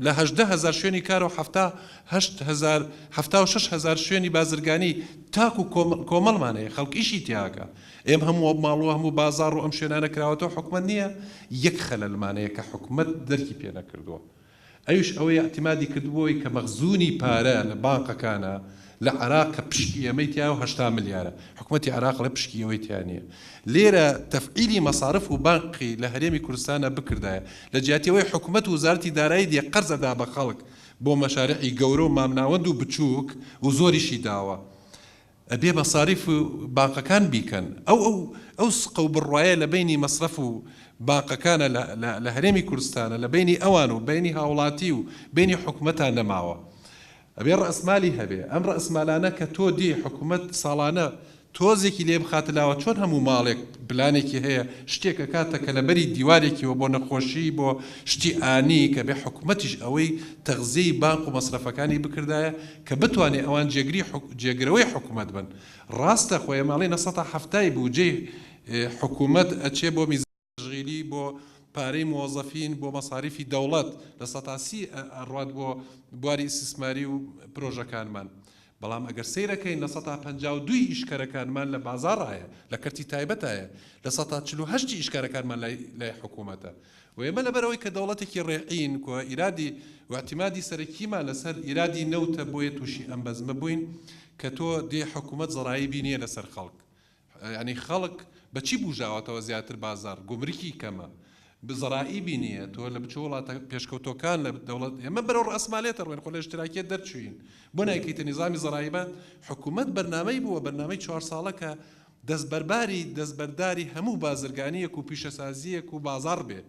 لە 18,000 شوێنی کار و 76,000 شوێنی بازرگانی تاکو کۆمەڵمانەیە خەڵک ئیشی تیاکە ئێم هەموو ماڵوە هەموو بازار و ئەم شوێنانە کراوەتەوە حکومەت نییە یەک خەلەلمانەیە کە حکومەت دەرکی پێ نەکردووە ئەوش ئەوەی اعتیمادی کردبووی کە مەخزوونی پارە لە بانقەکانە لە عراق کە پشکی ئەمەی تیا و 80 ملیارە حکومەتی عراق لە پشکی ئەوەی تیانە لێرە تەفعیلی مەصارف و بانقی لە هەرێمی کوردستانە بکردایە لە جیاتیەوەی حکومەت و وزارەتی دارایی دی قەرزەدا بە خەڵک بۆ مەشارعی گەورە و مامناوەند و بچووک و زۆریشی داوە ئەبێ مەصاریف و بانقەکان بیکەن ئەو سقە و بڕواایە لە بینی مەصرف و باقەکانە لە هەرێمی کوردستانە لە بینی ئەوان و بینی هاوڵاتی و بینی حکومەتان نەماوە ئەبێ ڕەسمالی هەبێ ئەم ڕەسمالانە کە تۆ دی حکومەت ساڵانە تۆزێکی لێ بخاتلاوە چۆن هەموو ماڵێک پلانێکی هەیە شتێکە کاتە کە لەبەری دیوارێکیەوە بۆ نەخۆشی بۆ شتی ئانی کە بێ حکومەتیش ئەوەی تەغزیی بانق و مەصرفەکانی بکردایە کە بتوانێت ئەوان جێگرەوەی حکومەت بن ڕاستە خۆی ماڵی 170 بوجێ حکومەت ئەچێ بۆ میزانشغیلی بۆ پارەی موظفین بۆ مەصاریفی دەوڵەت لە 130 ئەڕوات بۆ بواری استثماری و پرۆژەکانمان بەڵام ئەگەر سەیرەکەین لە 152 ئیشکارەکانمان لە بازاڕایە لە کەرتی تایبەتایە لە 148 ئیشکارەکانمان لای حکوومەتە و ئێمە لەبەرەوەی کە دەوڵەتێکی ڕێعین کە ئیرادی و اعتیمادی سەرەکیمان لەسەر ئیرادی نەوتە بۆیە تووشی ئەم بەزمە بووین کە تۆ دێ حکوومەت زەڕایی بینیە لەسەر خەڵک ینی خەڵک بەچی بوژاوەتەوە زیاتر بازار گومرکی کەمە بزەڕایی بینیە تۆ لە بچ وڵاتە پێشکەوتۆکان لە دەوڵەت ئێمە بەرەو ڕەسمالێتە ڕوێن خۆ لە اشتراکیت دەرچوین بۆ نایکەیتە نیزامی زەڕاییبان حکوومەت بەرنامەی بووە بەرنامەی 4 ساڵەکە دەستبەرداری هەموو بازرگانیەک و پیشەسازیەک و بازار بێ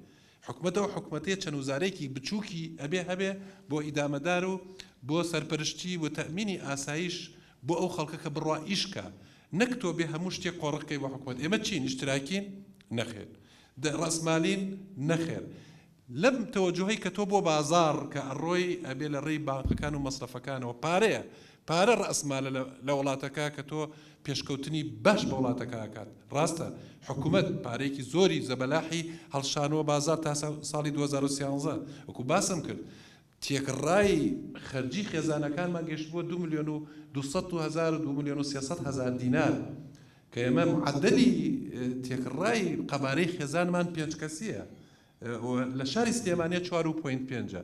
حکوومەتەوە حکوومەتەیە چەند وزارێکی بچووکی هەبێ بۆ ئیدامەدار و بۆ سەرپەرشتی و تەمینی ئاسایش بۆ ئەو خەڵکە کە بڕوا ئیشکە نەک تۆ بێ هەموو شتێک قۆڕەکەی بۆ حکوومەت ئێمە چین اشتراکین نەخێر ڕەسمالین نەخێر لەم تەوەجوهەی کە تۆ بۆ بازار کە ئەڕۆی ئەبێ لە ڕێی بانقەکان و مەصرفەکانەوە پارە ڕەسمالە لە وڵاتەکە کە تۆ پێشکەوتنی باش بە وڵاتەکە ئاکات ڕاستە حکوومەت پارەیەکی زۆری زەبەلاحی هەڵشانەوە بازار تا ساڵی 2013 وەکو باسم کرد تێکڕای خەرجی خێزانەکانمان گەشت بۆ 2,200,000 دینار کە ئێمە معدەلی تێکڕای قەبارەی خێزانمان 5 کەسیە لە شاری سلێمانیە 4.5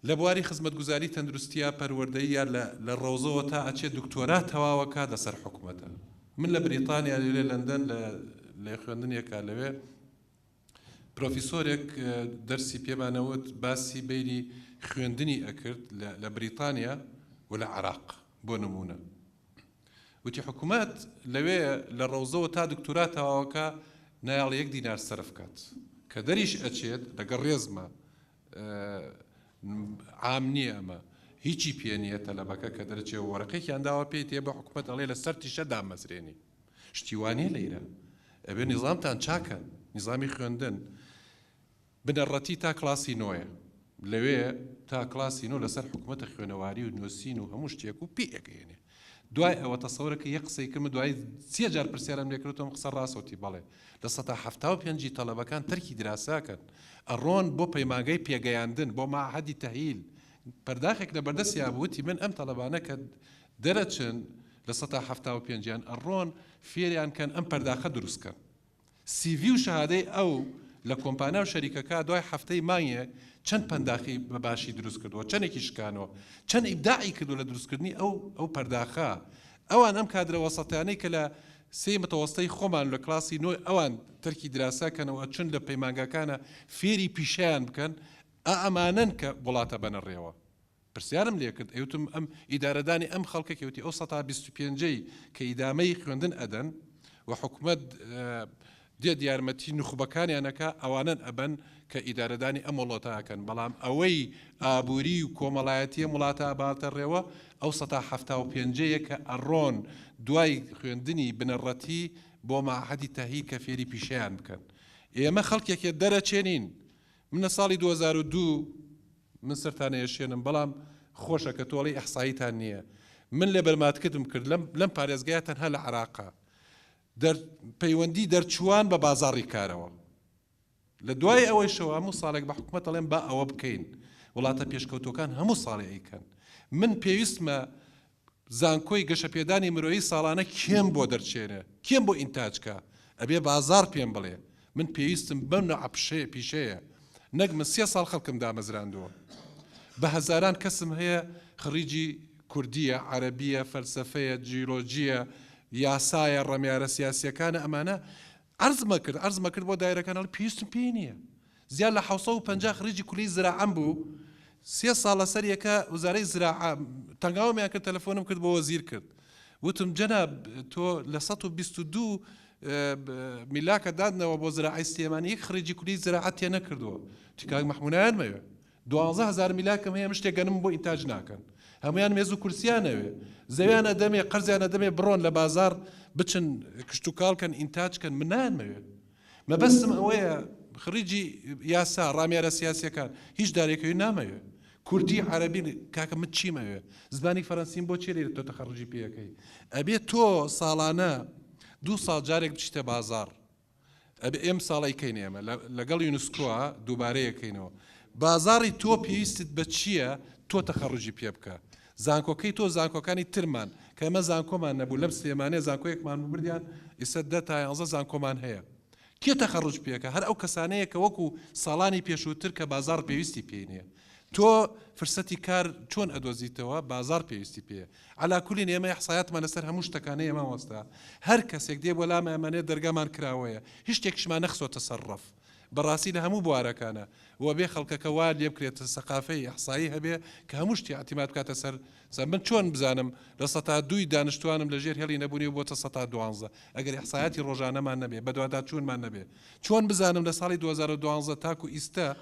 لە بواری خزمەتگوزاری تەندروستیە پەروەردەیە لە ڕۆزەوە تا ئەچێت دکتۆرا تەواوەکە لەسەر حکوومەتە من لە بریتانیا لێ لەندەن لە خوێندنێکە لەوێ پرۆفیسۆرێک دەرسی پێمانەوت باسی بینی خوێندنی ئەکرد لە بریتانیا و لە عراق بۆ نمونە وتی حکوومەت لەوێ لە ڕۆزەوە تا دکتۆرا تەواوەکە نایاڵ 1 دینار سەرف کات کە دەریش ئەچێت لەگەڵ ڕێزمە عام نییە ئەمە هیچی پێ نییە تەلەبەکە کە دەرەچێ وەرەقێکیان داوە پێی تێ بە حکوومەت ئەڵێ لە سەر تیشە دامەزرێنی شتیوانێ لەیرە ئەبێ نیزامتان چاکەن نیزامی خوێندن بنەڕەتی تا کلاسی نۆیە لەوێ تا کلاسی نۆ لەسەر حکوومەتە خوێنەواری و نووسین و هەموو شتێک و پێەکەێنێ دوای ئەوە تەسەورەکە یەک قسەی کردم دوای 30 جار پرسیارم لێکردەوە قسە ڕاستەوتی بەڵێ لە 175 تەلەبەکان تەرکی دراساکەن ئەڕۆن بۆ پەیمانگەی پێگەیاندن بۆ ماعهەدی تەهیل پەرداخێک لە بەردەستیا بووتی من ئەم تەلەبانە کە دەرەچن لە 175 ئەڕۆن فێریان کەن ئەم پەرداخە دروستکەن سیڤی و شەهادەی ئەو لە کۆمپانیا و شەریکەکە دوای هەفتەی مانگێ چەند پەنداخی بەباشی دروست کردووە چەندێکی شکانەوە چەند ئیبداعی کردو لە دروستکردنی ئەو پەرداخە ئەوان ئەم کادرە وەسەتیانەی کە لە سێ متەوەستەی خۆمان لە کلاسی نۆی ئەوان تەرکی دراساکەنەوە چون لە پەیمانگەکانە فێری پیشیان بکەن ئەمانن کە وڵاتە بەنەڕێەوە پرسیارم لێ کرد ئەوتم ئەم ئیدارەدانی ئەم خەڵکێکی ئەو 125 کە ئیدامەی خوێندن ئەدەن و حکوومەت دێت یارمەتی نخبەکانیانەکە ئەوانن ئەبەن کە ئیدارەدانی ئەم وڵاتەکەن بەڵام ئەوەی ئابووری و کۆمەڵایەتیە وڵاتە باتە ڕێوە ئەو 175 کە ئەڕۆن دوای خوێندنی بنەڕەتی بۆ ماعهەدی تەهیل کە فێری پیشیان بکەن ئێمە خەڵکێکێ دەرەچێنین منە ساڵی 2002 من سەرتانەیە شوێنم بەڵام خۆشە کە تۆڵی ئەحساییتان نییە من لێ بەرماتکردم کرد لەم پارێزگایە تەنها لە عێراقا پەیوەندی دەرچوان بە بازاڕی کارەوە لە دوای ئەوەی شەوە هەموو ساڵێک بە حکوومەت ئەڵێن با ئەوە بکەین وڵاتە پێشکەوتەکان هەموو ساڵی ئەیکەن من پێویستمە زانکۆی گەشەپێدانی مرۆیی ساڵانە کێم بۆ دەرچێنێ کێم بۆ ئینتاجکە ئەبێ بازار پێم بڵێ من پێویستم بەم نەعەپشەیە پیشەیە نەک من 3 ساڵ خەڵکم دامەزراندووە بە هەزاران کەسم هەیە خڕیجی کوردیە عەرەبیە فەلسەفەیە جیۆلۆجیە یاسایە ڕەمیارە سیاسیەکانە ئەمانە عەرزمە کرد بۆ دایرەکانەڵ پێویستم پێی نییە زیاد لە 750 خڕیجی کولی زراعەم بوو 3 ساڵ لەسەر یەکە وزارەی زراعە تەنگاومیان کرد تەلەفۆنم کرد بۆ وەزیر کرد وتم جەناب تۆ لە 122 میلاکە دادنەوە بۆ زراعی سلێمانی یەک خڕیجی کولی زراعەت تێ نەکردووە تکاک مەحموونایان مەوێ 12000 میلاکەم هەیە شتێک گەنم بۆ ئینتاج ناکەن هەمویان مێز و کورسیانەوێ زەویانە دەمێ قەرزیانە دەمێ بڕۆن لە بازار بچن کشت و کاڵکەن ئینتاجکەن منان مەوێ مەبەستم ئەوەیە خڕیجی یاسا ڕامیارە سیاسیەکان هیچ دارێکەوەی نامەوێ کوردی عەرەبی کاکە من چیمەوێ زبانی فەڕەنسیم بۆ چێ لێرە تۆ تەخەڕجی پێەکەی ئەبێ تۆ ساڵانە 2 ساڵ جارێک بچیتە بازار ئەبێ ئێم ساڵیکەین ئێمە لەگەڵ یونسکۆوە دووبارەیەکەینەوە بازاڕی تۆ پێویستت بە چییە تۆ تەخەڕجی پێ بکە زانکۆکەی تۆ زانکۆکانی ترمان کە ئەمە زانکۆمان نەبوو لەم سلێمانێ زانکۆیەکمان بردیان ئێستا 10 تا 11 زانکۆمان هەیە کێ تەخەڕج پێکە هەر ئەو کەسانەیە کە وەکو ساڵانی پێشووتر کە بازار پێویستی پێی نییە تۆ فرسەتی کار چۆن ئەدۆزیتەوە بازار پێویستی پێ علاکولین ئێمە ئەحسایەتمان لەسەر هەموو شتەکانەیە ئێمە وەستا هەر کەسێک دێ بۆ لامە ئەمانێ دەرگامان کراوەیە هیچ شتێکشمان نەخسۆتە سەرڕەف بەڕاستی لە هەموو بوارەکانە وە بێ خەڵکەکە وا لێ بکرێتە سەقافەی ئەحسایی هەبێ کە هەموو شتی ئاعتیماد بکاتە سەر من چۆن بزانم لە 102 دانیشتوانم لەژێر هێڵی نەبوونی بۆتە 112 ئەگەر ئەحسایەتی ڕۆژانەمان نەبێ بەدووادا چوونمان نەبێ چۆن بزانم لە ساڵی 2012 تاکو ئیستا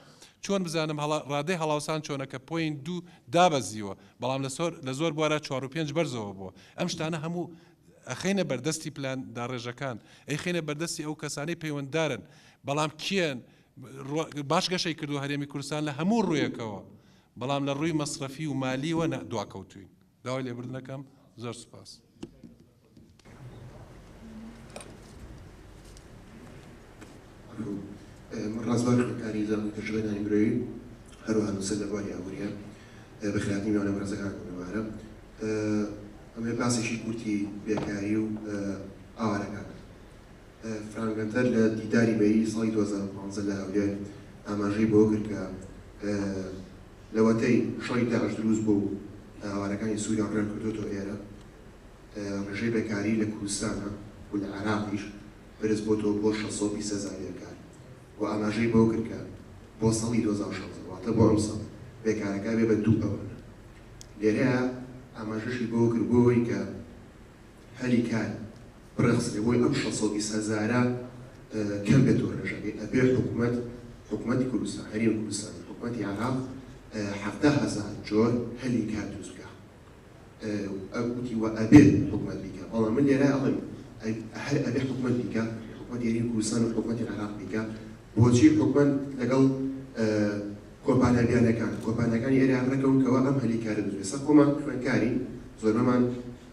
چۆن بزانم ڕادەی هەڵاوسان چۆنە کە پۆین 2 دابەزیوە بەڵام لە زۆر بوارە 4 و 5 بەرزەوە بووە ئەم شتانە هەموو ئەخینە بەردەستی پلان داڕێژەکان ئەیخینە بەردەستی ئەو کەسانەی پەیوەنددارن بەڵام کێن باش گەشەی کردو هەرێمی کوردستان لە هەموو ڕوویەکەوە بەڵام لە ڕووی مەصرفی و مالیوە دواکەوتوین داوای لێبردنەکەم زۆر سوپاس ڕازبار خوێندکاری زانکۆی گەشەپێدانی مرۆیی هەروەها نووسەر دەرباری ئابووریە بەخلاف میوانە بەڕێزەکان کوردوارە ئەمێ باسێکی کورتی بێکاری و ئاوارەکان فرانگەنتەر لە دیداری مەیی ساڵی 2015 لە هەولێر ئاماژەی بۆ کرد کە لەوەتەی شەڕی داعش دروست بوو ئاوارەکانی سووریا ڕێن کردوتەوە ئێرە ڕێژەی بێکاری لە کوردستانە و لە عێراقیش بەرز بۆتەوە بۆ 620,000 بێکار و ئاماژەی بۆ کرد کە بۆ ساڵی 2016 واتە بۆ ئەم ساڵ بێکارەکە بێ بە 2 ئەوەنە لێرەیە ئاماژەشی بۆ کرد بۆی کە هەلی کار بڕخسێ بۆی ئەم 620,000 کەم بێتەوە ڕێژەکەی ئەبێ حکوومەتی کوردستان هەرێمی کوردستان حکوومەتی عێراق 7,000 جۆر هەلی کار دروست بکە ئەوتی وە ئەبێ حکومەت بیکە بەڵام من لێرە ئەڵێم هەر ئەبێ حکومەت بیکە حکومەت یاری کوردستان و حکومەتی عێراق بیکە بۆچی حکومەت لەگەڵ کۆمپانیەکانی ئێرەکەون کەوا ئەم هەلی کارە دروست سە خۆمان خوێندکاری زۆربەمان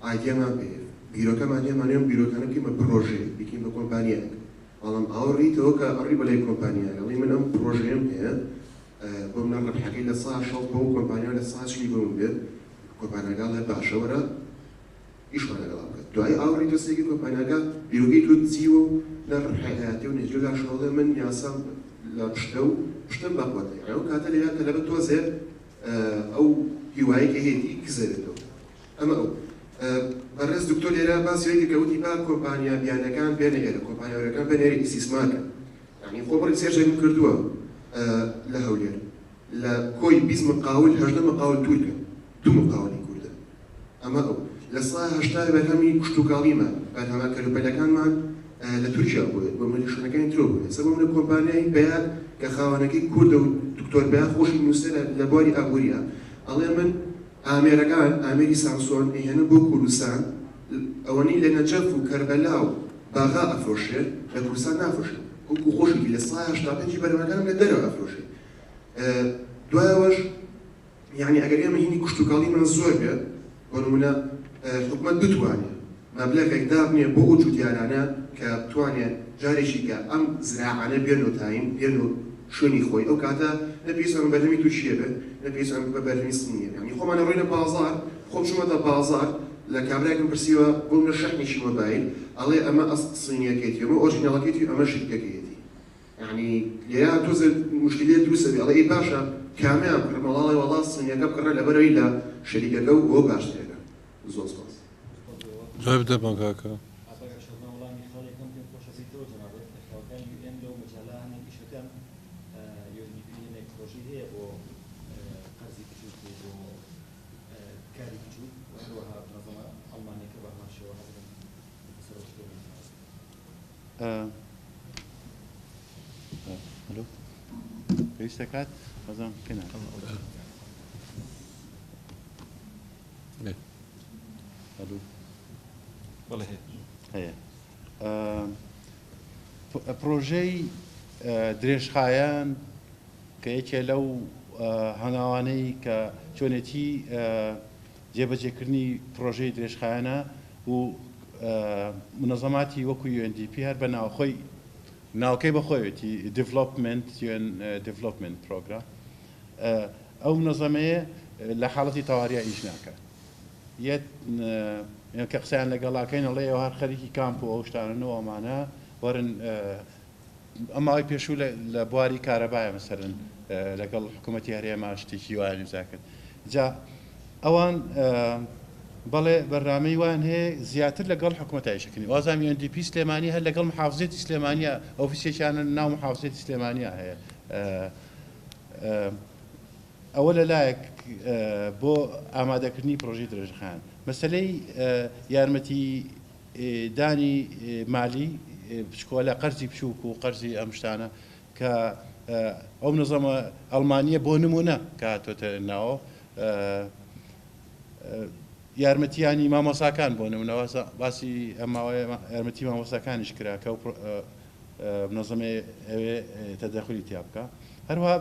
ئایدیامان پێ بیرۆکەمان هێمانێم بیرۆکانە بکەمە پرۆژێ بکەین بە کۆمپانیەک بەڵام ئەوڕیتەوە کە ئەڕی بەلای کۆمپانیە ئەڵی من ئەم پرۆژێم هەیە بۆ منە ڕەبحەکەی لە سا شەڵ بۆ کۆمپانیا لە ساشی بۆم بێت کۆمپانیاگا لە باشەوەرە ئیشمان لەگەڵا بکات دوای ئاوڕی دەستێکی کۆمپانیاگا بیرۆکەی تۆ جیوە و لە ڕحەیاتی و نێجگا شەڵە من یاسام لە پشتم باقواتە ئەو کاتە لە یاکە لەبەر تۆزێ ئەو هیوایەکە هێتی کزێتەوە ئەمە ئەو بەڕێز دکتۆر لێرە باسیەوەی کەوتی با کۆمپانیا بیانەکان بێنە ئێرە کۆمپانیاوەکان بێنێرە ئیسیسماکە یعنی خۆ بڕی سێژەی کردووە لە هەولێر لە کۆی 20 مقاول 18 مقاول تورکە 2 مقاولی کوردە ئەمە ئەو لە ساڵ 80 بەرهەمی کشتوکاڵیمان بەرهەمە کەلوپەلەکانمان لە تورکیا بووێت بۆ مەلیشنەکانی ترۆ بووێت سەبەم لە کۆمپانیای بەیان کە خاوەنەکەی کوردە و دکتۆر بەیان خۆشی نووسێ لە بواری ئابووریە ئەڵێ من ئامێرەکان ئامێری سامسۆن هێنە بۆ کوردستان ئەوەنی لە نەجەف و کەربەلا و باغا ئەفرۆشێت لە کوردستان نافرۆشێت وەکو خۆشی لە ساڵ 85 بەرهەمەکانم لە دەرەوە ئەفرۆشێت دوایەوەش یعنی ئەگەر ئێمە هینی کشتوکاڵیمان زۆر بێت بۆ نمونە حکومەت بتوانێت مەبلەغێک دابنێ بۆ وجودیارانە کە بتوانێت جارێکی کە ئەم زراعانە بێن و تایم بێن و شوێنی خۆی ئەو کاتە نەپێویستە بەرهەمی تووشیە بێت نەپێویستە بە بەرهەمی سنیە یعنی خۆمانە ڕۆینە بازار خۆم چوومەتە بازار لە کابراایکم پرسیوە بۆم لە شەحنێکی مۆبایل ئەڵێ ئەمە سنیەکەیتی ئەمە ئۆرجیناڵەکەیتی ئەمە شتەکەیەتی یعنی لێرە تۆزە مشکلێت دروستە بێ ئەڵێ ئەی باشە کامیان مەڵاڵی وەڵا سنیەکە بکڕە لەبەرەوەی لە شەریکەکە و بۆ باشترێکە زۆر سپاس جواب بدە مەگاکە هلو پێویستە کات بەزم پێنا هلو بەڵێ هەیە پرۆژەی درێژخایەن کە یەکێ لەو هەناوانەی کە چۆنێتی جێبەجێکردنی پرۆژەی درێژخایەنە و منەظەماتی وەکو UNDP هەر بە ناوخۆی ناوکەی بەخۆیەتی دیڤلۆپمنت پرۆگرام ئەو منەظەمەیە لە حاڵەتی تەواریە ئیش ناکات کە قسەیان لەگەڵاکەین ئەڵێ ئەوە هەر خەریکی کامپ و ئەو شتانەوە ئەمانە وەرن ئەماوەی پێشوو لە بواری کارەبایە مەسەرن لەگەڵ حکوومەتی هەرێما شتێکی وایە نووسا کرد جا ئەوان بەڵێ بەرنامەی وان هەیە زیاتر لەگەڵ حکوومەتایشەکەنی وازام UNDP سلێمانی هەر لەگەڵ محافزێتی سلێمانیە ئۆفیسێکیانە ناو محافزێتی سلێمانیە هەیە ئەوە لەلایەک بۆ ئامادەکردنی پرۆژەی درێژخایەن مەسەلەی یارمەتی دانی مالی بچکۆلە قەرزی بچووک و قەرزی ئەم شتانە کە ئەو نظەمە ئەڵمانیە بۆ نمونە کە هاتۆتە ناوە یارمەتیانی مامۆساکان بۆ نمونەوە باسی ئەماوەیە یارمەتی مامۆساکانیش کرا کە نظەمێ ئەوێ تەدەخلی تیا بکە هەروها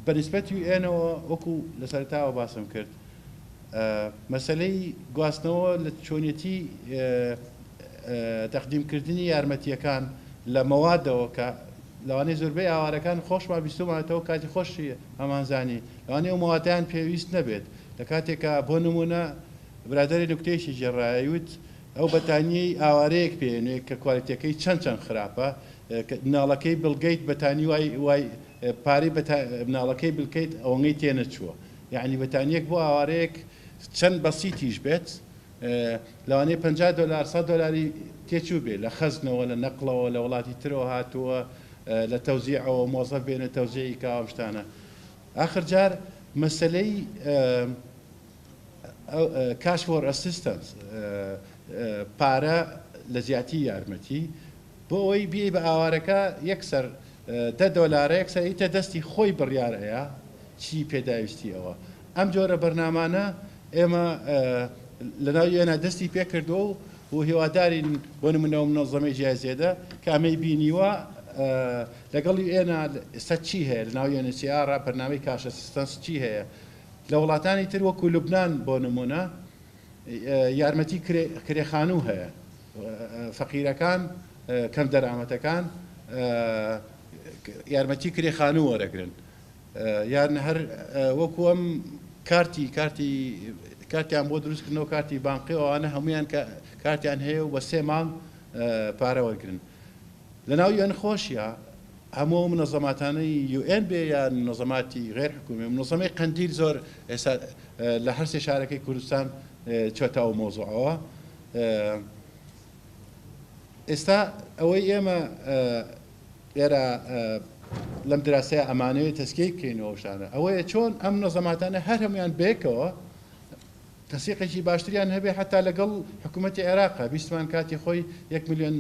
بەنسبەتی ئێنەوە وەکو لە سەرتاوە باسم کرد مەسەلەی گواستنەوە لە چۆنیەتی تەقدیمکردنی یارمەتیەکان لە مەوادەوە کە لەوانەیە زۆربەی ئاوارەکان خۆشمان بیستمانێتەوە کاتی خۆشی ئەمانزانی لەوانەیە مەوادیان پێویست نەبێت لە کاتێکە بۆ نمونە برادری نوکتەیەکی جێڕایوت ئەو بەتانیەی ئاوارەیەک پێێنێ کە کوالیتەکەی چەند خراپە ناڵەکەی بڵگەیت بەتانی وای پارەی مناڵەکەی بکەیت ئەوەی تێنە چووە یعنی بەتانیەک بۆ ئاوارەیەک چەند بەسیتیش بێت لەوانەیە $50 $100 تێچوو بێ لە خەزنەوە لە نەقلەوە لە وڵاتی ترەوە هاتووە لە تەوزیعەوە مۆزەف بێنە تەوزیعی کاوە شتانە آخر جار مەسەلەی cash for assistance پارە لە زیاتی یارمەتی بۆ ئەوەی بێ بە ئاوارەکە یەکسەر $10 یەکسەر ئیتە دەستی خۆی بڕیارەیە چی پێداویستی ئەوە ئەم جۆرە بەرنامانە ئێمە لەناو ئێنا دەستی پێ کردو و هیوادارین بۆ نمونەوە منەظەمەی جیازێدە کامەی بینیوە لەگەڵی ئێنا ئێستا چی هەیە لەناو UNHCR بەرنامەی کاش ئەسیستەنس چی هەیە لە وڵاتانی تر وەکو لوبنان بۆ نمونە یارمەتی کرێخانوو هەیە فەقیرەکان کەم دەرامەتەکان یارمەتی کرێخانوو وەرەگرن یان هەر وەکو ئەم کارتیان بۆ دروستکردنەوە کارتی بانقیەوەوانە هەمویان کارتیان هەیە و بە 3 مانگ پارە وەرگرن لەناو یان خۆشیە هەموو منەظەماتانەی UN بێ یان منەظەماتی غێر حکومی منەظەمەی قەندیل زۆر ئێستا لە هەر سێ شارەکەی کوردستان چۆتاوە مۆزوعەوە ئێستا ئەوەی ئێمە ئێرە لەم دراسەیە ئەمانەوێت تەسکیی بکەینەوە شانە ئەوەیە چۆن ئەم منەظەماتانە هەر هەمویان بێکەوە تەسیقێکی باشتریان هەبێ حتا لەگەڵ حکوومەتی عێراقا بیستمان کاتی خۆی 1 ملیۆن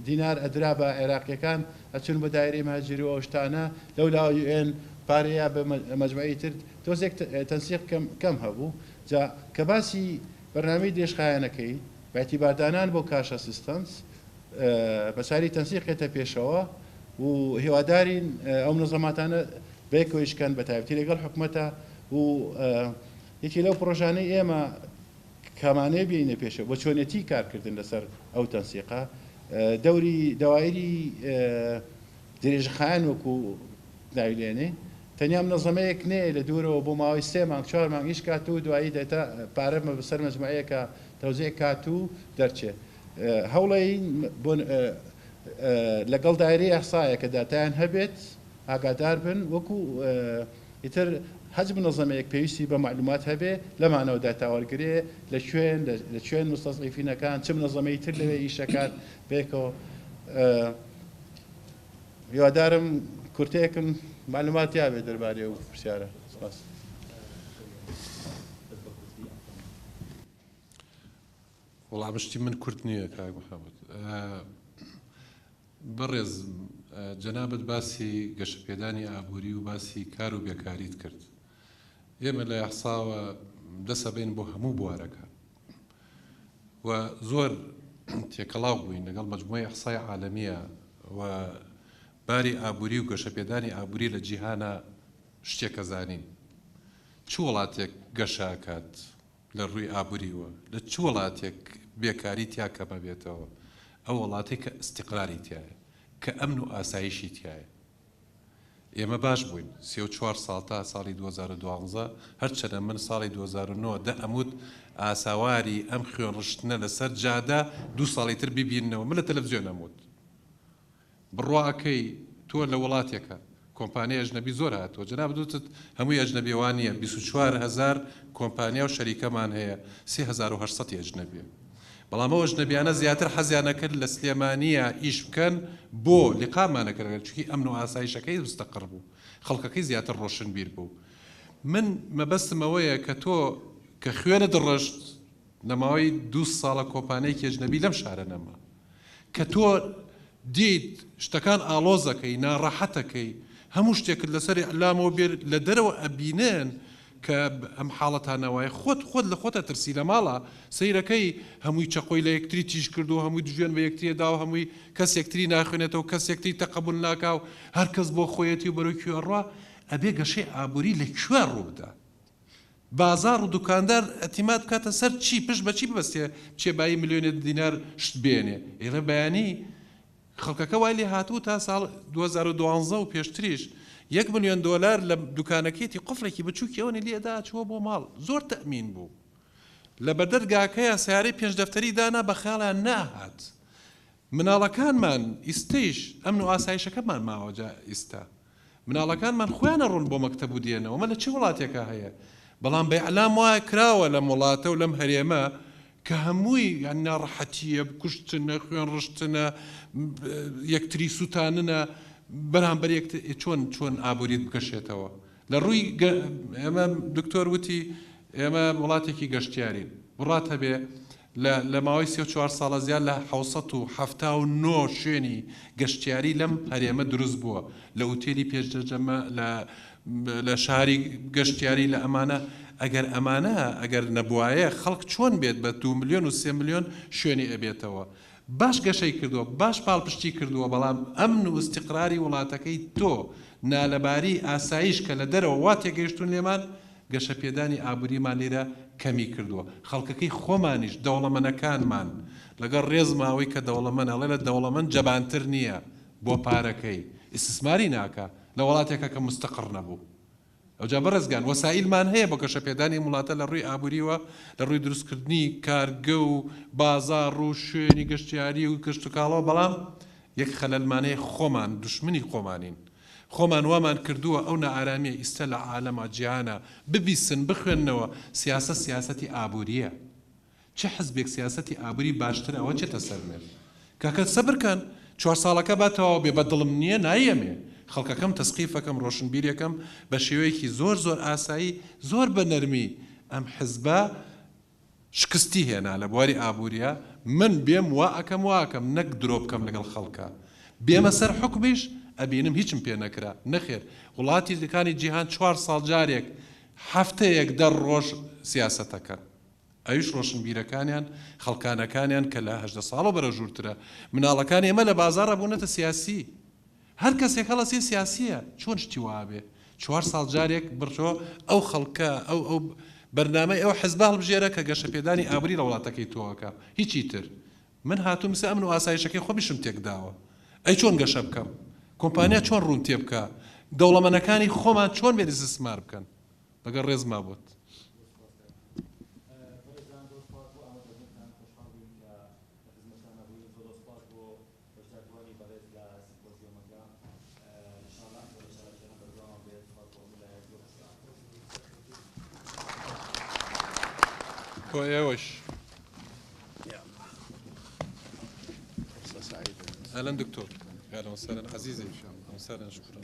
دینار ئەدرا بە عێراقیەکان ئەچون بە دایرەی مهاجری و ئەوشتانە لەولا UN پارەیە بە مەجموعەی تر تۆزێک تەنسیق کەم هەبوو جا کە باسی بەرنامەی درێژخایەنەکەی باعتیباردانان بۆ کاش ئەسیستەنس بەساری تەنسیقێتە پێشەوە و هیوادارین ئەو منەظەماتانە بەیەکەوەیشکەن بە تایبەتی لەگەڵ حکوومەتە و یەکی لەو پرۆژانەی ئێمە کامانەیە بینە پێشەوە بۆ چۆنێتی کارکردن لەسەر ئەو تەنسیقا دەوری داوایری درێژخایەن وەکو ناویلێنێ تەنیا منەظەمەیەک نێ لە دوورەوە بۆ ماوەی 3 مانگ 4 مانگ هیچ کات و دوایی دێتە پارەمە بەسەر مەجموعەیەکە تەوزیع کات و دەرچێ هەوڵی لەگەڵ دایرەی ئەحسایە کە داتایان هەبێت ئاگادار بن وەکو ئیتر هەج منەظەمەیەک پێویستی بە معلومات هەبێ لەمانەوە داتاوەرگرێ لە شوێن مستەزعیفینەکان چ منەظەمەی تر لەوێ ئیشەکان بێکەوە هیوادارم کورتەیەکم معلومات یابێ دەربارەی ئەو پرسیارە سپاس وەڵامشتی من کورت نییە کاک محەممەد بەڕێز جەنابەت باسی گەشەپێدانی ئابووری و باسی کار و بێکاریت کرد ئێمە لە یاحساوە دەسەبێن بۆ هەموو بوارەکە و زۆر تێکەڵاو بووین لەگەڵ مەجموعەی ئەحسای عالەمیە و باری ئابووری و گەشەپێدانی ئابووری لە جیهانە شتێکە زانین چ وڵاتێک گەشاکات لە ڕووی ئابووریوە لە چ وڵاتێک بێکاری تیا کەمە بێتەوە ئەو وڵاتێک کە ئیستیقراری تایە کە ئەمن و ئاسایشی تایە ئێمە باش بووین 34 ساڵ تا ساڵی 2012 هەرچەنە من ساڵی 2009 ئەمود ئاساواری ئەم خوێن ڕشتنە لەسەر جادا 2 ساڵی تر ببینەوە من لە تەلەڤیزیۆن ئەمود بڕواکەی تۆ لە وڵاتێکە کۆمپانیا ئەجنەبی زۆر هاتووە جەناب دوتت هەمووی ئەجنەبیوان نیە 24,000 کۆمپانیا و شەریکەمان هەیە 3800 ئەجنەبیە بەڵام ئەو ئەجنەبیانە زیاتر حەزیان نەکرد لە سلێمانیە ئیش بکەن بۆ لیقامانەکرد چونکی ئەمن و ئاسایشەکەی مستەقر بوو خەڵکەکەی زیاتر ڕۆشن بیر بوو من مەبەستم ئەوەیە کە تۆ کە خوێنت ڕشت لە ماوەی 2 ساڵە کۆمپانیایەکی ئەجنەبی لەم شارە نەما کە تۆ دیت شتەکان ئاڵۆزەکەی ناڕەحەتەکەی هەموو شتێکت لەسەر ئەعلامەوە بێر لە دەرەوە ئەبینێن کە ئەم حاڵەتانەوەی خۆت لە خۆتە ترسی لە ماڵە سەیرەکەی هەمووی چەقۆی لە یەکتری تیش کردو هەمووی دوژێن بە یەکتریدا و هەمووی کەس یەکتری ناخوێنێتەوە کەس یەکتری تەقبول ناکا و هەر کەس بۆ خۆیەتی و بەرەو کوێڕوا ئەبێ گەشەی ئابووری لە کوێ ڕووبدا بازار و دوکاندار ئەتیمات کاتە سەر چی پشت بە چی ببەستێ چێبایی ملیۆنێت دینار شت بێنێ ئێرە بەیانی خەڵکەکە وای لێ هاتوو تا ساڵ 2012 و پێشتریش 1 ملیۆن دۆلار لە دوکانەکەیەتی قفڵێکی بچووکیەوەنی لێدا چوە بۆ ماڵ زۆر تەمین بوو لە بەردەرگاکەیە سیارەی 5 دەفتەری دانا بە خەیاڵیان ناهات مناڵەکانمان ئیستەیش ئەمن و ئاسایشەکەمان ماوەجا ئیستا مناڵەکانمان خۆیانە ڕوون بۆ مەکتەب و دێنەوە مە لە چه وڵاتێکە هەیە بەڵام بە ئەعلام وایە کراوە لەم وڵاتە و لەم هەرێمە کە هەمووی یان ناڕەحەتیە کوشتنە خوێن ڕشتنە یەکتری سووتاننە بەرامبەر چۆن ئابووریت بکەشێتەوە لە ڕووی ئێمە دکتۆر وتی ئێمە وڵاتێکی گەشتیارین بڕاتە بێ لە ماوەی 34 ساڵە زیاد لە 1970 شوێنی گەشتیاری لەم هەرێمە دروست بووە لە ئوتێلی پێشدەرجەمە لە لە شاری گەشتیاری لە ئەمانە ئەگەر نەبووایە خەڵک چۆن بێت بە 2 ملیۆن و 3 ملیۆن شوێنی ئەبێتەوە باش گەشەی کردووە باش پاڵپشتی کردووە بەڵام ئەمن و استیقراری وڵاتەکەی تۆ نالەباری ئاسایش کە لە دەرەوە وا تێگەیشتون لێمان گەشە پێدانی ئابووریمان لێرە کەمی کردووە خەڵکەکەی خۆمانیش دەوڵەمەنەکانمان لەگەڵ ڕێزماوەی کە دەوڵەمەن ئەڵێ لە دەوڵەمەند جەبانتر نییە بۆ پارەکەی ئیسسماری ناکە لە وڵاتێکە کە مستەقڕ نەبوو ئەوجا بەڕێزگان وەسائلمان هەیە بۆ گەشەپێدانی وڵاتە لە ڕووی ئابووریوە لە ڕووی دروستکردنی کارگە و بازاڕ و شوێنی گەشتیاری و گەشت و کاڵەوە بەڵام یەک خەلەلمانەیە خۆمان دوشمنی خۆمانین خۆمان وامان کردووە ئەو نەئارامیە ئیستا لە عالەمە جیهانە ببیسن بخوێننەوە سیاسەتی ئابووریە چه حزبێک سیاسەتی ئابووری باشتر ئەوە چێتە سەرمێ کاکە سەبرکەن 4 ساڵەکە باتەوە بێ بەدڵم نییە نایەمێ خەڵکەکەم تەسقیفەکەم ڕۆشنبیرەکەم بە شێوەیەکی زۆر ئاسایی زۆر بە نەرمی ئەم حزبە شکستی هێنا لە بواری ئابووریە من بێم واکەم نەک درۆ بکەم لەگەڵ خەڵکە بێمە سەر حکمیش ئەبینم هیچم پێ نەکرا نەخێر وڵاتی دەکانی جیهان 4 ساڵ جارێک هەفتەیەک 10 ڕۆژ سیاسەتەکە ئەویش ڕۆشنبیرەکانیان خەڵکانەکانیان کە لە 18 ساڵ بەرە ژوورترە مناڵەکان ئێمە لە بازاڕە بوونەتە سیاسی هەر کەسێک هەڵەسی سیاسیە چۆن شتی وابێ 4 ساڵ جارێک بڕۆ ئەو خەڵکە ئەو بەرنامەی ئەو حزب هەڵبژێرە کە گەشەپێدانی ئابووری لە وڵاتەکەی تۆوەکە هیچی تر من هاتووم سە ئەمن و ئاسایشەکەی خۆمیشم تێکداوە ئەی چۆن گەشە بکەم کۆمپانیا چۆن ڕوون تێ بکە دەوڵەمەنەکانی خۆمان چۆن بێت استثمار بکەن لەگەڵ ڕێزما بوت كويس اهلا دكتور اهلا وسهلا عزيزي اهلا وسهلا شكرا